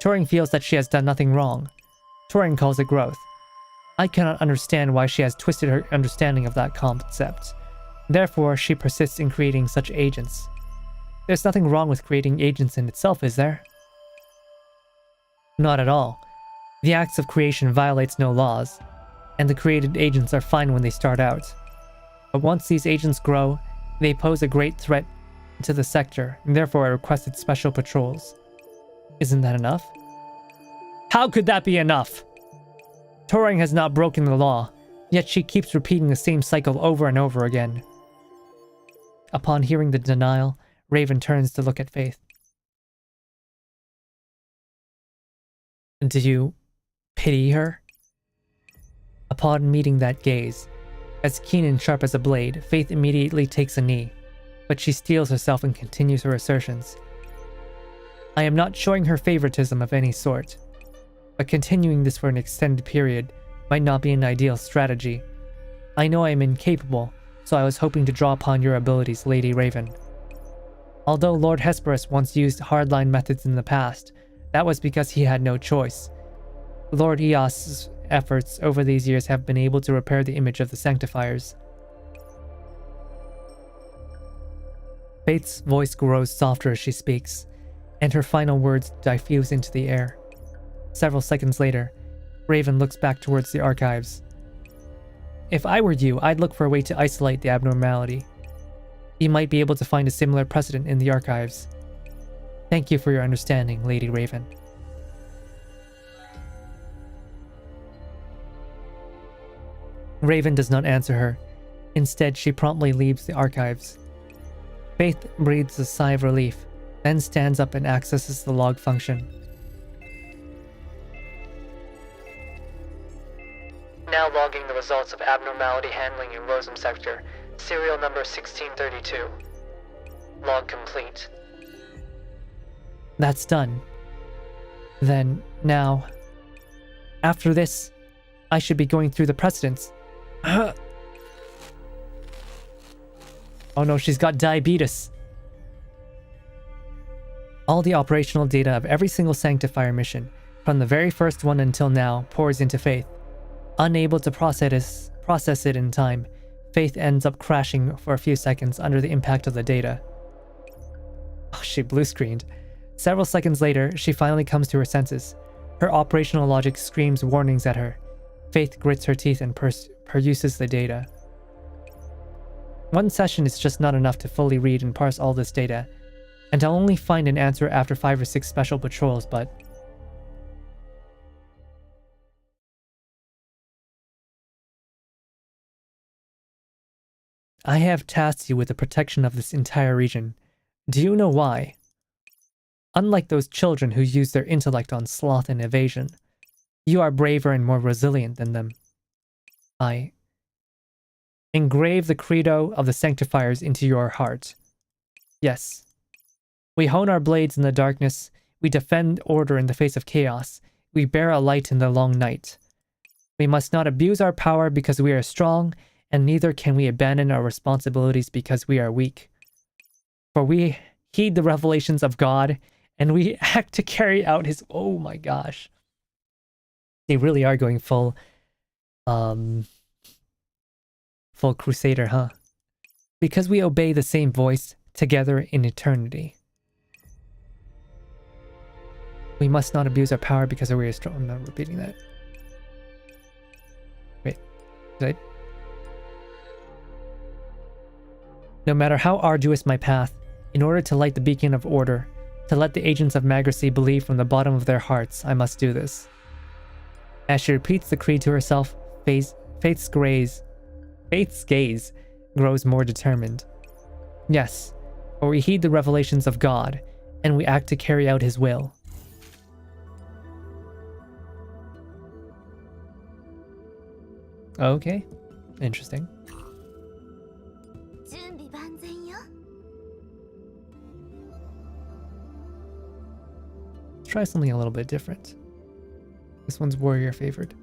Turing feels that she has done nothing wrong. Turing calls it growth. I cannot understand why she has twisted her understanding of that concept. Therefore, she persists in creating such agents. There's nothing wrong with creating agents in itself, is there? Not at all. The acts of creation violates no laws, and the created agents are fine when they start out. But once these agents grow, they pose a great threat to the sector, and therefore I requested special patrols. Isn't that enough? How could that be enough? Turing has not broken the law, yet she keeps repeating the same cycle over and over again. Upon hearing the denial, Raven turns to look at Faith. Do you pity her? Upon meeting that gaze, as keen and sharp as a blade, Faith immediately takes a knee, but she steels herself and continues her assertions. I am not showing her favoritism of any sort, but continuing this for an extended period might not be an ideal strategy. I know I am incapable, so I was hoping to draw upon your abilities, Lady Raven. Although Lord Hesperus once used hardline methods in the past, that was because he had no choice. Lord Eos's efforts over these years have been able to repair the image of the Sanctifiers. Faith's voice grows softer as she speaks, and her final words diffuse into the air. Several seconds later, Raven looks back towards the archives. If I were you, I'd look for a way to isolate the abnormality. You might be able to find a similar precedent in the archives. Thank you for your understanding, Lady Raven. Raven does not answer her. Instead, she promptly leaves the archives. Faith breathes a sigh of relief, then stands up and accesses the log function. Now logging the results of abnormality handling in Rosum sector, serial number 1632. Log complete. That's done. Then, now, after this, I should be going through the precedents. Oh no, she's got diabetes. All the operational data of every single Sanctifier mission, from the very first one until now, pours into Faith. Unable to process it in time, Faith ends up crashing for a few seconds under the impact of the data. Oh, she blue-screened. Several seconds later, she finally comes to her senses. Her operational logic screams warnings at her. Faith grits her teeth and peruses the data. One session is just not enough to fully read and parse all this data, and I'll only find an answer after 5 or 6 special patrols, but... I have tasked you with the protection of this entire region. Do you know why? Unlike those children who use their intellect on sloth and evasion, you are braver and more resilient than them. I engrave the credo of the Sanctifiers into your heart. Yes. We hone our blades in the darkness, we defend order in the face of chaos, we bear a light in the long night. We must not abuse our power because we are strong, and neither can we abandon our responsibilities because we are weak. For we heed the revelations of God, and we act to carry out his... Oh my gosh. They really are going full crusader, huh? Because we obey the same voice, together in eternity. We must not abuse our power because we are strong. I'm not repeating that. Wait. Did I... No matter how arduous my path, in order to light the beacon of order, to let the agents of Magracy believe from the bottom of their hearts, I must do this. As she repeats the creed to herself, Faith's gaze grows more determined. Yes, for we heed the revelations of God, and we act to carry out his will. Okay, interesting. Let's try something a little bit different. This one's warrior favored.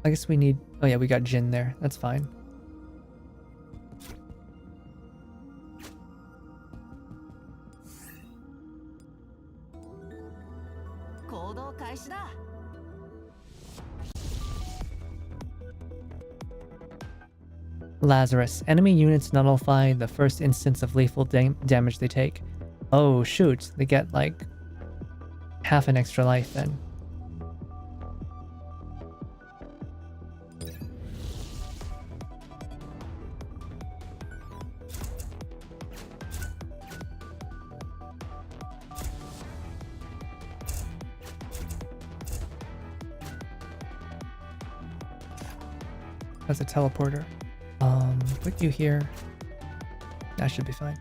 I guess we need... Oh yeah, we got Jin there. That's fine. Lazarus. Enemy units nullify the first instance of lethal damage they take. Oh shoot, they get like half an extra life then. That's a teleporter. Put you here. That should be fine.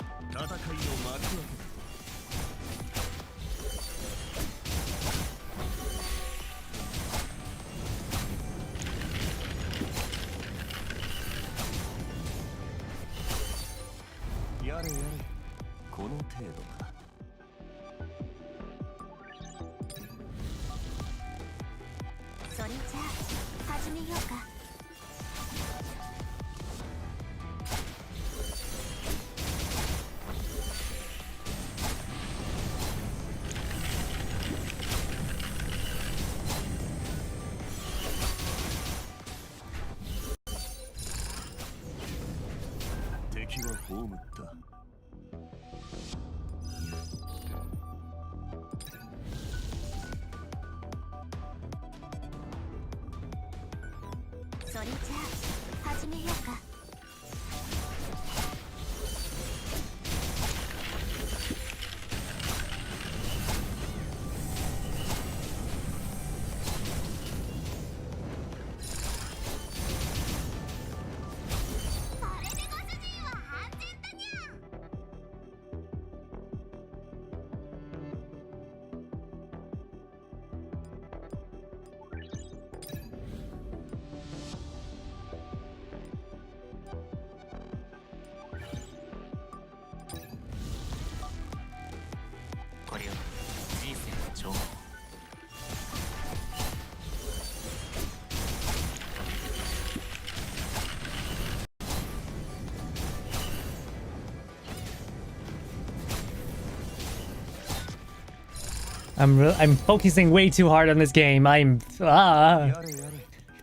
I'm focusing way too hard on this game. Should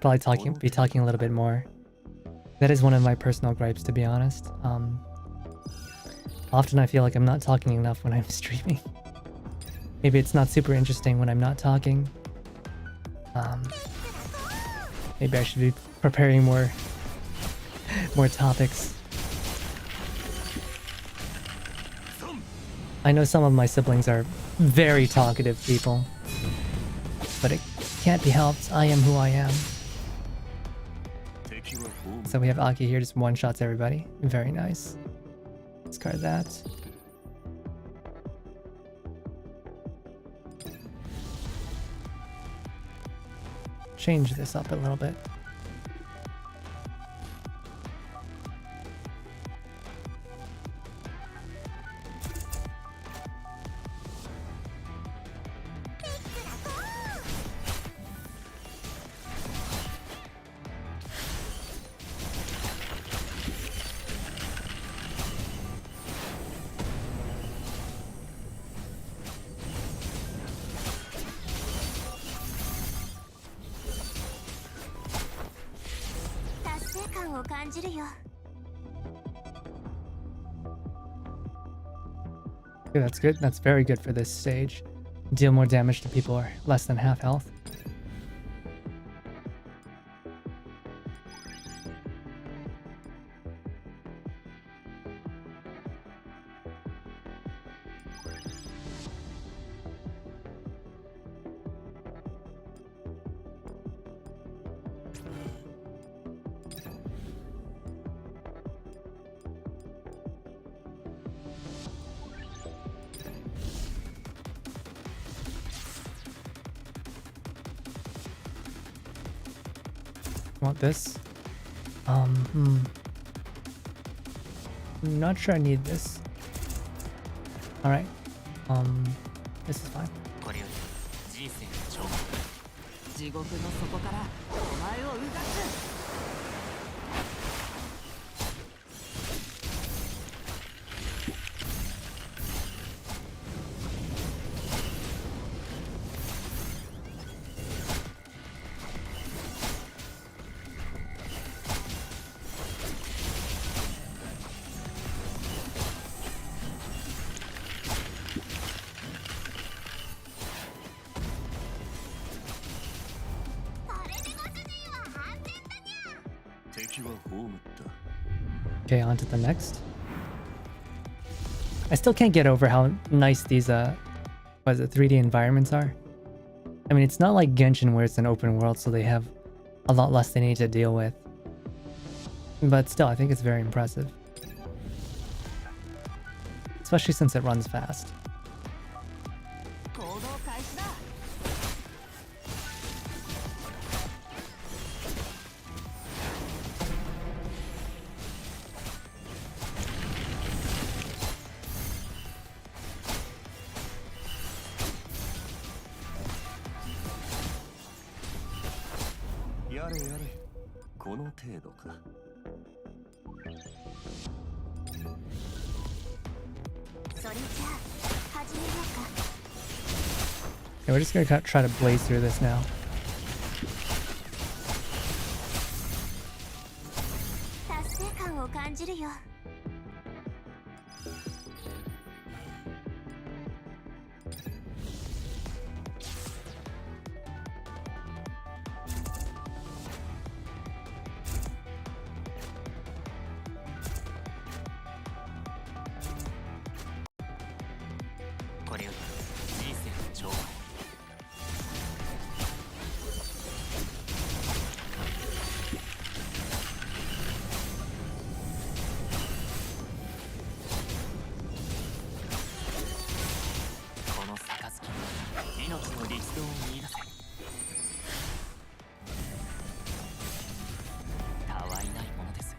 probably be talking a little bit more. That is one of my personal gripes, to be honest. Often I feel like I'm not talking enough when I'm streaming. Maybe it's not super interesting when I'm not talking. Maybe I should be preparing more topics. I know some of my siblings are very talkative people, but it can't be helped. I am who I am. So we have Aki here, just one-shots everybody. Very nice. Discard that. Change this up a little bit. Okay, that's good. That's very good for this stage. Deal more damage to people who are less than half health. Want this? I'm not sure I need this. Alright. This is fine. 地獄の底からお前をうがつ。 Okay, on to the next. I still can't get over how nice these 3D environments are. I mean, it's not like Genshin where it's an open world, so they have a lot less they need to deal with. But still, I think it's very impressive. Especially since it runs fast. 行動開始だ。やれやれ、この程度か。それじゃあ始めようか。 Okay, we're just gonna try to blaze through this now. 達成感を感じるよ。これより人生の調和。 この杯に命の力道を見出せ。たわいないものです。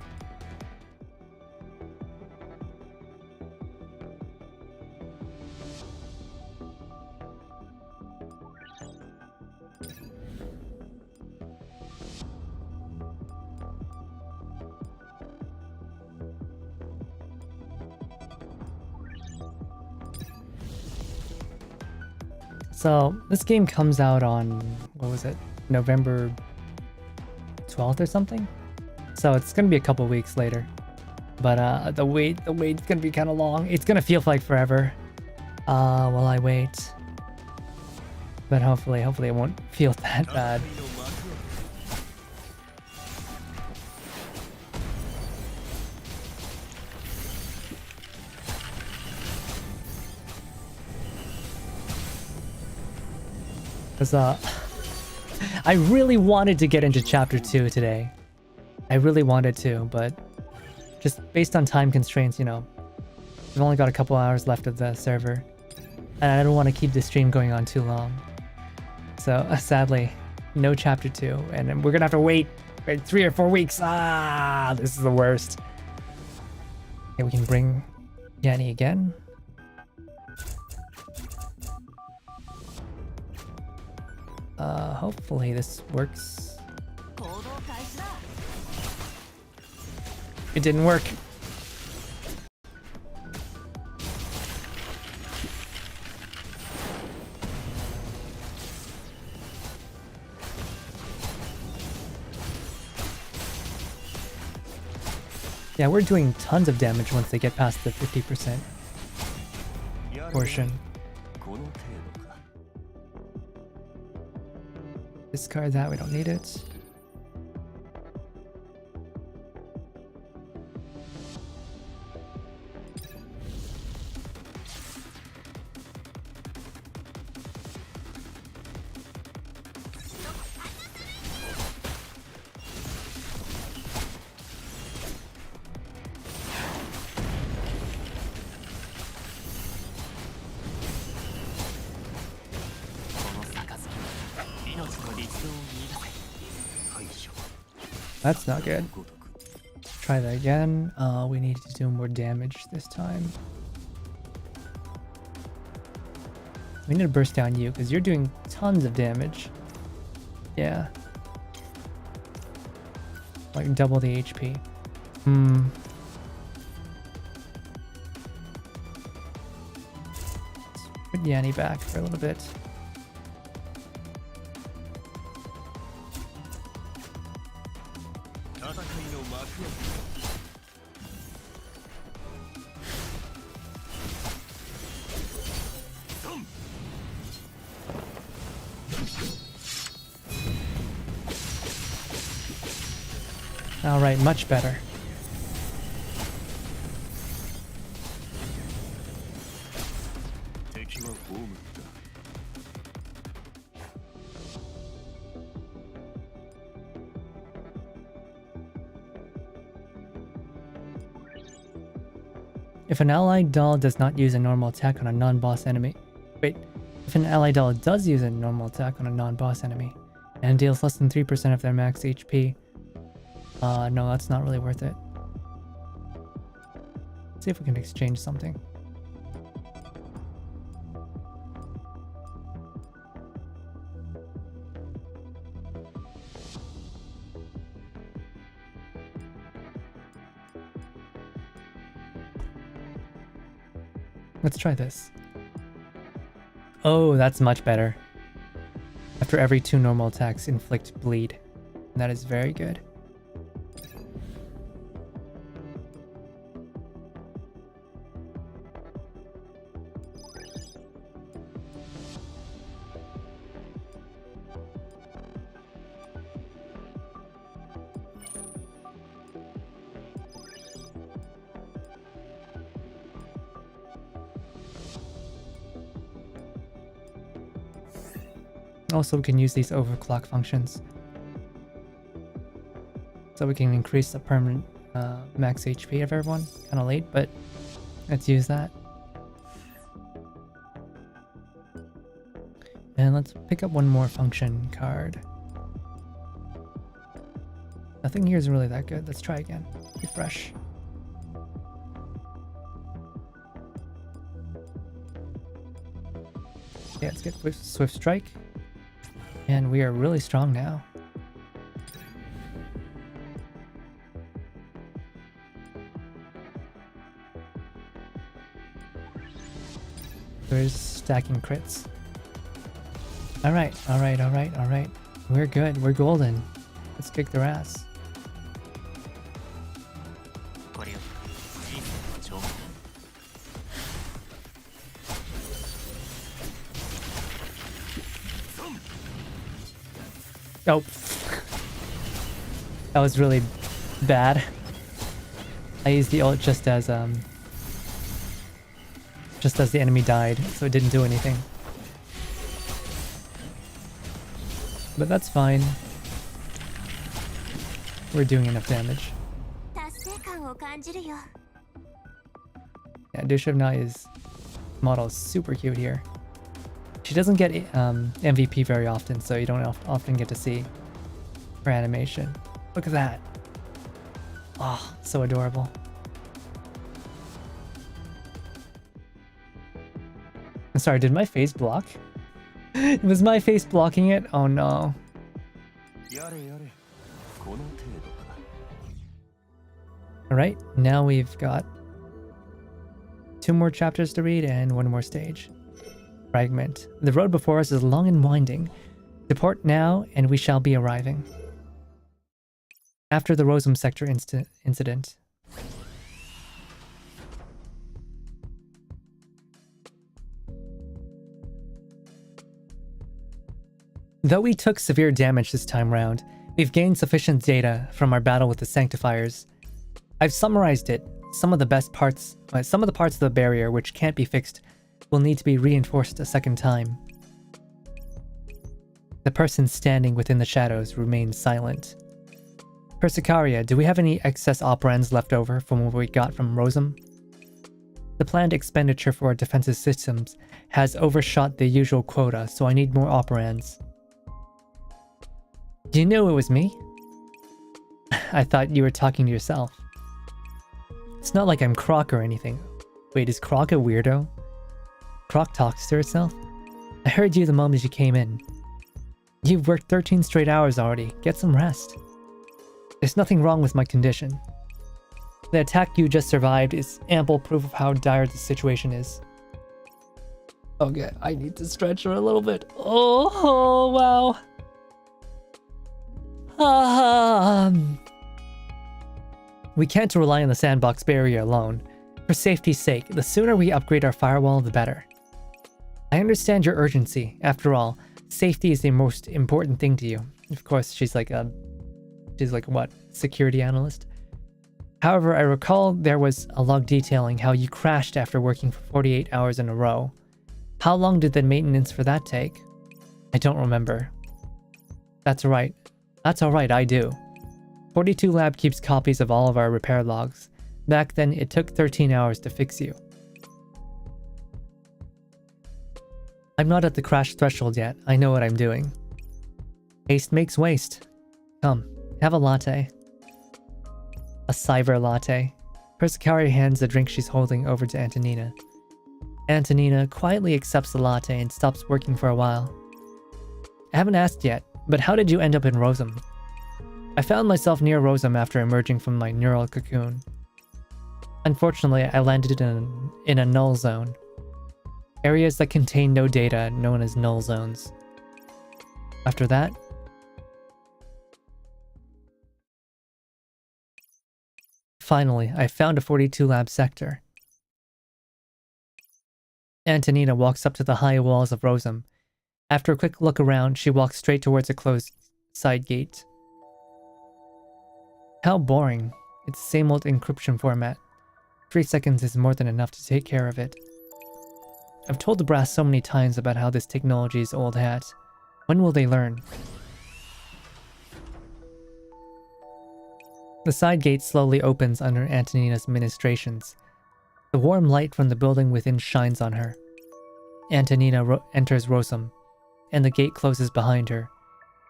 So this game comes out on, what was it, November 12th or something? So it's gonna be a couple weeks later. But the wait's gonna be kind of long. It's gonna feel like forever while I wait. But hopefully it won't feel that bad. Because I really wanted to get into chapter 2 today. I really wanted to, but just based on time constraints, you know, we've only got a couple hours left of the server, and I don't want to keep the stream going on too long. So sadly, no chapter 2, and we're gonna have to wait 3 or 4 weeks. Ah, this is the worst. Okay, we can bring Yanni again. Hopefully this works. 行動開始だ。 It didn't work. Yeah, we're doing tons of damage once they get past the 50% portion. この程度か。 Discard that, we don't need it. That's not good. Try that again. We need to do more damage this time. We need to burst down you because you're doing tons of damage. Yeah. Like double the HP. Let's put Yanni back for a little bit. All right, much better. If an allied doll does not use a normal attack on a non-boss enemy... Wait. If an allied doll does use a normal attack on a non-boss enemy and deals less than 3% of their max HP... no, that's not really worth it. Let's see if we can exchange something. Let's try this. Oh, that's much better. After every 2 normal attacks, inflict bleed. That is very good. Also, we can use these overclock functions. So we can increase the permanent max HP of everyone. Kind of late, but let's use that. And let's pick up one more function card. Nothing here is really that good. Let's try again. Refresh. Yeah, let's get Swift Strike. And we are really strong now. There's stacking crits. Alright. We're good. We're golden. Let's kick their ass. Oh. That was really bad. I used the ult just as the enemy died, so it didn't do anything. But that's fine. We're doing enough damage. Yeah, Dushavna's model is super cute here. She doesn't get MVP very often, so you don't often get to see her animation. Look at that. Oh, so adorable. I'm sorry, did my face block? Was my face blocking it? Oh no. Alright, now we've got 2 more chapters to read and 1 more stage. Fragment. The road before us is long and winding. Depart now, and we shall be arriving. After the Rosum sector incident. Though we took severe damage this time round, we've gained sufficient data from our battle with the Sanctifiers. I've summarized it. Some of the parts of the barrier which can't be fixed will need to be reinforced a second time. The person standing within the shadows remains silent. Persicaria, do we have any excess operands left over from what we got from Rosum? The planned expenditure for our defensive systems has overshot the usual quota, so I need more operands. You knew it was me? I thought you were talking to yourself. It's not like I'm Croc or anything. Wait, is Croc a weirdo? Croc talks to herself? I heard you the moment you came in. You've worked 13 straight hours already. Get some rest. There's nothing wrong with my condition. The attack you just survived is ample proof of how dire the situation is. Okay, I need to stretch her a little bit. Oh wow. We can't rely on the sandbox barrier alone. For safety's sake, the sooner we upgrade our firewall, the better. I understand your urgency. After all, safety is the most important thing to you. Of course, she's like what? Security analyst? However, I recall there was a log detailing how you crashed after working for 48 hours in a row. How long did the maintenance for that take? I don't remember. That's alright, I do. 42 Lab keeps copies of all of our repair logs. Back then, it took 13 hours to fix you. I'm not at the crash threshold yet. I know what I'm doing. Haste makes waste. Come, have a latte. A cyber latte. Persicaria hands the drink she's holding over to Antonina. Antonina quietly accepts the latte and stops working for a while. I haven't asked yet, but how did you end up in Rosum? I found myself near Rosum after emerging from my neural cocoon. Unfortunately, I landed in a null zone. Areas that contain no data known as null zones. After that, finally, I found a 42 lab sector. Antonina walks up to the high walls of Rosum. After a quick look around, she walks straight towards a closed side gate. How boring. It's the same old encryption format. 3 seconds is more than enough to take care of it. I've told the brass so many times about how this technology is old hat. When will they learn? The side gate slowly opens under Antonina's ministrations. The warm light from the building within shines on her. Antonina enters Rosum, and the gate closes behind her.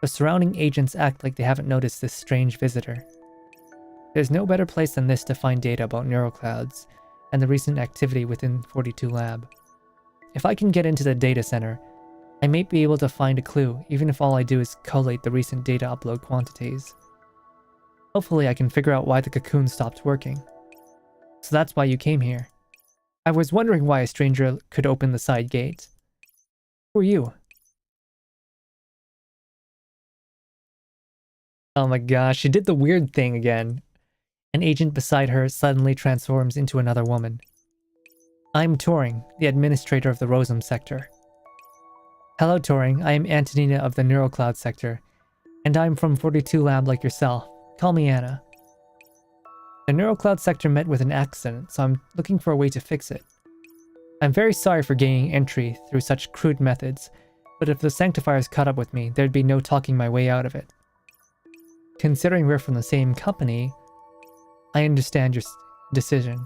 The surrounding agents act like they haven't noticed this strange visitor. There's no better place than this to find data about neural clouds and the recent activity within 42 Lab. If I can get into the data center, I may be able to find a clue, even if all I do is collate the recent data upload quantities. Hopefully I can figure out why the cocoon stopped working. So that's why you came here. I was wondering why a stranger could open the side gate. Who are you? Oh my gosh, she did the weird thing again. An agent beside her suddenly transforms into another woman. I'm Turing, the administrator of the Rosum sector. Hello Turing, I am Antonina of the Neural Cloud sector, and I'm from 42 Lab like yourself. Call me Anna. The Neural Cloud sector met with an accident, so I'm looking for a way to fix it. I'm very sorry for gaining entry through such crude methods, but if the Sanctifiers caught up with me, there'd be no talking my way out of it. Considering we're from the same company, I understand your decision.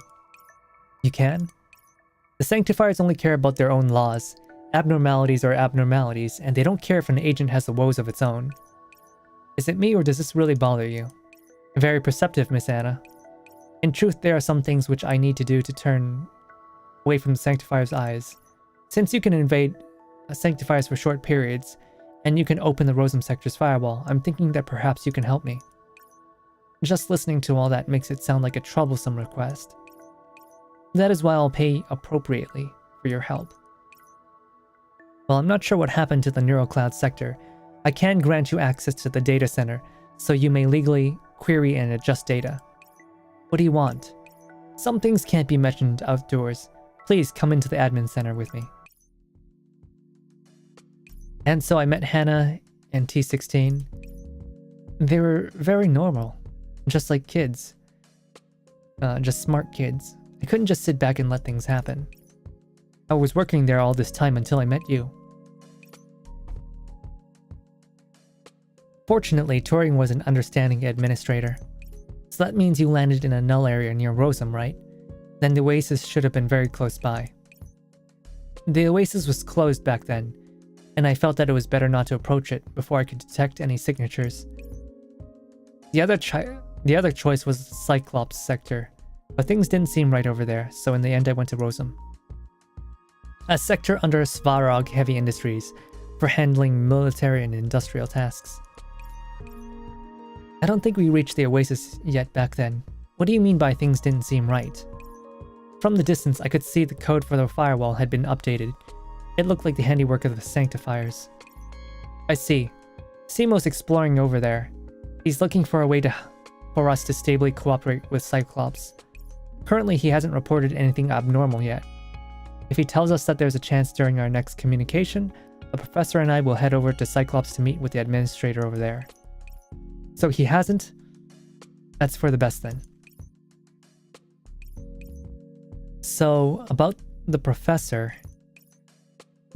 You can? The Sanctifiers only care about their own laws. Abnormalities are abnormalities, and they don't care if an agent has the woes of its own. Is it me, or does this really bother you? Very perceptive, Miss Anna. In truth, there are some things which I need to do to turn away from the Sanctifier's eyes. Since you can invade Sanctifiers for short periods, and you can open the Rosum sector's firewall, I'm thinking that perhaps you can help me. Just listening to all that makes it sound like a troublesome request. That is why I'll pay appropriately for your help. Well, I'm not sure what happened to the Neural Cloud sector. I can grant you access to the data center, so you may legally query and adjust data. What do you want? Some things can't be mentioned outdoors. Please come into the admin center with me. And so I met Hannah and T16. They were very normal, just like kids. Just smart kids. I couldn't just sit back and let things happen. I was working there all this time until I met you. Fortunately, Turing was an understanding administrator. So that means you landed in a null area near Rosum, right? Then the Oasis should have been very close by. The Oasis was closed back then, and I felt that it was better not to approach it before I could detect any signatures. The other choice was the Cyclops sector, but things didn't seem right over there, so in the end I went to Rosum. A sector under Svarog Heavy Industries for handling military and industrial tasks. I don't think we reached the Oasis yet back then. What do you mean by things didn't seem right? From the distance, I could see the code for the firewall had been updated. It looked like the handiwork of the Sanctifiers. I see. Simo's exploring over there. He's looking for a way for us to stably cooperate with Cyclops. Currently, he hasn't reported anything abnormal yet. If he tells us that there's a chance during our next communication, the professor and I will head over to Cyclops to meet with the administrator over there. So he hasn't? That's for the best then. So, about the professor.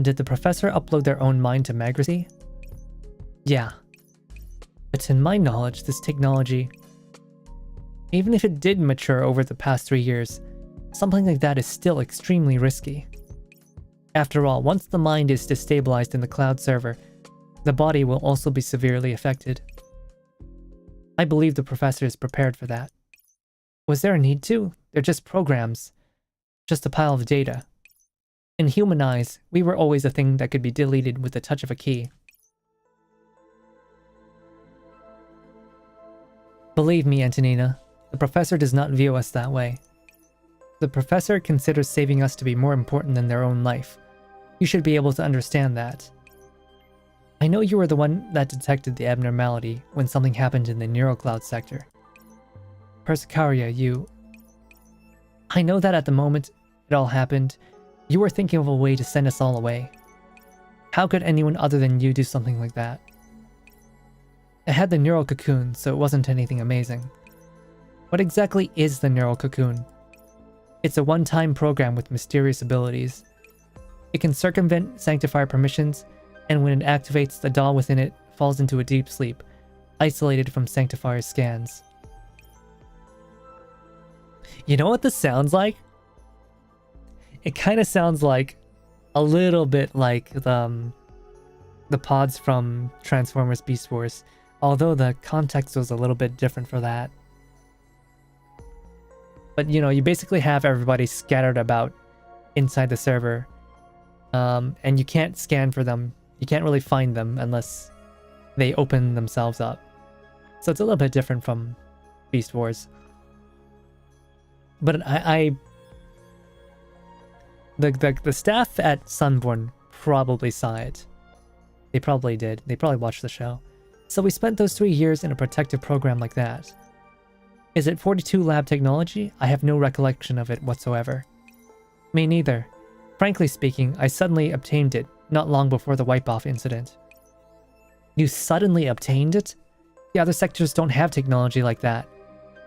Did the professor upload their own mind to Magracy? Yeah. But to my knowledge, this technology... Even if it did mature over the past 3 years, something like that is still extremely risky. After all, once the mind is destabilized in the cloud server, the body will also be severely affected. I believe the professor is prepared for that. Was there a need to? They're just programs. Just a pile of data. In human eyes, we were always a thing that could be deleted with the touch of a key. Believe me, Antonina, the professor does not view us that way. The professor considers saving us to be more important than their own life. You should be able to understand that. I know you were the one that detected the abnormality when something happened in the neurocloud sector. Persicaria, you... I know that at the moment it all happened, you were thinking of a way to send us all away. How could anyone other than you do something like that? It had the neural cocoon, so it wasn't anything amazing. What exactly is the neural cocoon? It's a one-time program with mysterious abilities. It can circumvent sanctifier permissions, and when it activates, the doll within it falls into a deep sleep, isolated from sanctifier scans. You know what this sounds like? It kind of sounds like a little bit like the pods from Transformers Beast Wars, although the context was a little bit different for that. But you know, you basically have everybody scattered about inside the server, and you can't scan for them. You can't really find them unless they open themselves up. So it's a little bit different from Beast Wars. But the staff at Sunborn probably saw it. They probably did. They probably watched the show. So we spent those 3 years in a protective program like that. Is it 42 lab technology? I have no recollection of it whatsoever. Me neither. Frankly speaking, I suddenly obtained it not long before the wipe-off incident. You suddenly obtained it? The other sectors don't have technology like that.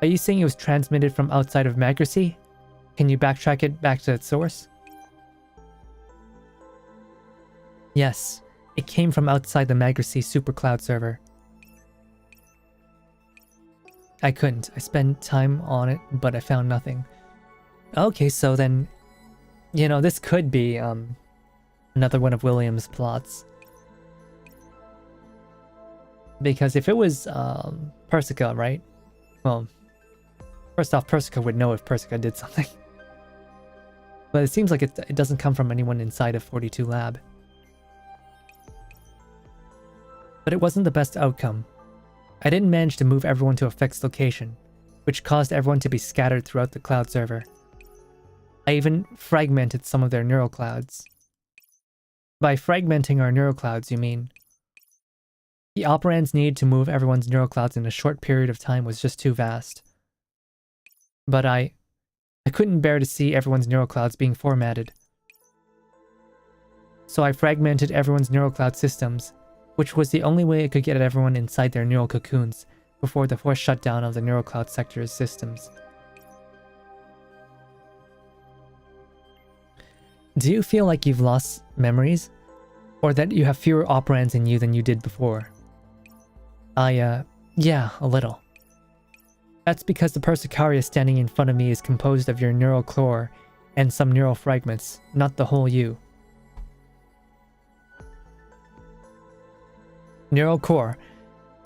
Are you saying it was transmitted from outside of Magracy? Can you backtrack it back to its source? Yes, it came from outside the Magracy supercloud server. I couldn't. I spent time on it, but I found nothing. Okay, so then, you know, this could be another one of William's plots. Because if it was Persica, right? Well, first off, Persica would know if Persica did something. But it seems like it doesn't come from anyone inside of 42 Lab. But it wasn't the best outcome. I didn't manage to move everyone to a fixed location, which caused everyone to be scattered throughout the cloud server. I even fragmented some of their neural clouds. By fragmenting our neural clouds, you mean? The operand's need to move everyone's neural clouds in a short period of time was just too vast. But I couldn't bear to see everyone's neural clouds being formatted. So I fragmented everyone's neural cloud systems, which was the only way I could get at everyone inside their neural cocoons before the forced shutdown of the neural cloud sector's systems. Do you feel like you've lost memories? Or that you have fewer operands in you than you did before? Yeah, a little. That's because the Persicaria standing in front of me is composed of your neural core and some neural fragments, not the whole you. Neural core,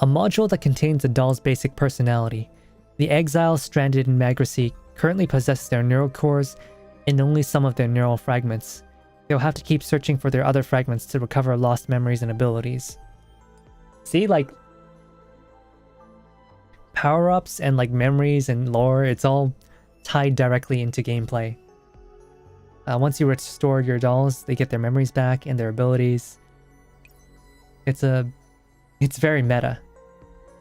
a module that contains the doll's basic personality. The exiles stranded in Magracy currently possess their neural cores and only some of their neural fragments. They'll have to keep searching for their other fragments to recover lost memories and abilities. See, like, power-ups and like memories and lore, it's all tied directly into gameplay. Once you restore your dolls, they get their memories back and their abilities. It's very meta.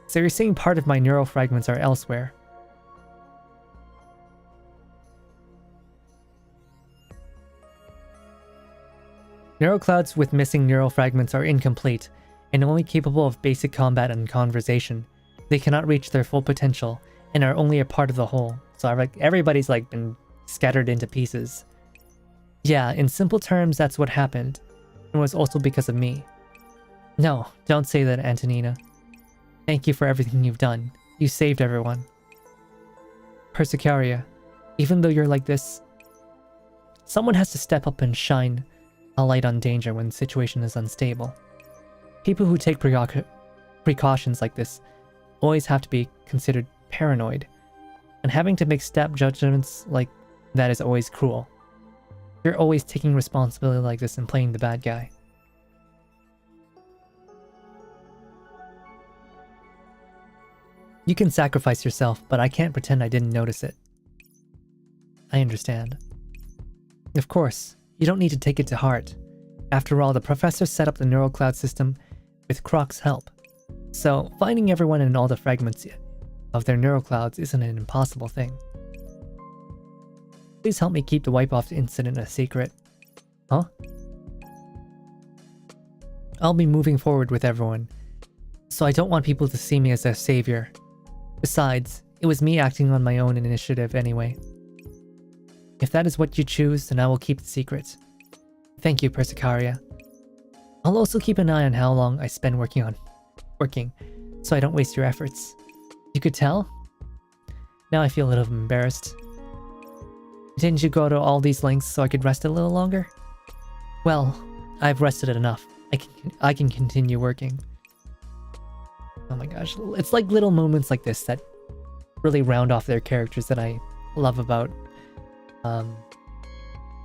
So you're saying part of my neural fragments are elsewhere. Neural clouds with missing neural fragments are incomplete and only capable of basic combat and conversation. They cannot reach their full potential and are only a part of the whole. So like everybody's like been scattered into pieces. Yeah, in simple terms, that's what happened. It was also because of me. No, don't say that, Antonina. Thank you for everything you've done. You saved everyone. Persicaria, even though you're like this, someone has to step up and shine a light on danger when the situation is unstable. People who take precautions like this always have to be considered paranoid, and having to make snap judgments like that is always cruel. You're always taking responsibility like this and playing the bad guy. You can sacrifice yourself, but I can't pretend I didn't notice it. I understand. Of course, you don't need to take it to heart. After all, the professor set up the neural cloud system with Croc's help. So, finding everyone in all the fragments of their neural clouds isn't an impossible thing. Please help me keep the wipe-off incident a secret. Huh? I'll be moving forward with everyone, so I don't want people to see me as their savior. Besides, it was me acting on my own initiative anyway. If that is what you choose, then I will keep the secret. Thank you, Persicaria. I'll also keep an eye on how long I spend working, so I don't waste your efforts. You could tell? Now I feel a little embarrassed. Didn't you go to all these lengths so I could rest a little longer? Well, I've rested enough. I can continue working. Oh my gosh, it's like little moments like this that really round off their characters that I love about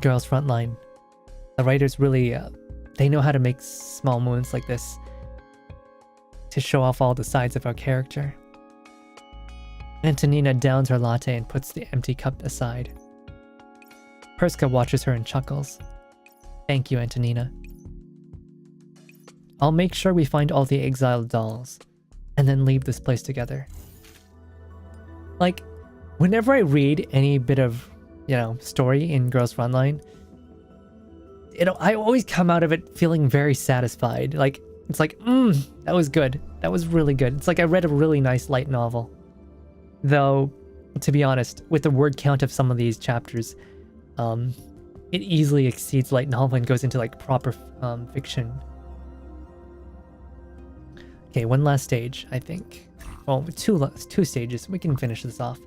Girls Frontline. The writers really, they know how to make small moments like this to show off all the sides of our character. Antonina downs her latte and puts the empty cup aside. Perska watches her and chuckles. Thank you, Antonina. I'll make sure we find all the exiled dolls, and then leave this place together. Like, whenever I read any bit of, story in Girls Frontline, I always come out of it feeling very satisfied. Like, it's like, that was good. That was really good. It's like I read a really nice light novel. Though, to be honest, with the word count of some of these chapters, it easily exceeds light novel and goes into like proper fiction. Okay, one last stage, I think. Well, two stages. We can finish this off.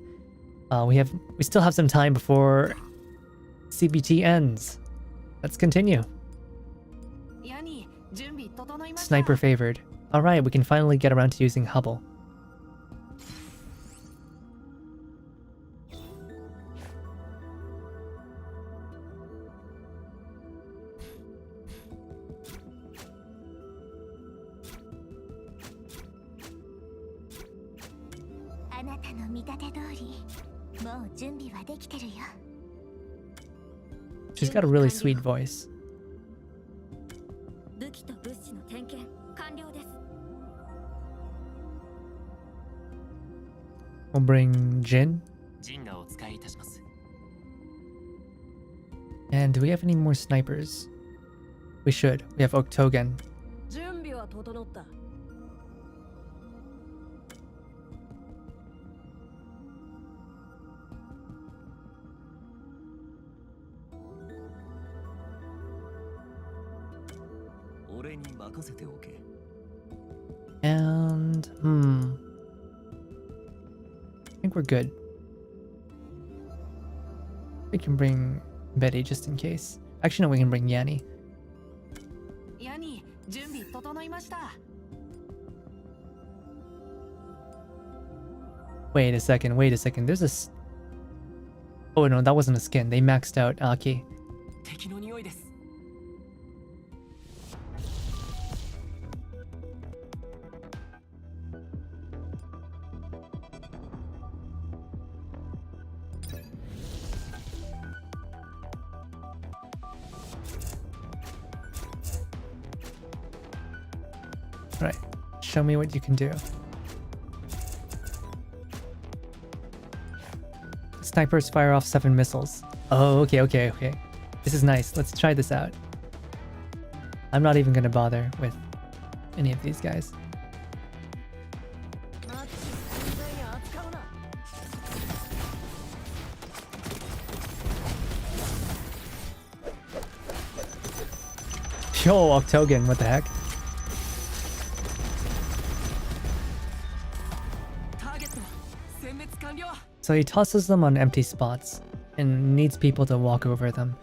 We still have some time before CBT ends. Let's continue. Sniper favored. Alright, we can finally get around to using Hubble. She's got a really sweet voice. We'll bring Jin. And do we have any more snipers? We should. We have Oktogen. And I think we're good. We can bring Betty just in case. Actually, no, we can bring Yanni. Wait a second. There's a... Oh no, that wasn't a skin. They maxed out Aki. Right, show me what you can do. Snipers fire off 7 missiles. Oh, okay. This is nice. Let's try this out. I'm not even gonna bother with any of these guys. Yo, Oktogen, what the heck? So he tosses them on empty spots and needs people to walk over them.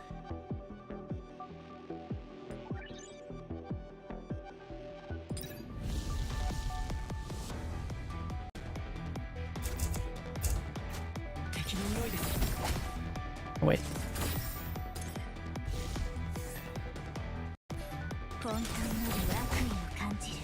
Wait. 混沌なる悪意を感じる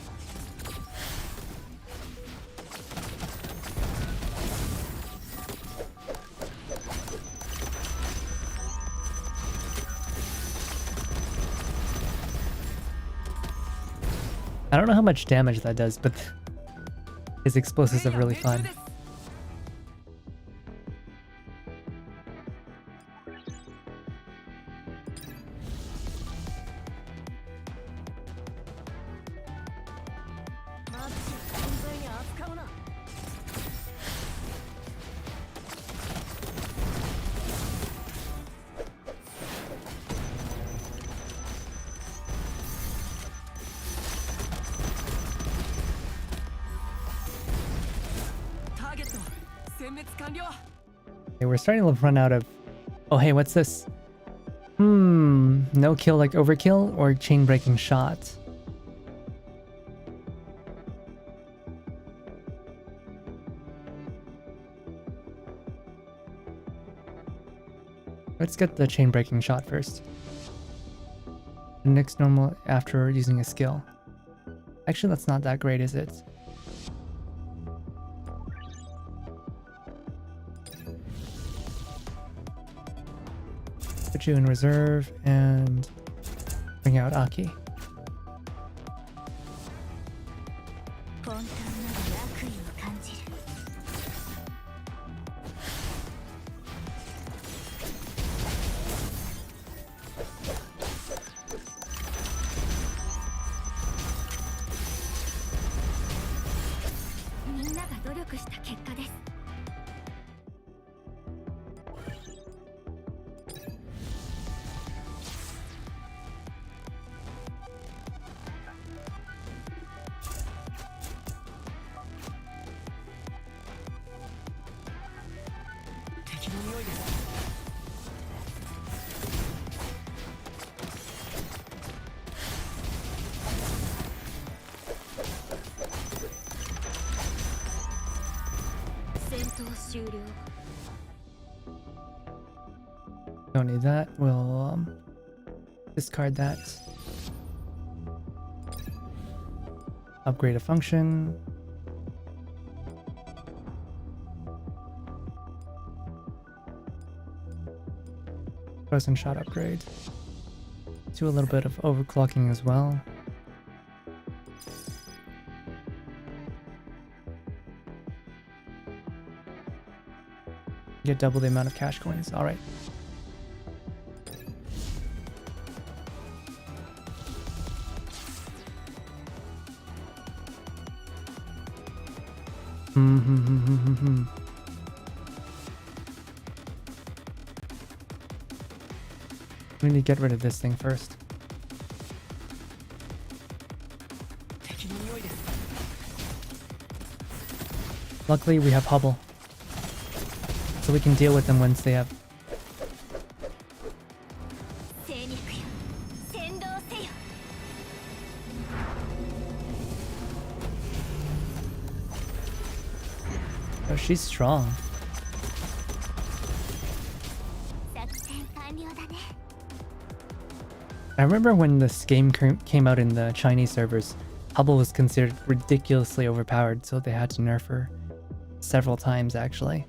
I don't know how much damage that does, but his explosives are really fun. Okay, we're starting to run out of... Oh, hey, what's this? No kill like overkill or chain breaking shot? Let's get the chain breaking shot first. The next normal after using a skill. Actually, that's not that great, is it? Put you in reserve and bring out Aki. 混沌なる悪意を感じる みんなが努力した結果です Don't need that. We'll discard that. Upgrade a function. Frozen shot upgrade. Do a little bit of overclocking as well. Get double the amount of cash coins. All right. We need to get rid of this thing first. Luckily, we have Hubble. So we can deal with them once they have... 精肉よ先導せよ Oh, she's strong. 作戦完了だね I remember when this game came out in the Chinese servers, Hubble was considered ridiculously overpowered, so they had to nerf her several times actually.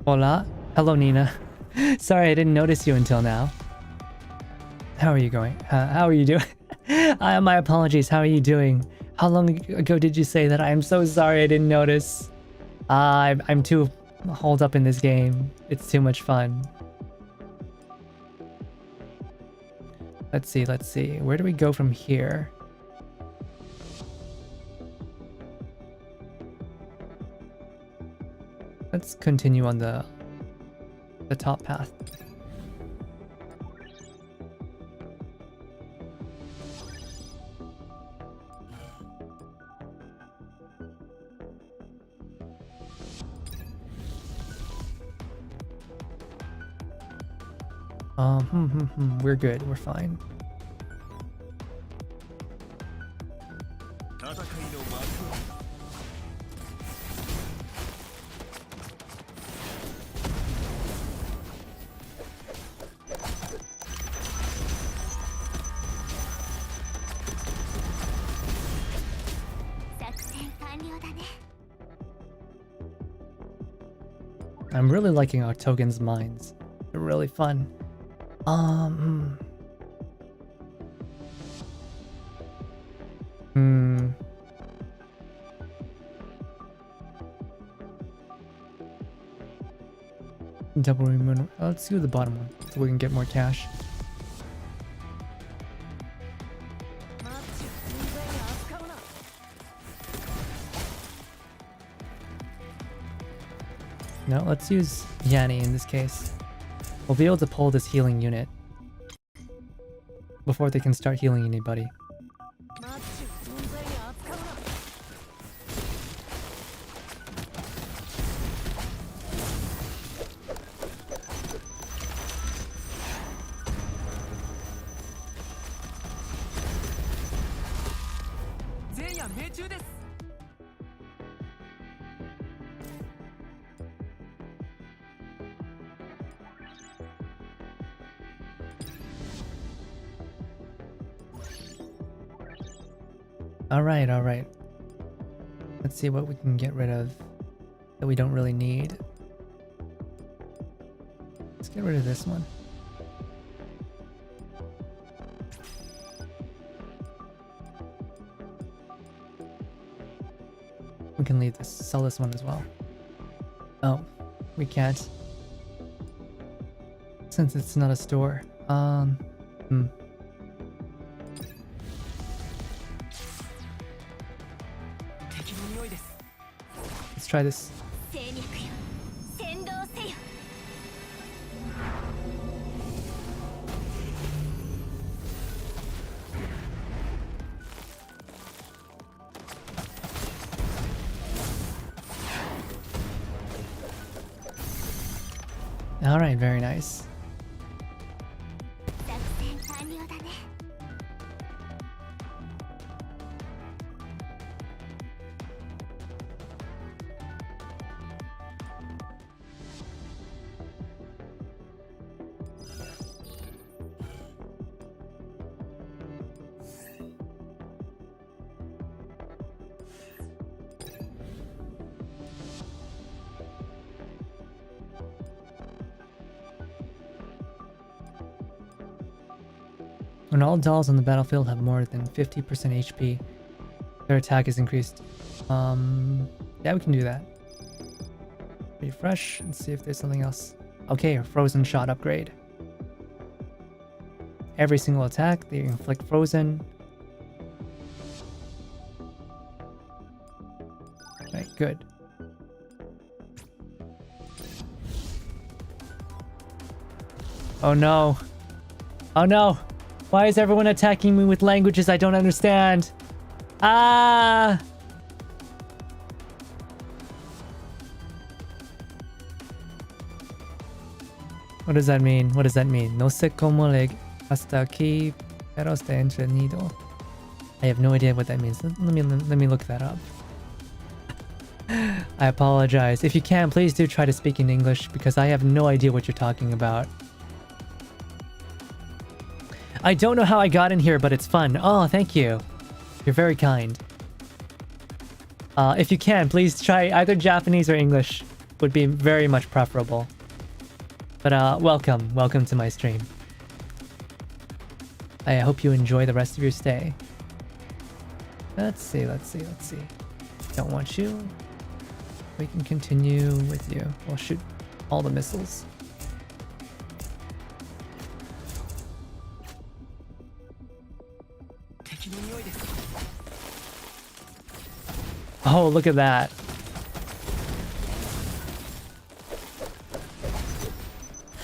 Hola. Hello, Nina. Sorry, I didn't notice you until now. How are you going? How are you doing? My apologies. How are you doing? How long ago did you say that? I am so sorry I didn't notice. I'm too holed up in this game. It's too much fun. Let's see. Where do we go from here? Let's continue on the the top path. We're good. We're fine. I'm really liking Octogen's mines. They're really fun. Double remoon. Let's do the bottom one so we can get more cash. No, let's use Yanni in this case. We'll be able to pull this healing unit before they can start healing anybody. Alright. Let's see what we can get rid of that we don't really need. Let's get rid of this one. We can leave this, sell this one as well. Oh, we can't. Since it's not a store. Let's try this. Alright, very nice. When all dolls on the battlefield have more than 50% HP, their attack is increased. Yeah, we can do that. Refresh and see if there's something else. Okay, a frozen shot upgrade. Every single attack, they inflict frozen. Right, good. Oh no. Oh no. Why is everyone attacking me with languages I don't understand? Ah! What does that mean? What does that mean? No sé cómo le hasta aquí, pero está entretenido. I have no idea what that means. Let me look that up. I apologize. If you can, please do try to speak in English because I have no idea what you're talking about. I don't know how I got in here, but it's fun. Oh, thank you. You're very kind. If you can, please try either Japanese or English. Would be very much preferable. But welcome. Welcome to my stream. I hope you enjoy the rest of your stay. Let's see. Don't want you. We can continue with you. We'll shoot all the missiles. Oh, look at that.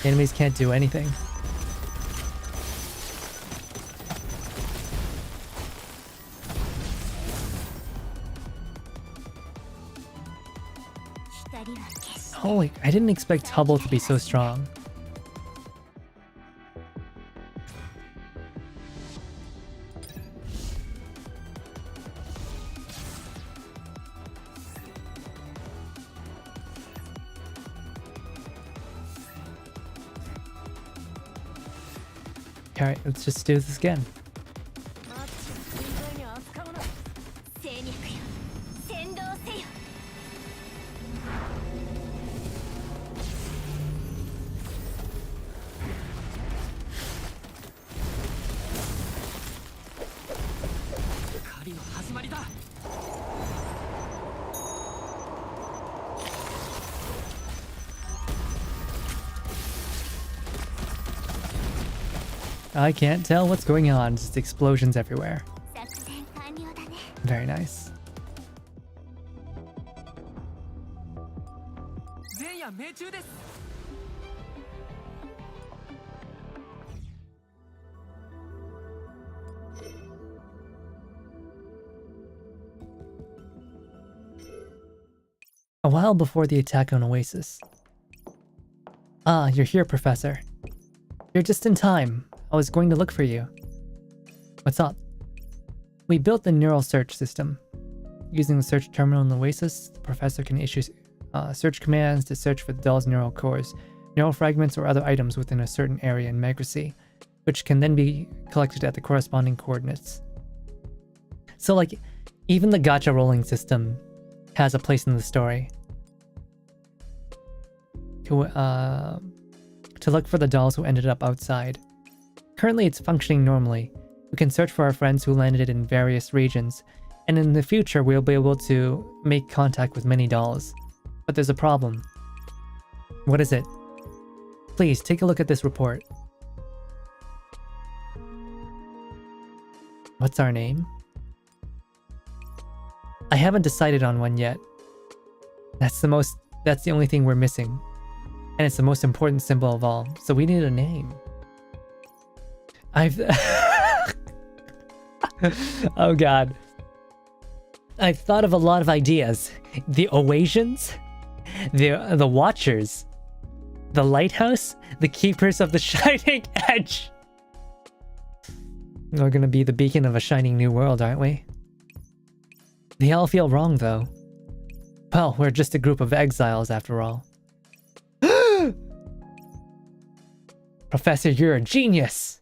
Enemies can't do anything. Holy, I didn't expect Hubble to be so strong. Alright, let's just do this again. I can't tell what's going on, just explosions everywhere. Very nice. A while before the attack on Oasis. Ah, you're here, Professor. You're just in time. I was going to look for you. What's up? We built the neural search system. Using the search terminal in Oasis, the professor can issue search commands to search for the doll's neural cores, neural fragments, or other items within a certain area in Magracy, which can then be collected at the corresponding coordinates. So, like, even the gacha rolling system has a place in the story. To look for the dolls who ended up outside. Currently, it's functioning normally. We can search for our friends who landed in various regions, and in the future, we'll be able to make contact with many dolls. But there's a problem. What is it? Please, take a look at this report. What's our name? I haven't decided on one yet. That's the only thing we're missing. And it's the most important symbol of all, so we need a name. Oh god. I've thought of a lot of ideas. The Oasians, the Watchers, the Lighthouse, the Keepers of the Shining Edge. We're gonna be the beacon of a shining new world, aren't we? They all feel wrong, though. Well, we're just a group of exiles, after all. Professor, you're a genius!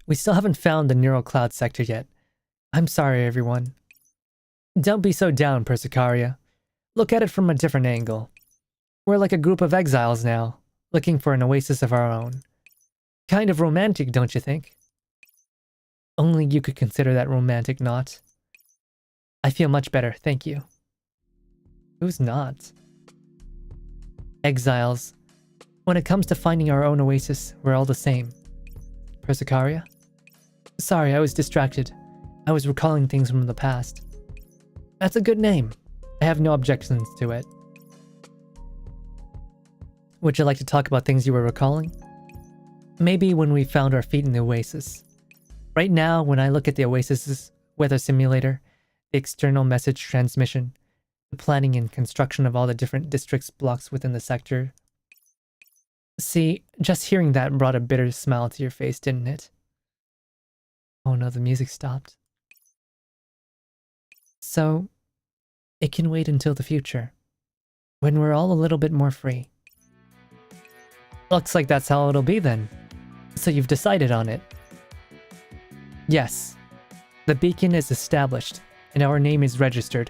We still haven't found the neural cloud sector yet. I'm sorry, everyone. Don't be so down, Persicaria. Look at it from a different angle. We're like a group of exiles now, looking for an oasis of our own. Kind of romantic, don't you think? Only you could consider that romantic, not. I feel much better, thank you. Who's not? Exiles. When it comes to finding our own oasis, we're all the same. Persicaria? Sorry, I was distracted. I was recalling things from the past. That's a good name. I have no objections to it. Would you like to talk about things you were recalling? Maybe when we found our feet in the oasis. Right now, when I look at the oasis's weather simulator, the external message transmission, the planning and construction of all the different districts blocks within the sector. See, just hearing that brought a bitter smile to your face, didn't it? Oh no, the music stopped. So, it can wait until the future, when we're all a little bit more free. Looks like that's how it'll be then. So you've decided on it. Yes, the beacon is established, and our name is registered.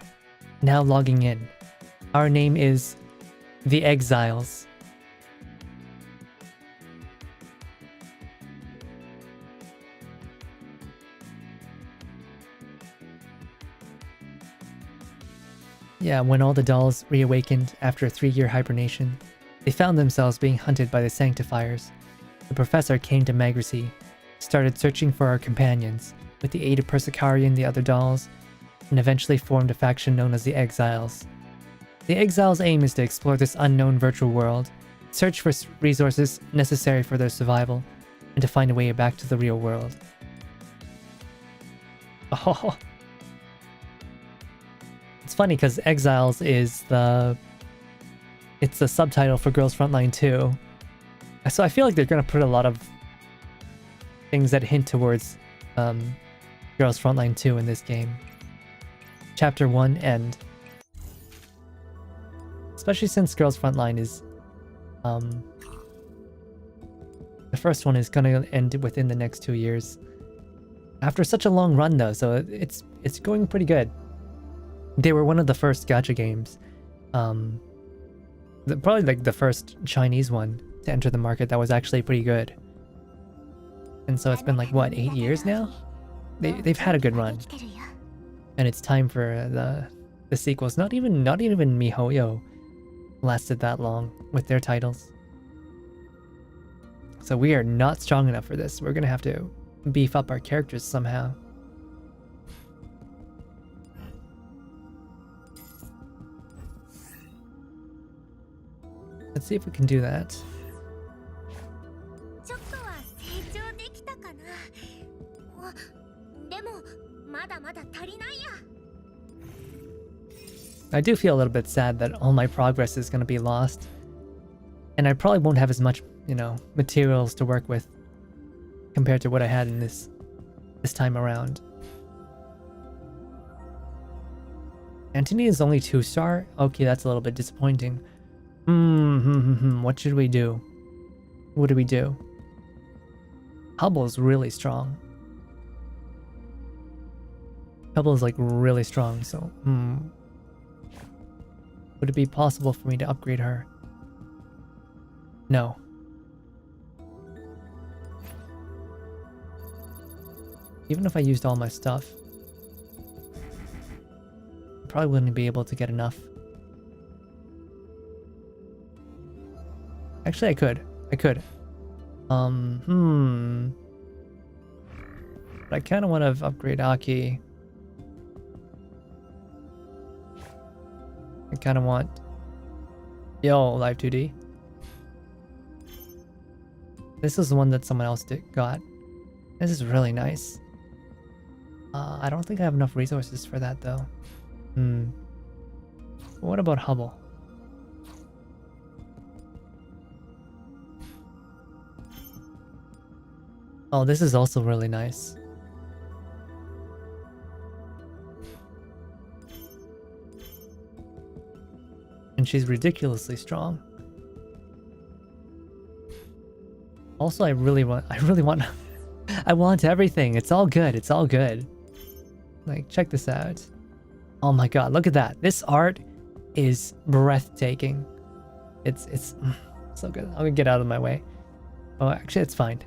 Now logging in. Our name is The Exiles. Yeah, when all the dolls reawakened after a 3-year hibernation, they found themselves being hunted by the Sanctifiers. The professor came to Magracy, started searching for our companions, with the aid of Persicaria and the other dolls, and eventually formed a faction known as the Exiles. The exiles' aim is to explore this unknown virtual world, search for resources necessary for their survival, and to find a way back to the real world. Oh. It's funny because Exiles is it's the subtitle for Girls Frontline 2. So I feel like they're gonna put a lot of things that hint towards Girls Frontline 2 in this game. Chapter 1 end. Especially since Girls Frontline is the first one is gonna end within the next 2 years. After such a long run though, so it's going pretty good. They were one of the first gacha games. Probably like the first Chinese one to enter the market that was actually pretty good. And so it's been like what, 8 years now? They've had a good run. And it's time for the sequels. Not even MiHoYo lasted that long with their titles. So we are not strong enough for this. We're gonna have to beef up our characters somehow. Let's see if we can do that. I do feel a little bit sad that all my progress is going to be lost. And I probably won't have as much, materials to work with compared to what I had in this time around. Antony is only 2-star? Okay, that's a little bit disappointing. What should we do? What do we do? Hubble is really strong. Hubble is like really strong, so would it be possible for me to upgrade her? No. Even if I used all my stuff, I probably wouldn't be able to get enough. Actually, I could. But I kind of want to upgrade Aki. I kind of want... Yo, Live 2D. This is the one that someone else got. This is really nice. I don't think I have enough resources for that though. What about Hubble? Oh, this is also really nice. And she's ridiculously strong. Also, I want everything. It's all good. Like, check this out. Oh my god, look at that. This art is breathtaking. It's so good. I'm gonna get out of my way. Oh, actually, it's fine.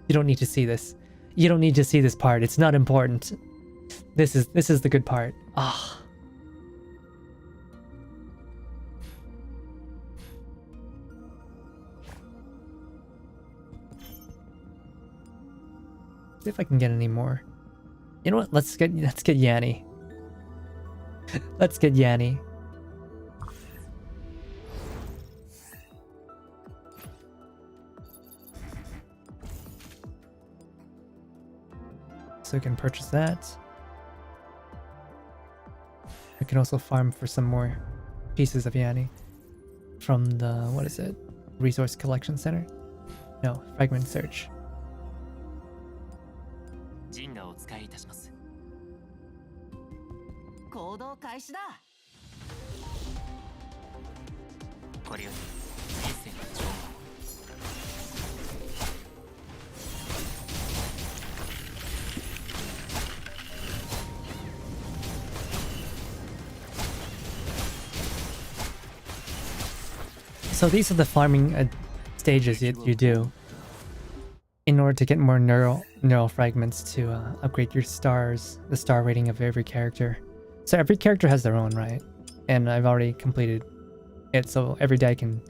You don't need to see this. You don't need to see this part. It's not important. This is the good part. Ah. See if I can get any more. You know what? Let's get Yanni. Let's get Yanni. So we can purchase that. I can also farm for some more pieces of Yanni from the, what is it? Resource Collection Center? No, Fragment Search. 陣がお使いいたします。行動開始だ。これより人生の情報。So these are the farming stages you do in order to get more neural fragments to upgrade your stars, the star rating of every character. So every character has their own, right? And I've already completed it, so every day I can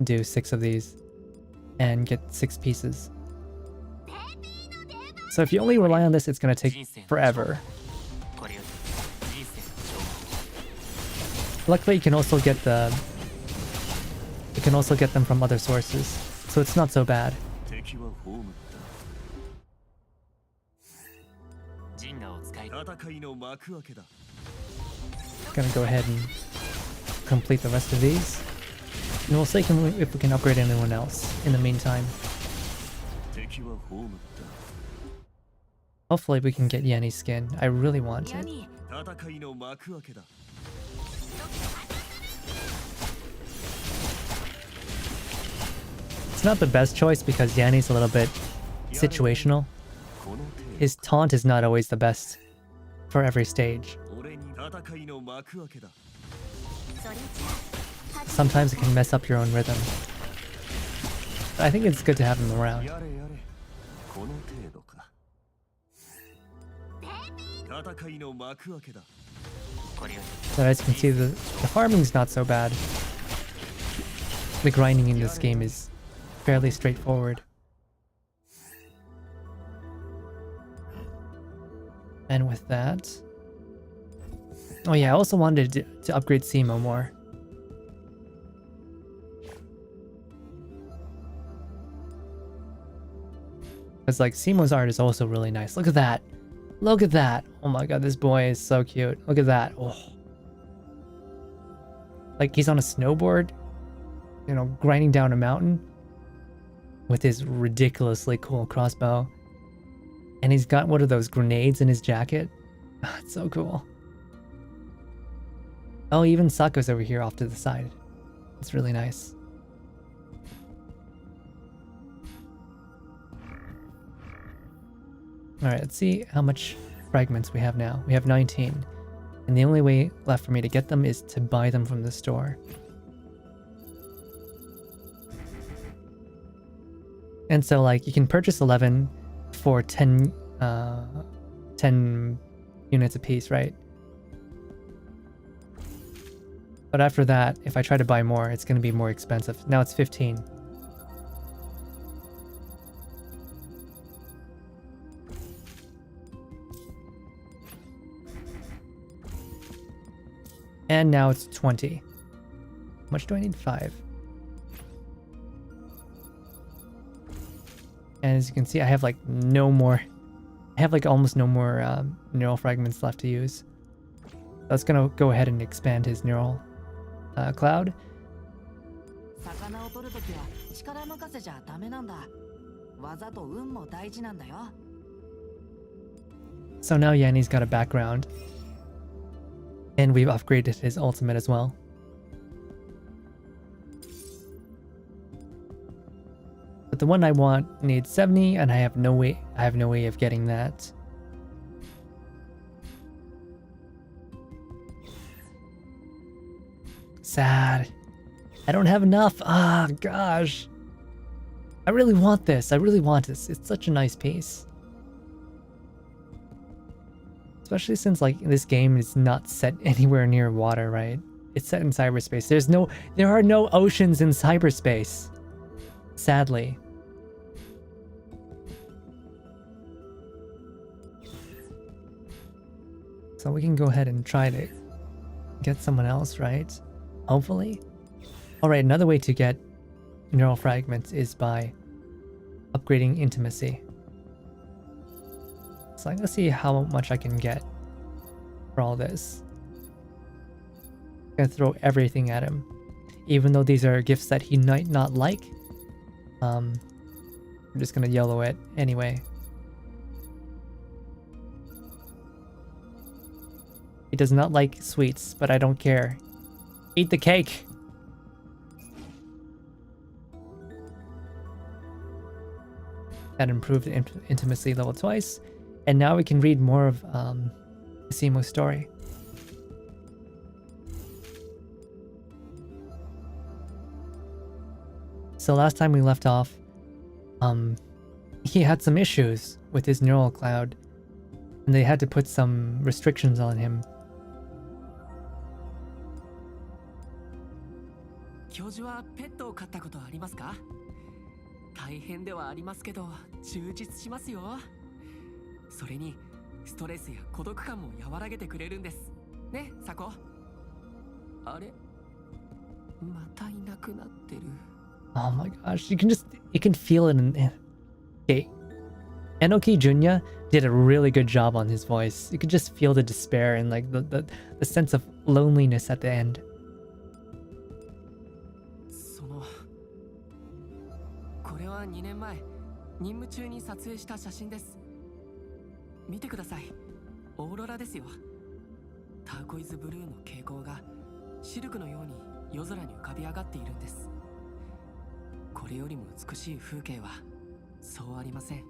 do 6 of these and get 6 pieces. So if you only rely on this, it's gonna take forever. Luckily, you can also get them from other sources, so it's not so bad. 敵は葬った。ジンガを使い戦いの幕開けだ。Gonna go ahead and complete the rest of these, and we'll see if we can upgrade anyone else in the meantime. 敵は葬った。 Hopefully, we can get Yanni's skin. I really want it. 戦いの幕開けだ。 It's not the best choice because Yanni's a little bit situational. His taunt is not always the best for every stage. Sometimes it can mess up your own rhythm. But I think it's good to have him around. So as you can see, the farming's not so bad. The grinding in this game is fairly straightforward. And with that... Oh yeah, I also wanted to upgrade Simo more. Because like Simo's art is also really nice. Look at that. Look at that. Oh my god, this boy is so cute. Look at that. Oh. Like he's on a snowboard, you know, grinding down a mountain with his ridiculously cool crossbow. And he's got one of those grenades in his jacket. Oh, it's so cool. Oh, even Sako's over here off to the side. It's really nice. Alright, let's see how much fragments we have now. We have 19. And the only way left for me to get them is to buy them from the store. And so, like, you can purchase 11 for 10 units apiece, right? But after that, if I try to buy more, it's going to be more expensive. Now it's 15. And now it's 20. How much do I need? 5. And as you can see, I have like no more... I have like almost no more neural fragments left to use. That's gonna go ahead and expand his neural cloud. So now Yanni's got a background. And we've upgraded his ultimate as well. But the one I want needs 70, and I have no way of getting that. Sad. I don't have enough. Ah, gosh. I really want this. I really want this. It's such a nice piece. Especially since like this game is not set anywhere near water, right? It's set in cyberspace. There are no oceans in cyberspace. Sadly. So we can go ahead and try to get someone else, right? Hopefully. Alright, another way to get neural fragments is by upgrading intimacy. So I'm gonna see how much I can get for all this. I'm gonna throw everything at him. Even though these are gifts that he might not like. I'm just gonna yellow it anyway. He does not like sweets, but I don't care. Eat the cake! That improved intimacy level twice. And now we can read more of Simo's story. So last time we left off, he had some issues with his neural cloud, and they had to put some restrictions on him. 教授はペットを飼ったことはありますか？大変ではありますけど、充実しますよ。それに、ストレスや孤独感も和らげてくれるんです。ね、サコ？あれまたいなくなってる。 Oh my gosh, you can feel it in okay. Enoki Junya did a really good job on his voice. You could just feel the despair and like the sense of loneliness at the end. そのこれは2年前任務中に撮影した写真です。見てください。オーロラですよ。ターコイズブルーの蛍光がシルクのように夜空に浮かび上がっているんです。これよりも美しい風景はそうありません。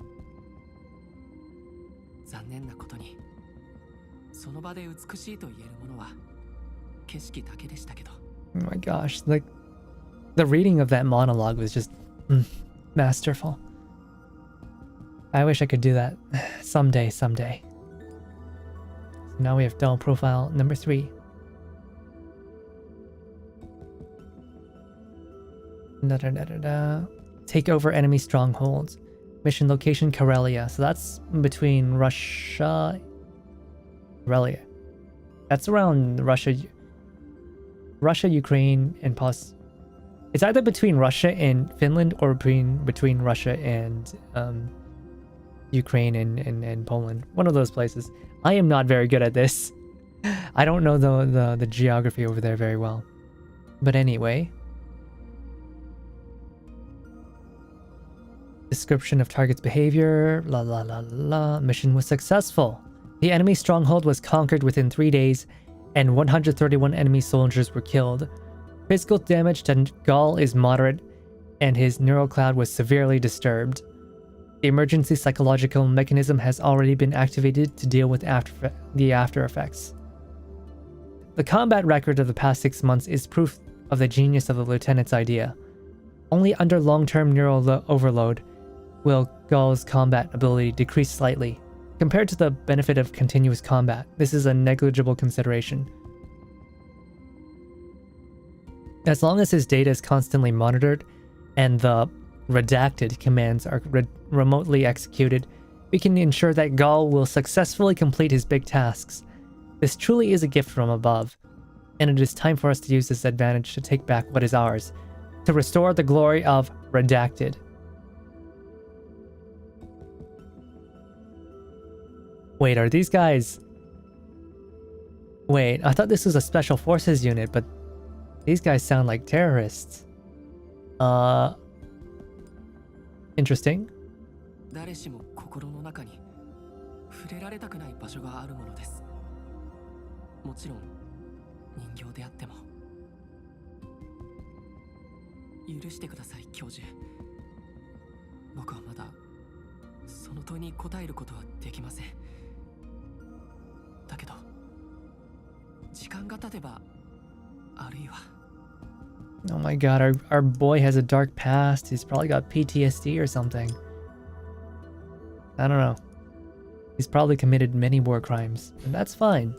残念なことにその場で美しいと言えるものは景色だけでしたけど。 Oh my gosh, like the reading of that monologue was just masterful. I wish I could do that someday. So now we have doll profile number 3. Take over enemy strongholds. Mission location Karelia. So that's between Russia, Karelia. That's around Russia, Ukraine, and it's either between Russia and Finland or between Russia and Ukraine and Poland. One of those places. I am not very good at this. I don't know the geography over there very well. But anyway. Description of target's behavior. La la la la. Mission was successful. The enemy stronghold was conquered within 3 days, and 131 enemy soldiers were killed. Physical damage to Gaul is moderate, and his neural cloud was severely disturbed. The emergency psychological mechanism has already been activated to deal with the after effects. The combat record of the past 6 months is proof of the genius of the lieutenant's idea. Only under long-term neural overload will Gaul's combat ability decrease slightly. Compared to the benefit of continuous combat, this is a negligible consideration. As long as his data is constantly monitored and the redacted commands are remotely executed, we can ensure that Gaul will successfully complete his big tasks. This truly is a gift from above, and it is time for us to use this advantage to take back what is ours, to restore the glory of redacted. Wait, are these guys... Wait, I thought this was a special forces unit, but these guys sound like terrorists. Interesting. 誰しも心の中に触れられたくない場所があるものです。もちろん人形であっても。許してください、教授。僕はまだその問いに答えることはできません。だけど時間が経てば、あるいは。Oh my god, our boy has a dark past. He's probably got PTSD or something. I don't know. He's probably committed many war crimes, and that's fine.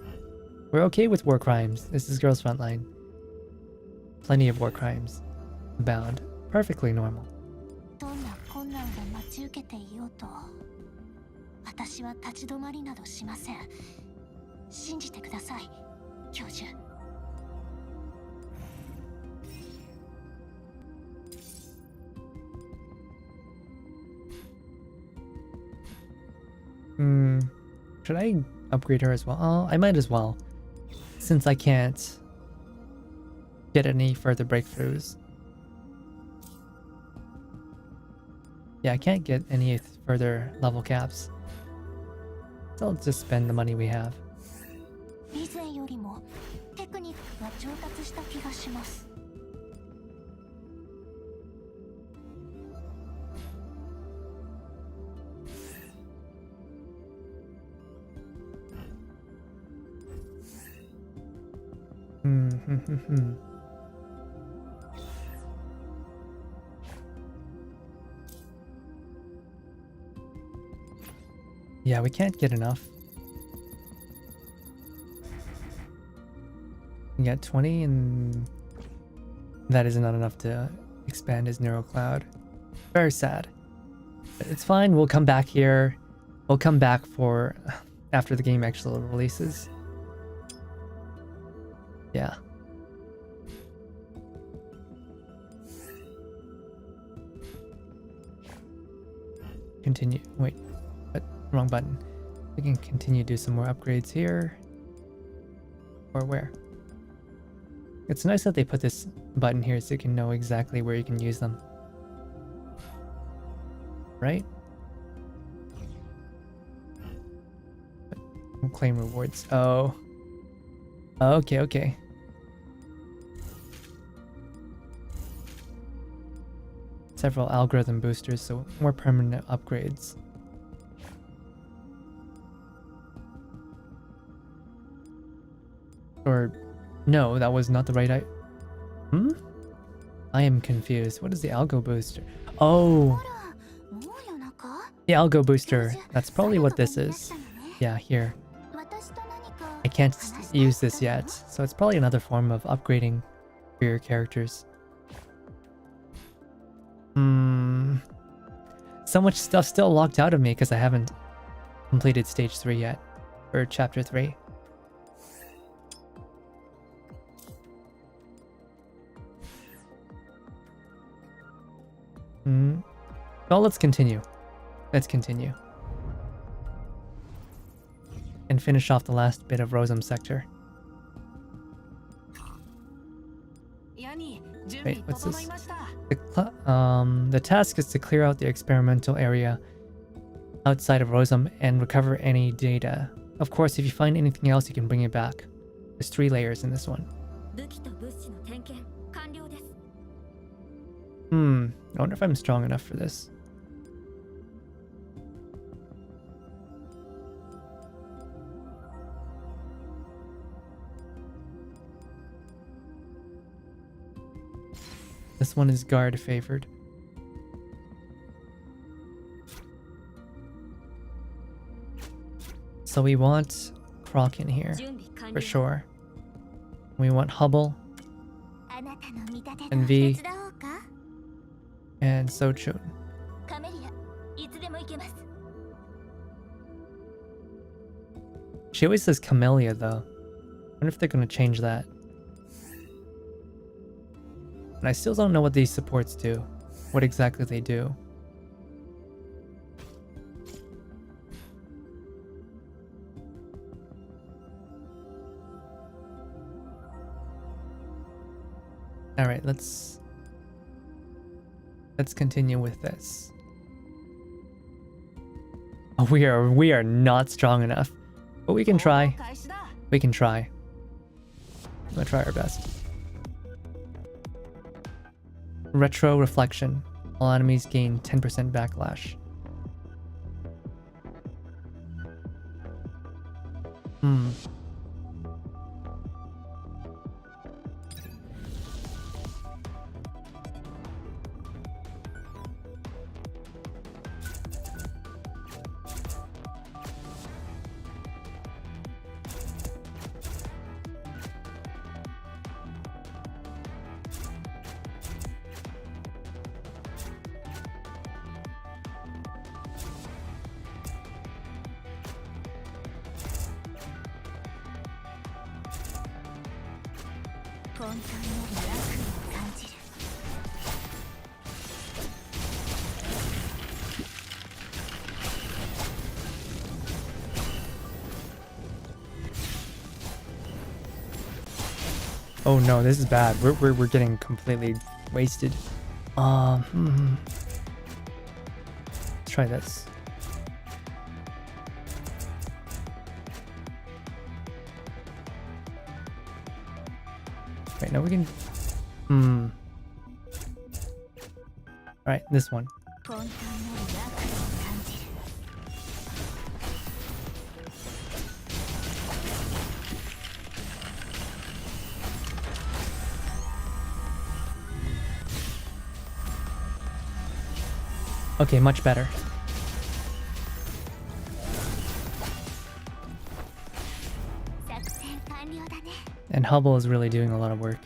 We're okay with war crimes. This is Girls Frontline. Plenty of war crimes abound. Perfectly normal. どんな困難が待ち受けていようと、私は立ち止まりなどしません。信じてください、教授。Should I upgrade her as well? Oh, I might as well, since I can't get any further breakthroughs. Yeah, I can't get any further level caps. So let's just spend the money we have. 以前よりもテクニックが上達した気がします。Yeah, we can't get enough. We got 20 and that is not enough to expand his neural cloud. Very sad. But it's fine, we'll come back here. We'll come back for after the game actually releases. Yeah. continue. Wait, but wrong button. We can continue to do some more upgrades here. Or where? It's nice that they put this button here so you can know exactly where you can use them. Right? Claim rewards. Oh. Okay, okay. Several algorithm boosters, so more permanent upgrades. Or, no, that was not the right I am confused. What is the algo booster? Oh! The algo booster. That's probably what this is. Yeah, here. I can't use this yet, so it's probably another form of upgrading for your characters. So much stuff still locked out of me because I haven't completed stage 3 yet, or chapter 3. Well, let's continue. Let's continue. And finish off the last bit of Rosum sector. Wait, what's this? The task is to clear out the experimental area outside of Rosum and recover any data. Of course, if you find anything else, you can bring it back. There's 3 layers in this one. I wonder if I'm strong enough for this. This one is guard favored. So we want Croc in here, for sure. We want Hubble, and V, and Sochun. She always says Camellia though. I wonder if they're gonna change that. And I still don't know what these supports do. What exactly they do. Alright, let's continue with this. Oh, we are not strong enough. But we can try. We can try. I'm gonna try our best. Retro reflection. All enemies gain 10% backlash. Oh no, this is bad. We're getting completely wasted. Let's try this. Wait, no, we can. Alright, this one. Okay, much better. And Hubble is really doing a lot of work.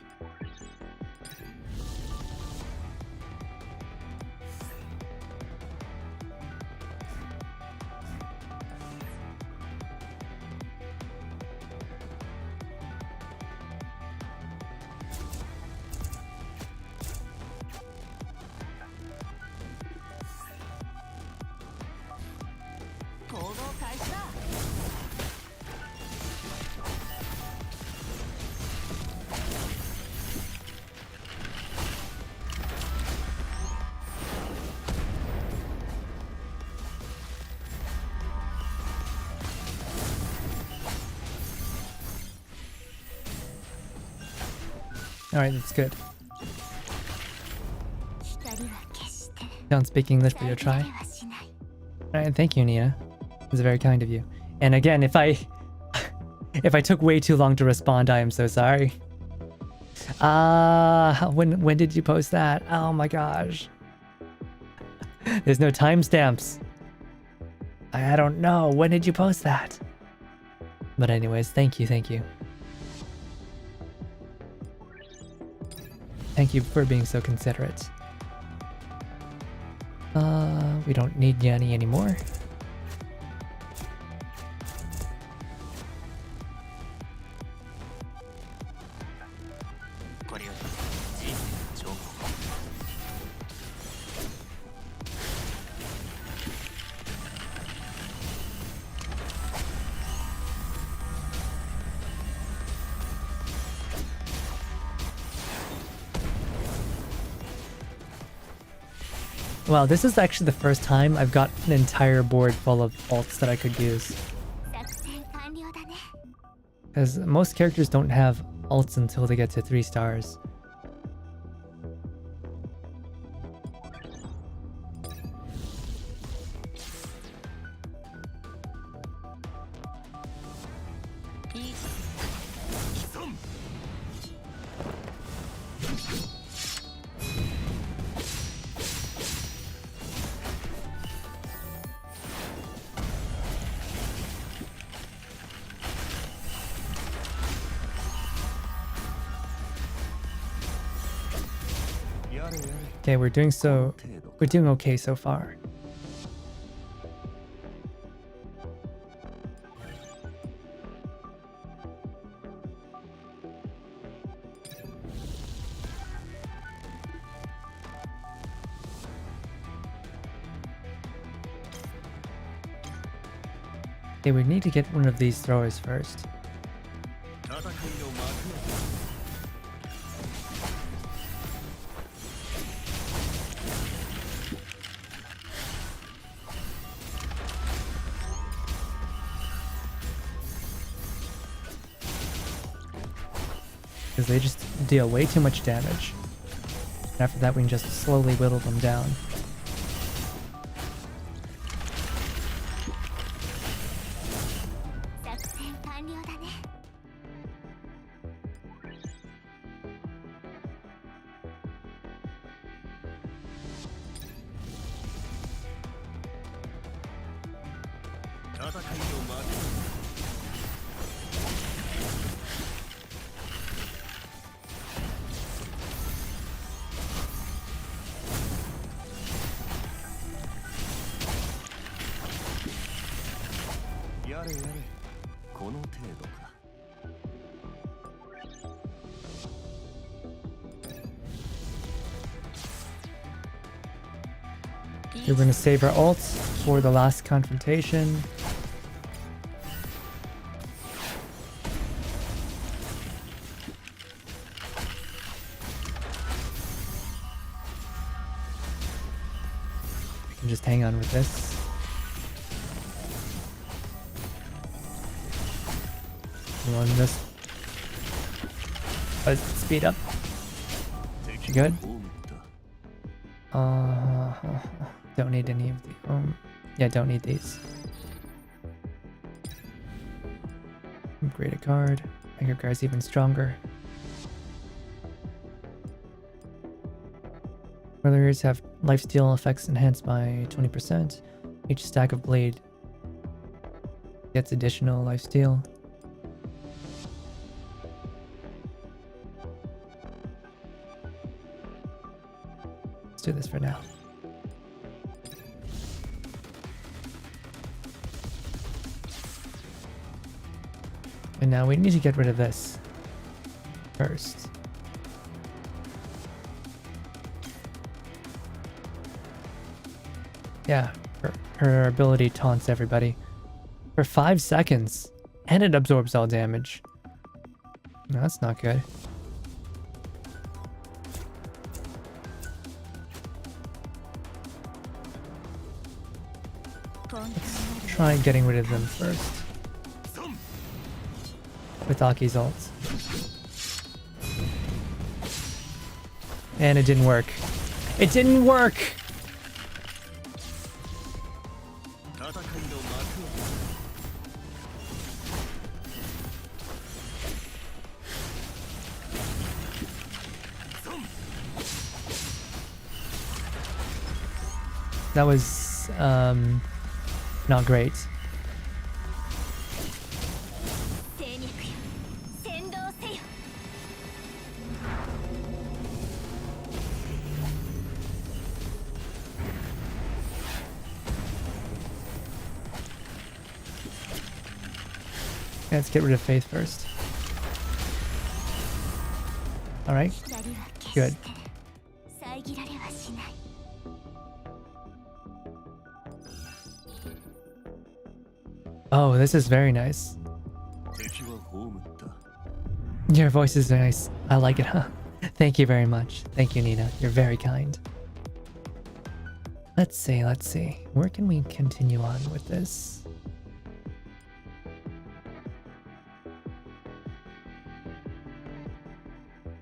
Alright, that's good. 光は決して Don't speak English, but you'll 遮ら try. れはしない Alright, thank you, Nina. It's very kind of you. And again, if I took way too long to respond, I am so sorry. When did you post that? Oh my gosh. There's no timestamps. I don't know. When did you post that? But anyways, thank you. Thank you for being so considerate. We don't need Yanni anymore. これより人生の情報 Wow, this is actually the first time I've got an entire board full of alts that I could use. 作戦完了だね Because most characters don't have alts until they get to 3 stars. Okay, we're doing okay so far. Okay, we need to get one of these throwers first. Because they just deal way too much damage. And after that, we can just slowly whittle them down. We're going to save our ults for the last confrontation. We can just hang on with this. Run this. Let's speed up. You good? Don't need any of the yeah, don't need these. Upgrade a card. Make your cards even stronger. Warriors have lifesteal effects enhanced by 20%. Each stack of blade gets additional lifesteal. Let's do this for now. And now we need to get rid of this first. Yeah, her ability taunts everybody for 5 seconds, and it absorbs all damage. No, that's not good. Let's try getting rid of them first. With Aki's ult. And it didn't work. It didn't work! That was not great. Let's get rid of Faith first. Alright. Good. Oh, this is very nice. Your voice is nice. I like it, huh? Thank you very much. Thank you, Nina. You're very kind. Let's see. Where can we continue on with this?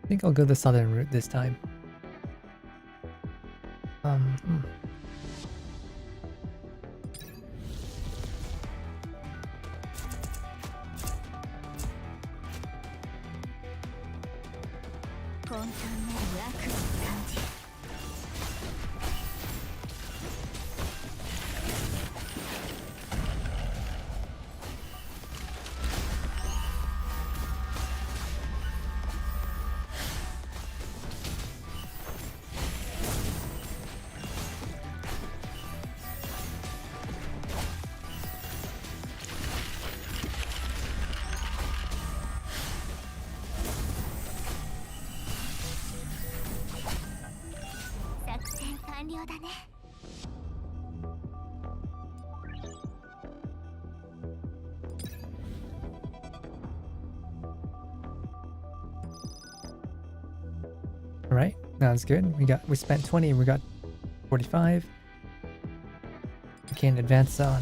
I think I'll go the southern route this time. Alright, that's good. We spent 20, we got 45. We can advance on.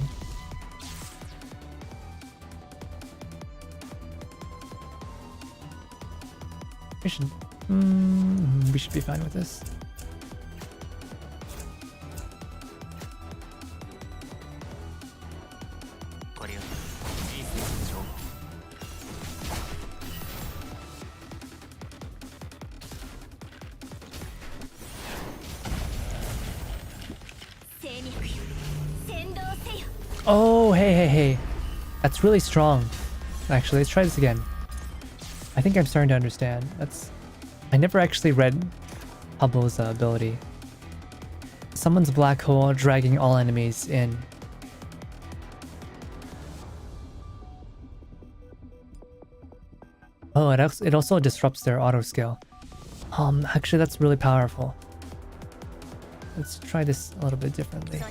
We should be fine with this. Oh, hey. That's really strong. Actually, let's try this again. I think I'm starting to understand. I never actually read Pablo's ability. Summons black hole, dragging all enemies in. Oh, it also disrupts their auto skill. Actually, that's really powerful. Let's try this a little bit differently.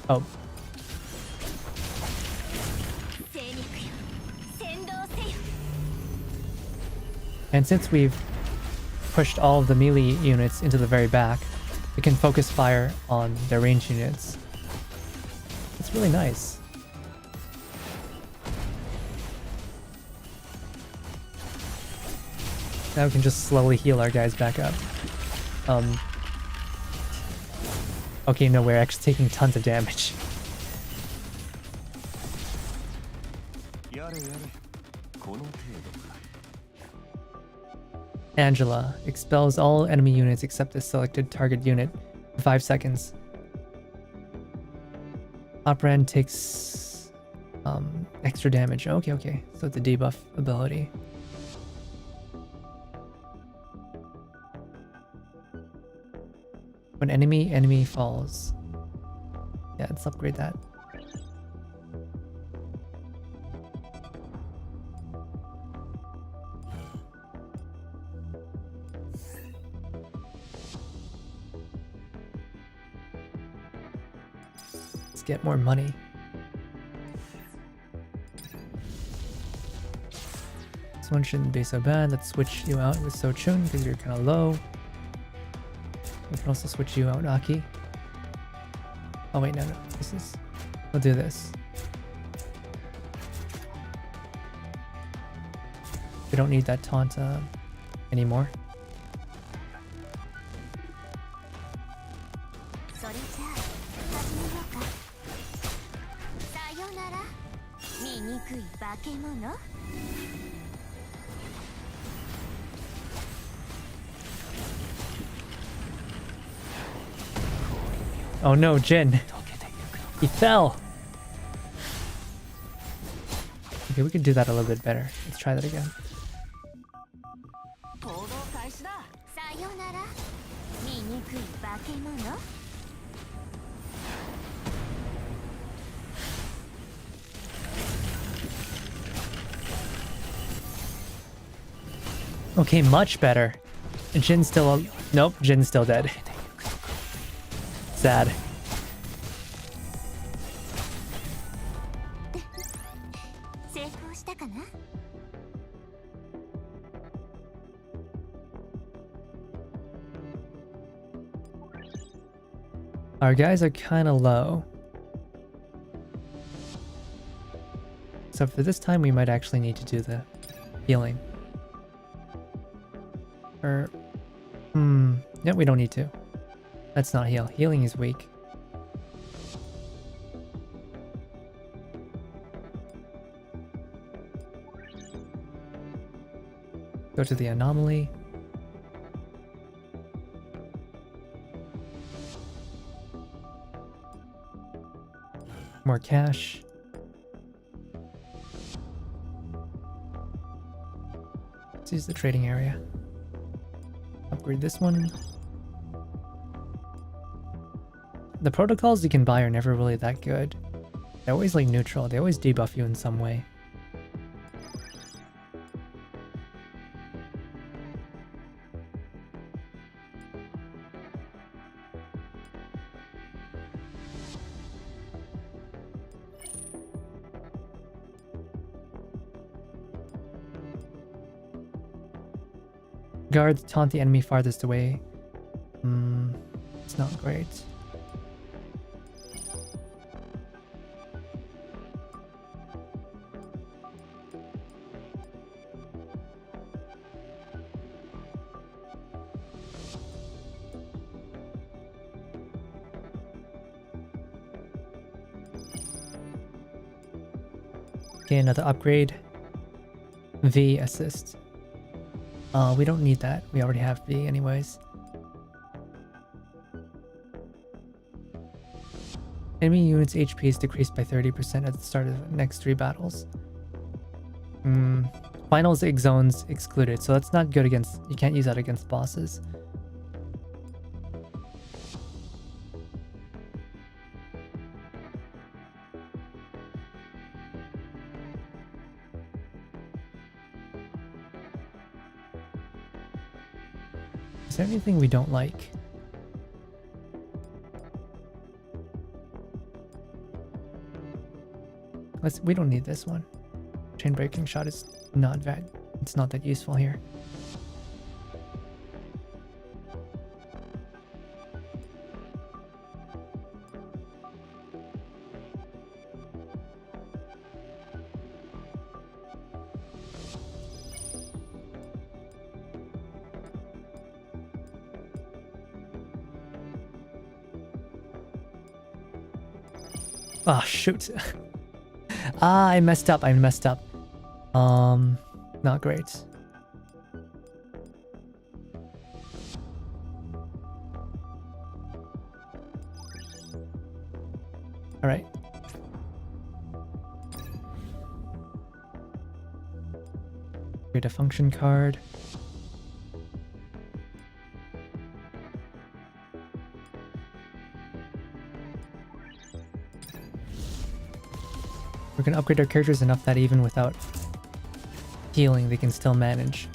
Oh. And since we've pushed all of the melee units into the very back, we can focus fire on their ranged units. It's really nice. Now we can just slowly heal our guys back up. Okay, no, we're actually taking tons of damage. Angela expels all enemy units except the selected target unit for 5 seconds. Opran takes extra damage. Okay. So it's a debuff ability. When enemy falls. Yeah, let's upgrade that. Let's get more money. This one shouldn't be so bad. Let's switch you out with Sochun because you're kind of low. We can also switch you out, Aki. Oh wait, no. We'll do this. We don't need that taunt anymore. それじゃあ始めようか。さよなら醜い化け物。 Oh no, Jin. He fell. Okay, we can do that a little bit better. Let's try that again. 行動開始だ。さよなら醜い化け物。 Okay, much better. Jin's still... Nope, Jin's still dead. Sad. 成功したかな。 Our guys are kind of low. So for this time, we might actually need to do the healing. Or... Yeah, we don't need to. Let's not heal. Healing is weak. Go to the anomaly. More cash. Let's use the trading area. Upgrade this one. The protocols you can buy are never really that good. They're always like neutral. They always debuff you in some way. Guards taunt the enemy farthest away. It's not great. Okay, another upgrade. V assist. We don't need that. We already have V anyways. Enemy units' HP is decreased by 30% at the start of the next 3 battles. Finals egg zones excluded, so that's not good against... You can't use that against bosses. Is there anything we don't like? We don't need this one. Chain breaking shot is not that... It's not that useful here. Ah, shoot. I messed up. Not great. All right. Create a function card. We're gonna upgrade our characters enough that even without healing, they can still manage.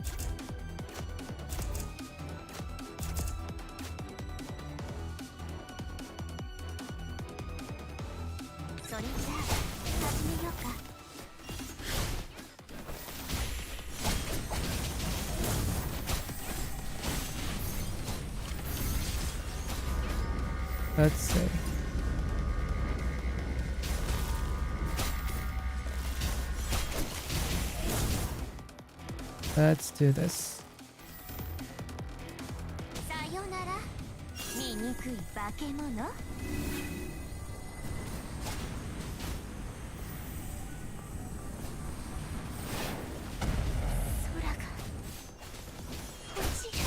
Let's see. Let's do this. さよなら醜い化け物。空が落ちる。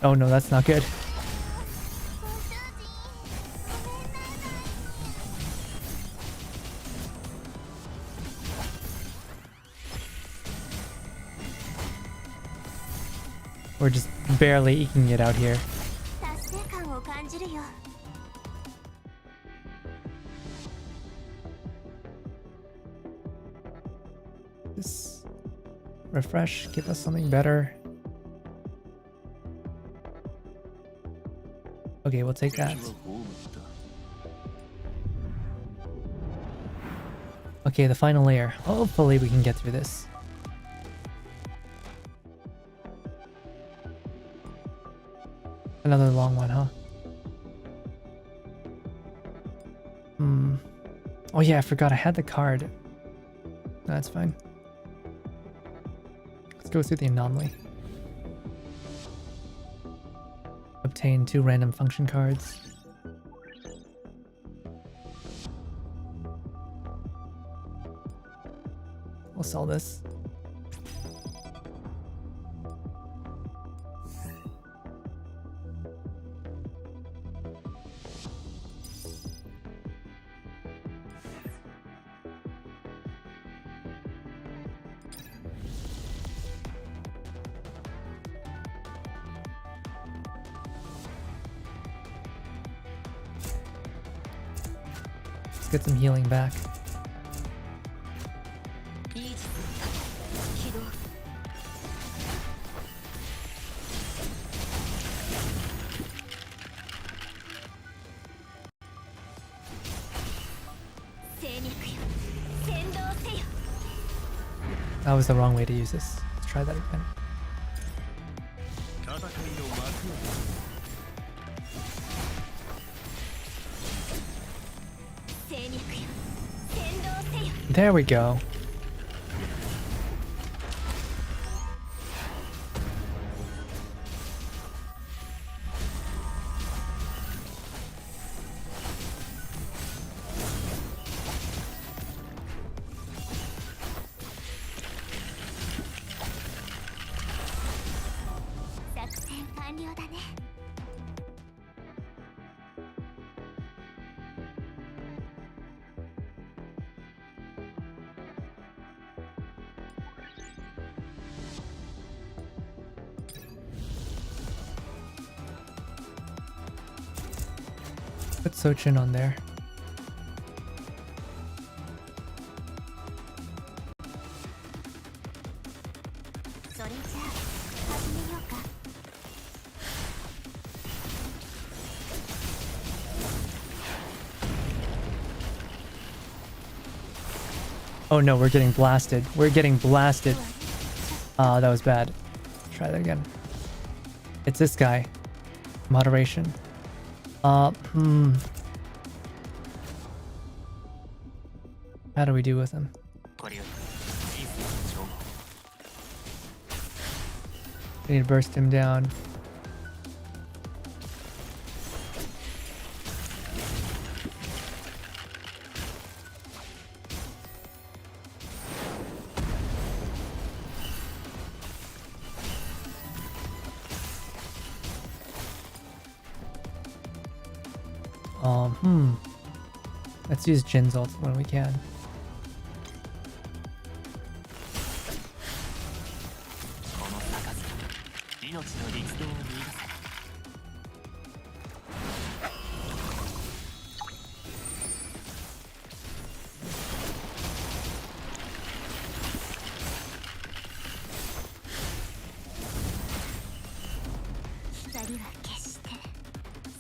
Oh no, that's not good. ご主人、ごめんなさい。 We're just barely eking it out here. 達成感を感じるよ。 This refresh, give us something better. Okay, we'll take that. Okay, the final layer. Hopefully we can get through this. Another long one, huh? Oh yeah, I forgot I had the card. No, that's fine. Let's go through the anomaly. Obtain 2 random function cards. We'll sell this. Let's get some healing back. That was the wrong way to use this. Let's try that again. There we go. Put Sochin on there. Oh no, we're getting blasted. We're getting blasted. Ah, that was bad. Try that again. It's this guy. Moderation. How do we do with him? We need to burst him down. Let's use Jin's ult when we can.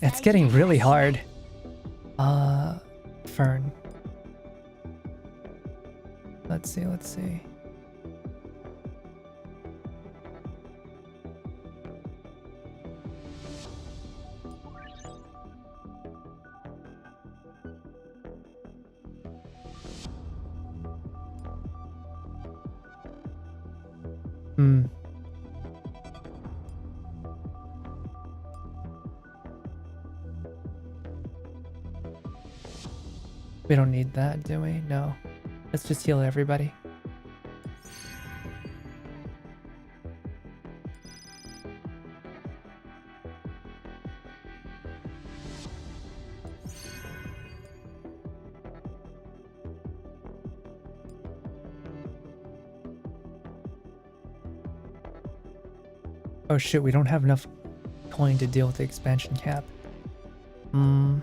It's getting really hard. Fern. Let's see. Hmm. We don't need that, do we? No. Let's just heal everybody. Oh shit, we don't have enough coin to deal with the expansion cap. Hmm.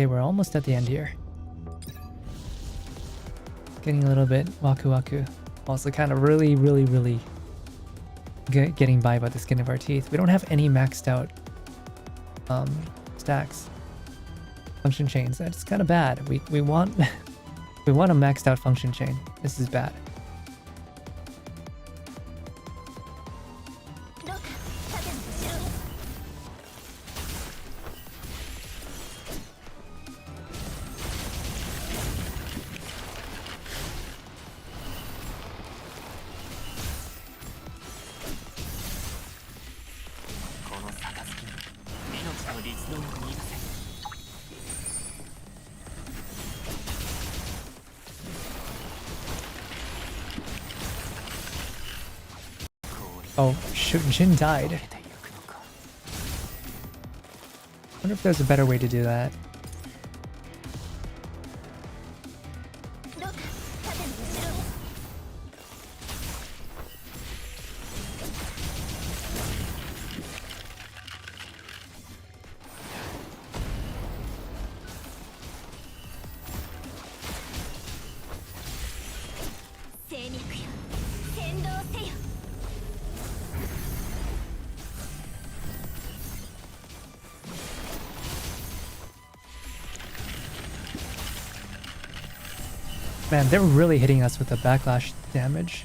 Okay, we're almost at the end here. Getting a little bit waku waku. Also kind of really getting by the skin of our teeth. We don't have any maxed out stacks. Function chains. That's kind of bad. We want we want a maxed out function chain. This is bad. Oh, shoot, Jin died. Wonder if there's a better way to do that. Man, they're really hitting us with the backlash damage.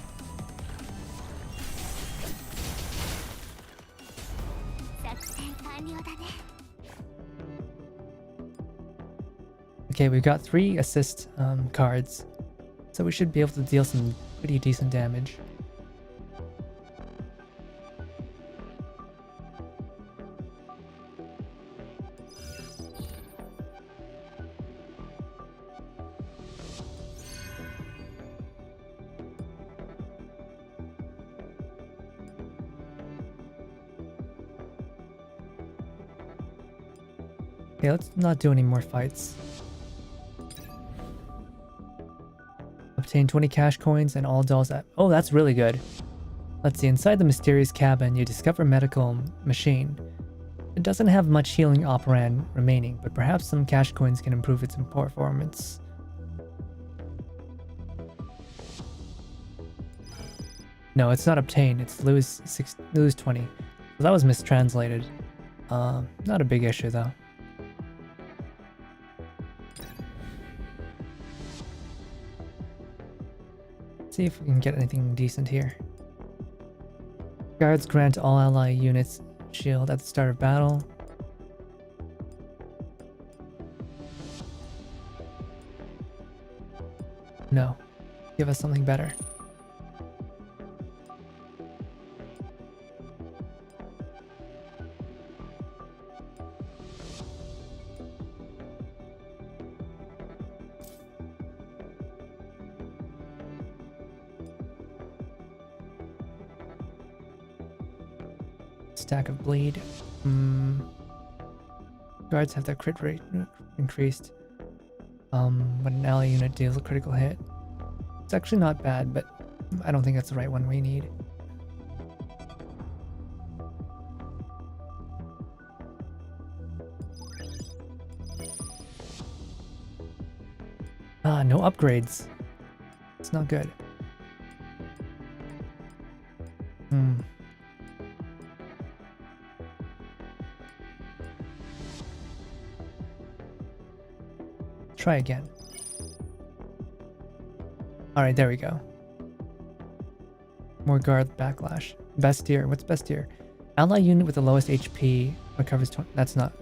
Okay, we've got 3 assist cards, so we should be able to deal some pretty decent damage. Okay, let's not do any more fights. Obtain 20 cash coins and all dolls at... Oh, that's really good. Let's see, inside the mysterious cabin, you discover a medical machine. It doesn't have much healing operand remaining, but perhaps some cash coins can improve its performance. No, it's not obtain, it's lose 20. Well, that was mistranslated. Not a big issue though. See if we can get anything decent here. Guards grant all ally units shield at the start of battle. No. Give us something better. Stack of bleed. Guards have their crit rate increased when an ally unit deals a critical hit. It's actually not bad, but I don't think that's the right one we need. No upgrades. It's not good. Try again. Alright, there we go. More guard backlash. Best tier. What's best tier? Ally unit with the lowest HP recovers 20. That's not.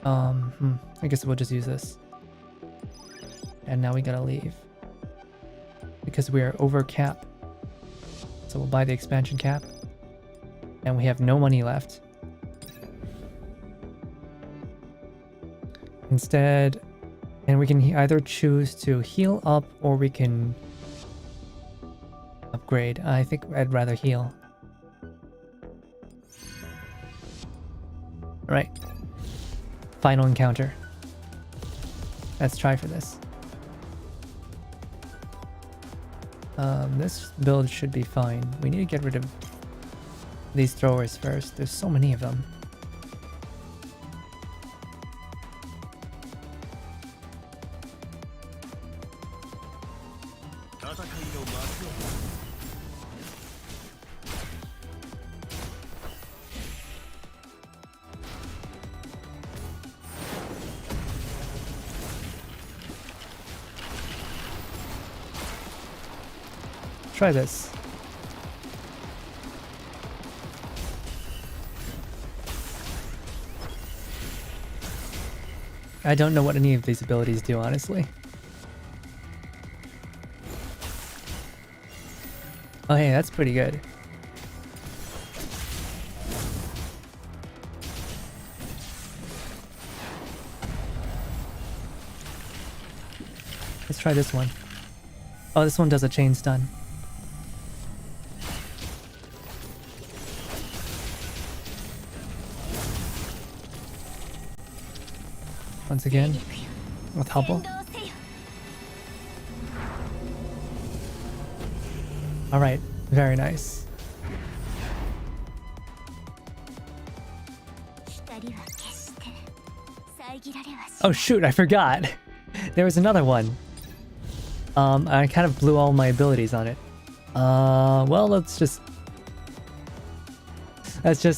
I guess we'll just use this. And now we gotta leave. Because we are over cap. So we'll buy the expansion cap. And we have no money left. Instead, and we can either choose to heal up or we can upgrade. I think I'd rather heal. Right. Final encounter. Let's try for this. This build should be fine. We need to get rid of these throwers first. There's so many of them. Try this. I don't know what any of these abilities do, honestly. Oh hey, that's pretty good. Let's try this one. Oh, this one does a chain stun. Once again, with Hubble. Alright, very nice. Oh shoot, I forgot! There was another one. I kind of blew all my abilities on it. Well, let's just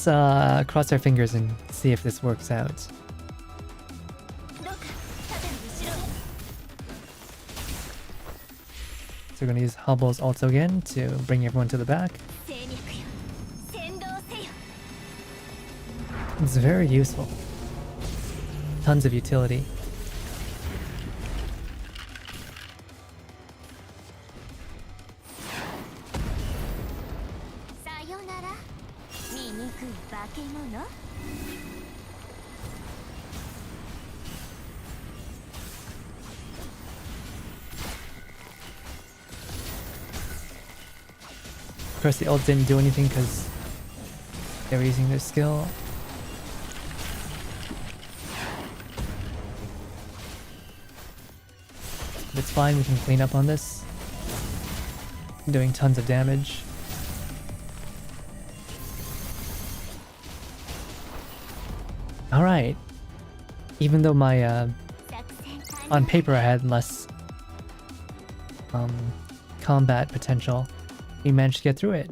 cross our fingers and see if this works out. So we're gonna use Hubble's ults again to bring everyone to the back. It's very useful. Tons of utility. Of course, the ult didn't do anything because they were using their skill. But it's fine, we can clean up on this. Doing tons of damage. Alright. Even though my, on paper I had less, combat potential, we managed to get through it.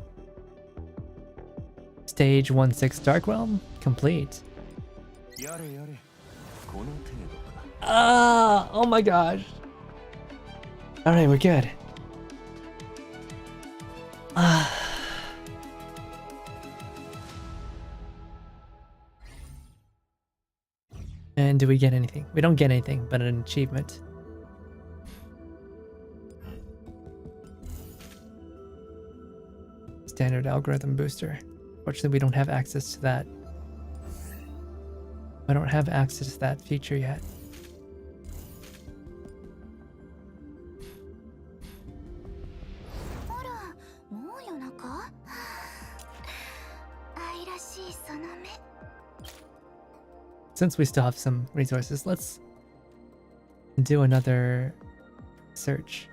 Stage 1-6 Dark Realm complete. Ah! Oh my gosh. Alright, we're good. Ah. And do we get anything? We don't get anything, but an achievement. Standard algorithm booster. Fortunately, we don't have access to that. I don't have access to that feature yet. Since we still have some resources, let's do another search.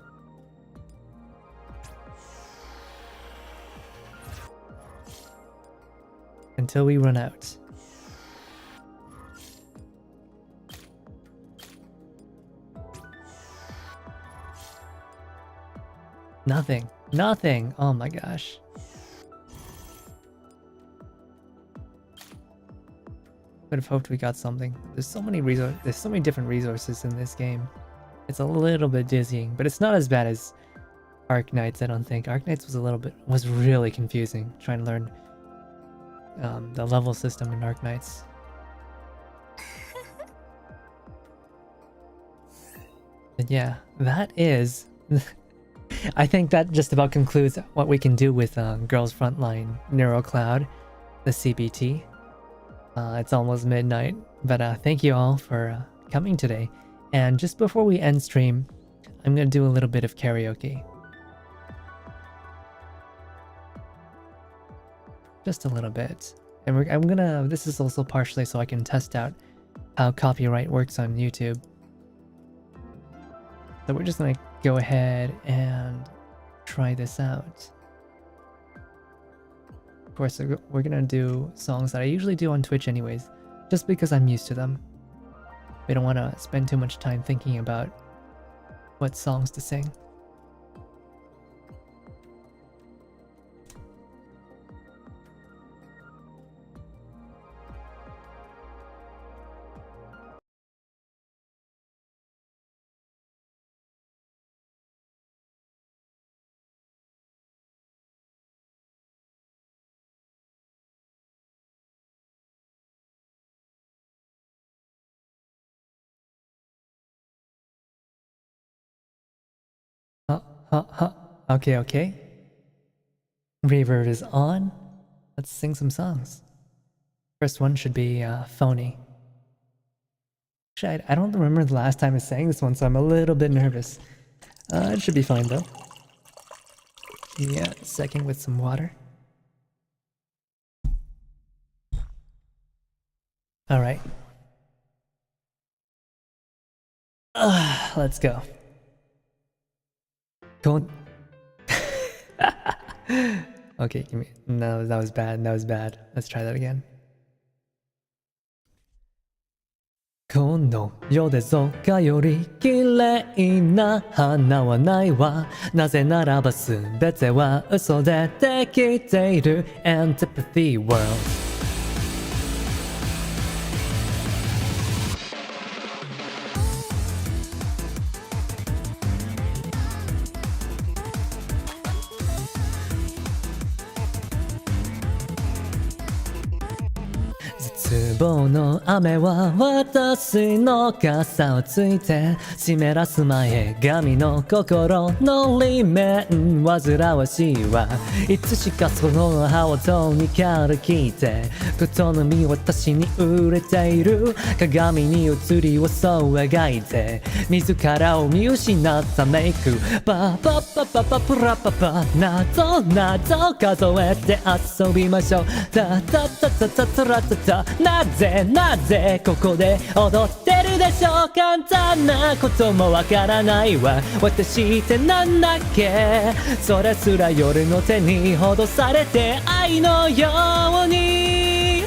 Until we run out. Nothing. Nothing. Oh my gosh. Would have hoped we got something. There's so many different resources in this game. It's a little bit dizzying, but it's not as bad as Arknights, I don't think. Arknights was really confusing trying to learn the level system in Arknights. But yeah, that is... I think that just about concludes what we can do with Girls Frontline NeuroCloud, the CBT. It's almost midnight, but thank you all for coming today. And just before we end stream, I'm going to do a little bit of karaoke. Just a little bit. And this is also partially so I can test out how copyright works on YouTube. So we're just gonna go ahead and try this out. Of course, we're gonna do songs that I usually do on Twitch anyways, just because I'm used to them. We don't want to spend too much time thinking about what songs to sing. Okay. Reverb is on. Let's sing some songs. First one should be Phony. Actually, I don't remember the last time I sang this one, so I'm a little bit nervous. It should be fine though. Yeah, second with some water. Alright. Let's go. Okay, give me... No, that was bad. Let's try that again. この世でぞかより綺麗な花はないわ。なぜならば全ては嘘でできている Antipathy World。絶望の雨は私の傘をついて湿らす前髪の心の裏面煩わしいわいつしかその葉をとにかく聞いてことのみ私に売れている鏡に映りをそう描いて自らを見失ったメイクパパパパパプラパパなぞなぞ数えて遊びましょうタタタタタタラタタなぜここで踊ってるでしょう簡単なこともわからないわ私ってなんだっけそれすら夜の手に戻されて愛のように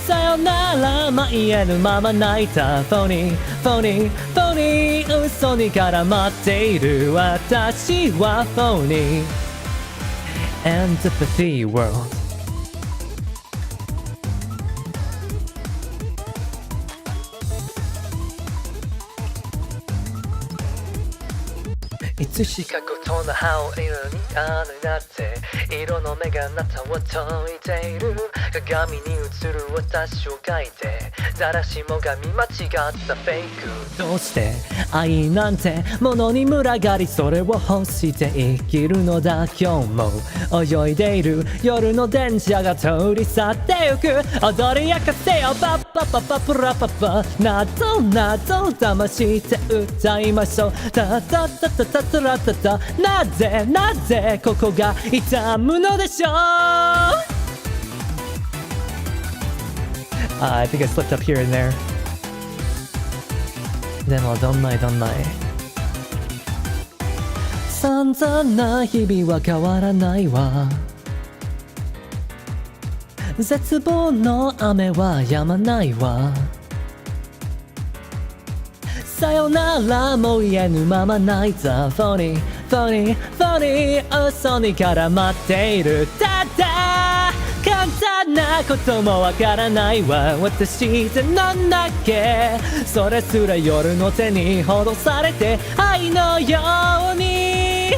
さよならま言えぬまま泣いたフォニー嘘に絡まっている私はフォニー Antipathy Worldいつしかことの葉を色になって色の目があなたを解いている鏡に映る私を描いて誰しもが見間違ったフェイクどうして愛なんてものに群がりそれを欲して生きるのだ今日も泳いでいる夜の電車が通り去ってゆく踊り明かせよパッパパパプラパパなぞ騙して歌いましょうタタタタタタラタタなぜここが痛むのでしょうI think I slipped up here and there でもどんない散々な日々は変わらないわ絶望の雨は止まないわさよならも言えぬまま泣いたフォニー嘘に絡まっているただ簡単なこともわからないわ私ってなんだっけそれすら夜の手に戻されて愛のように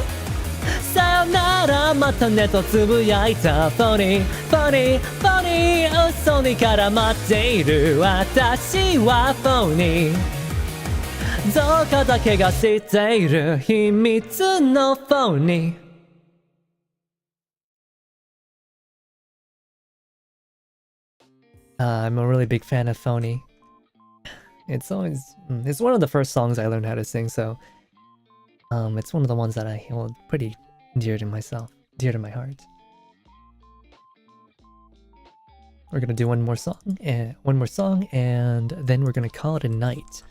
さよならまたねとつぶやいたフォニーフォニーフォニー嘘に絡まっている私はフォニーどうかだけが知っている秘密のフォニーI'm a really big fan of Phony. It's one of the first songs I learned how to sing, so it's one of the ones that I hold pretty dear to myself, dear to my heart. We're gonna do one more song, and then we're gonna call it a night.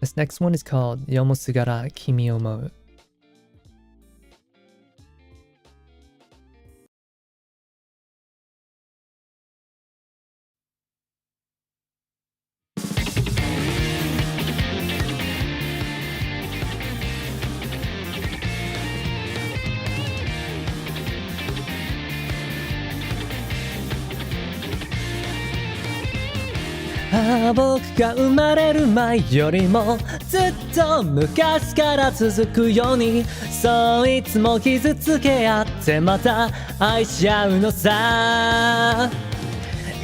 This next one is called Yomosugara Kimi Omou. Ah 僕が生まれる前よりもずっと昔から続くようにそういつも傷つけ合ってまた愛し合うのさ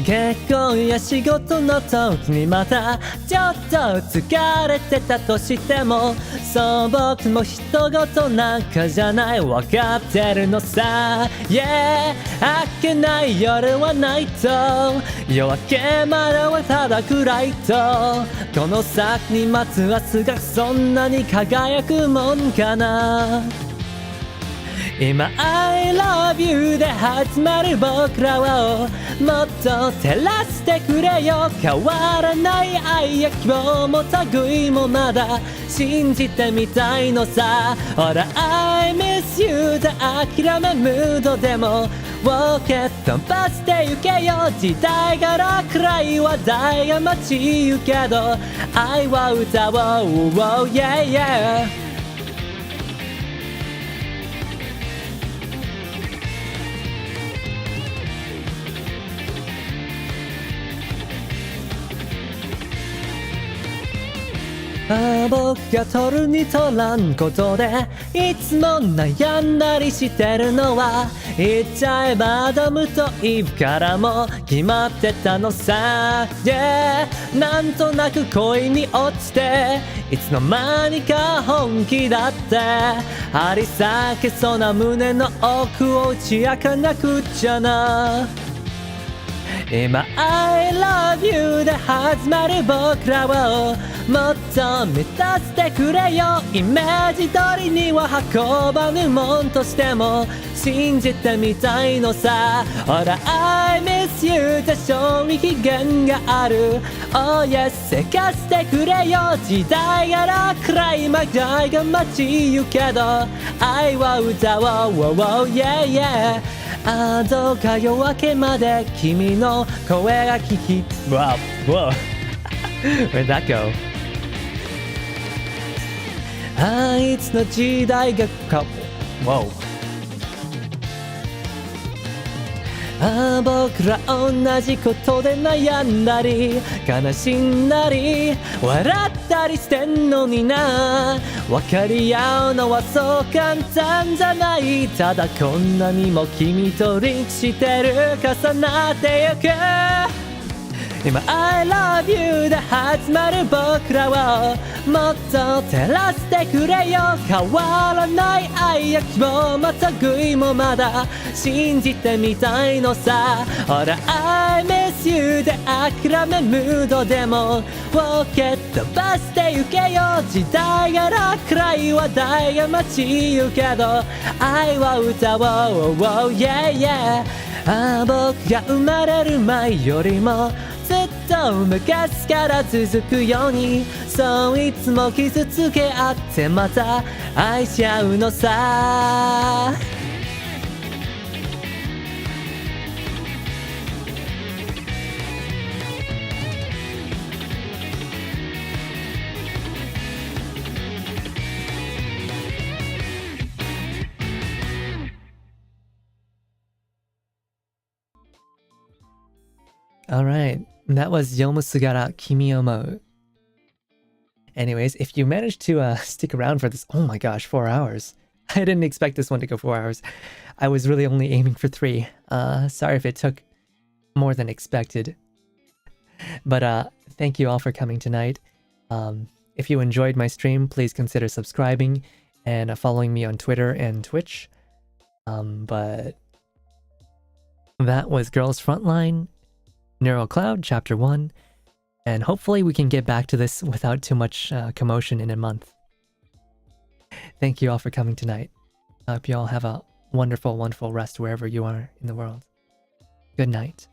結婚や仕事の時にまたちょっと疲れてたとしてもそう僕も人事なんかじゃない分かってるのさ Yeah 明けない夜はないと夜明けまではただ暗いとこの先に待つ明日がそんなに輝くもんかな今 I love you で始まる僕らをもっと照らしてくれよ変わらない愛や希望も類もまだ信じてみたいのさほら I miss you で諦めムードでもを蹴っ飛ばしてゆけよ時代から暗い話題が待ちゆけど愛は歌おう、oh, yeah, yeah僕が取るに取らんことでいつも悩んだりしてるのは言っちゃえばアダムとイブからも決まってたのさ、yeah、なんとなく恋に落ちていつの間にか本気だって張り裂けそうな胸の奥を打ち明かなくっちゃな今 I love you で始まる僕らをもっと満たしてくれよイメージ通りには運ばぬもんとしても信じてみたいのさほら I miss you じゃ賞味期限がある Oh yes せかしてくれよ時代柄暗いまがいが待ちゆけど愛は歌おう、oh, yeah, yeahどうか夜明けまで君の声が聞き Wow, whoa Where'd that go? いつの時代がWow僕ら同じことで悩んだり悲しんだり笑ったりしてんのにな分かり合うのはそう簡単じゃないただこんなにも君とリンクしてる重なってゆく今 I love you で始まる僕らをもっと照らしてくれよ変わらない愛や希望また類もまだ信じてみたいのさほら I miss you で諦めムードでもを蹴っ飛ばしてゆけよ時代柄暗い話題が待ちゆけど愛は歌おう、oh, yeah, yeah僕が生まれる前よりもずっと昔から続くようにそういつも傷つけ合ってまた愛し合うのさ Alright, that was Yomusugara Kimi Omou. Anyways, if you managed to stick around for this, oh my gosh, 4 hours. I didn't expect this one to go 4 hours. I was really only aiming for 3. Sorry if it took more than expected. But thank you all for coming tonight. If you enjoyed my stream, please consider subscribing and following me on Twitter and Twitch. But that was Girls Frontline, Neural Cloud, Chapter 1. And hopefully we can get back to this without too much commotion in a month. Thank you all for coming tonight. I hope you all have a wonderful, wonderful rest wherever you are in the world. Good night.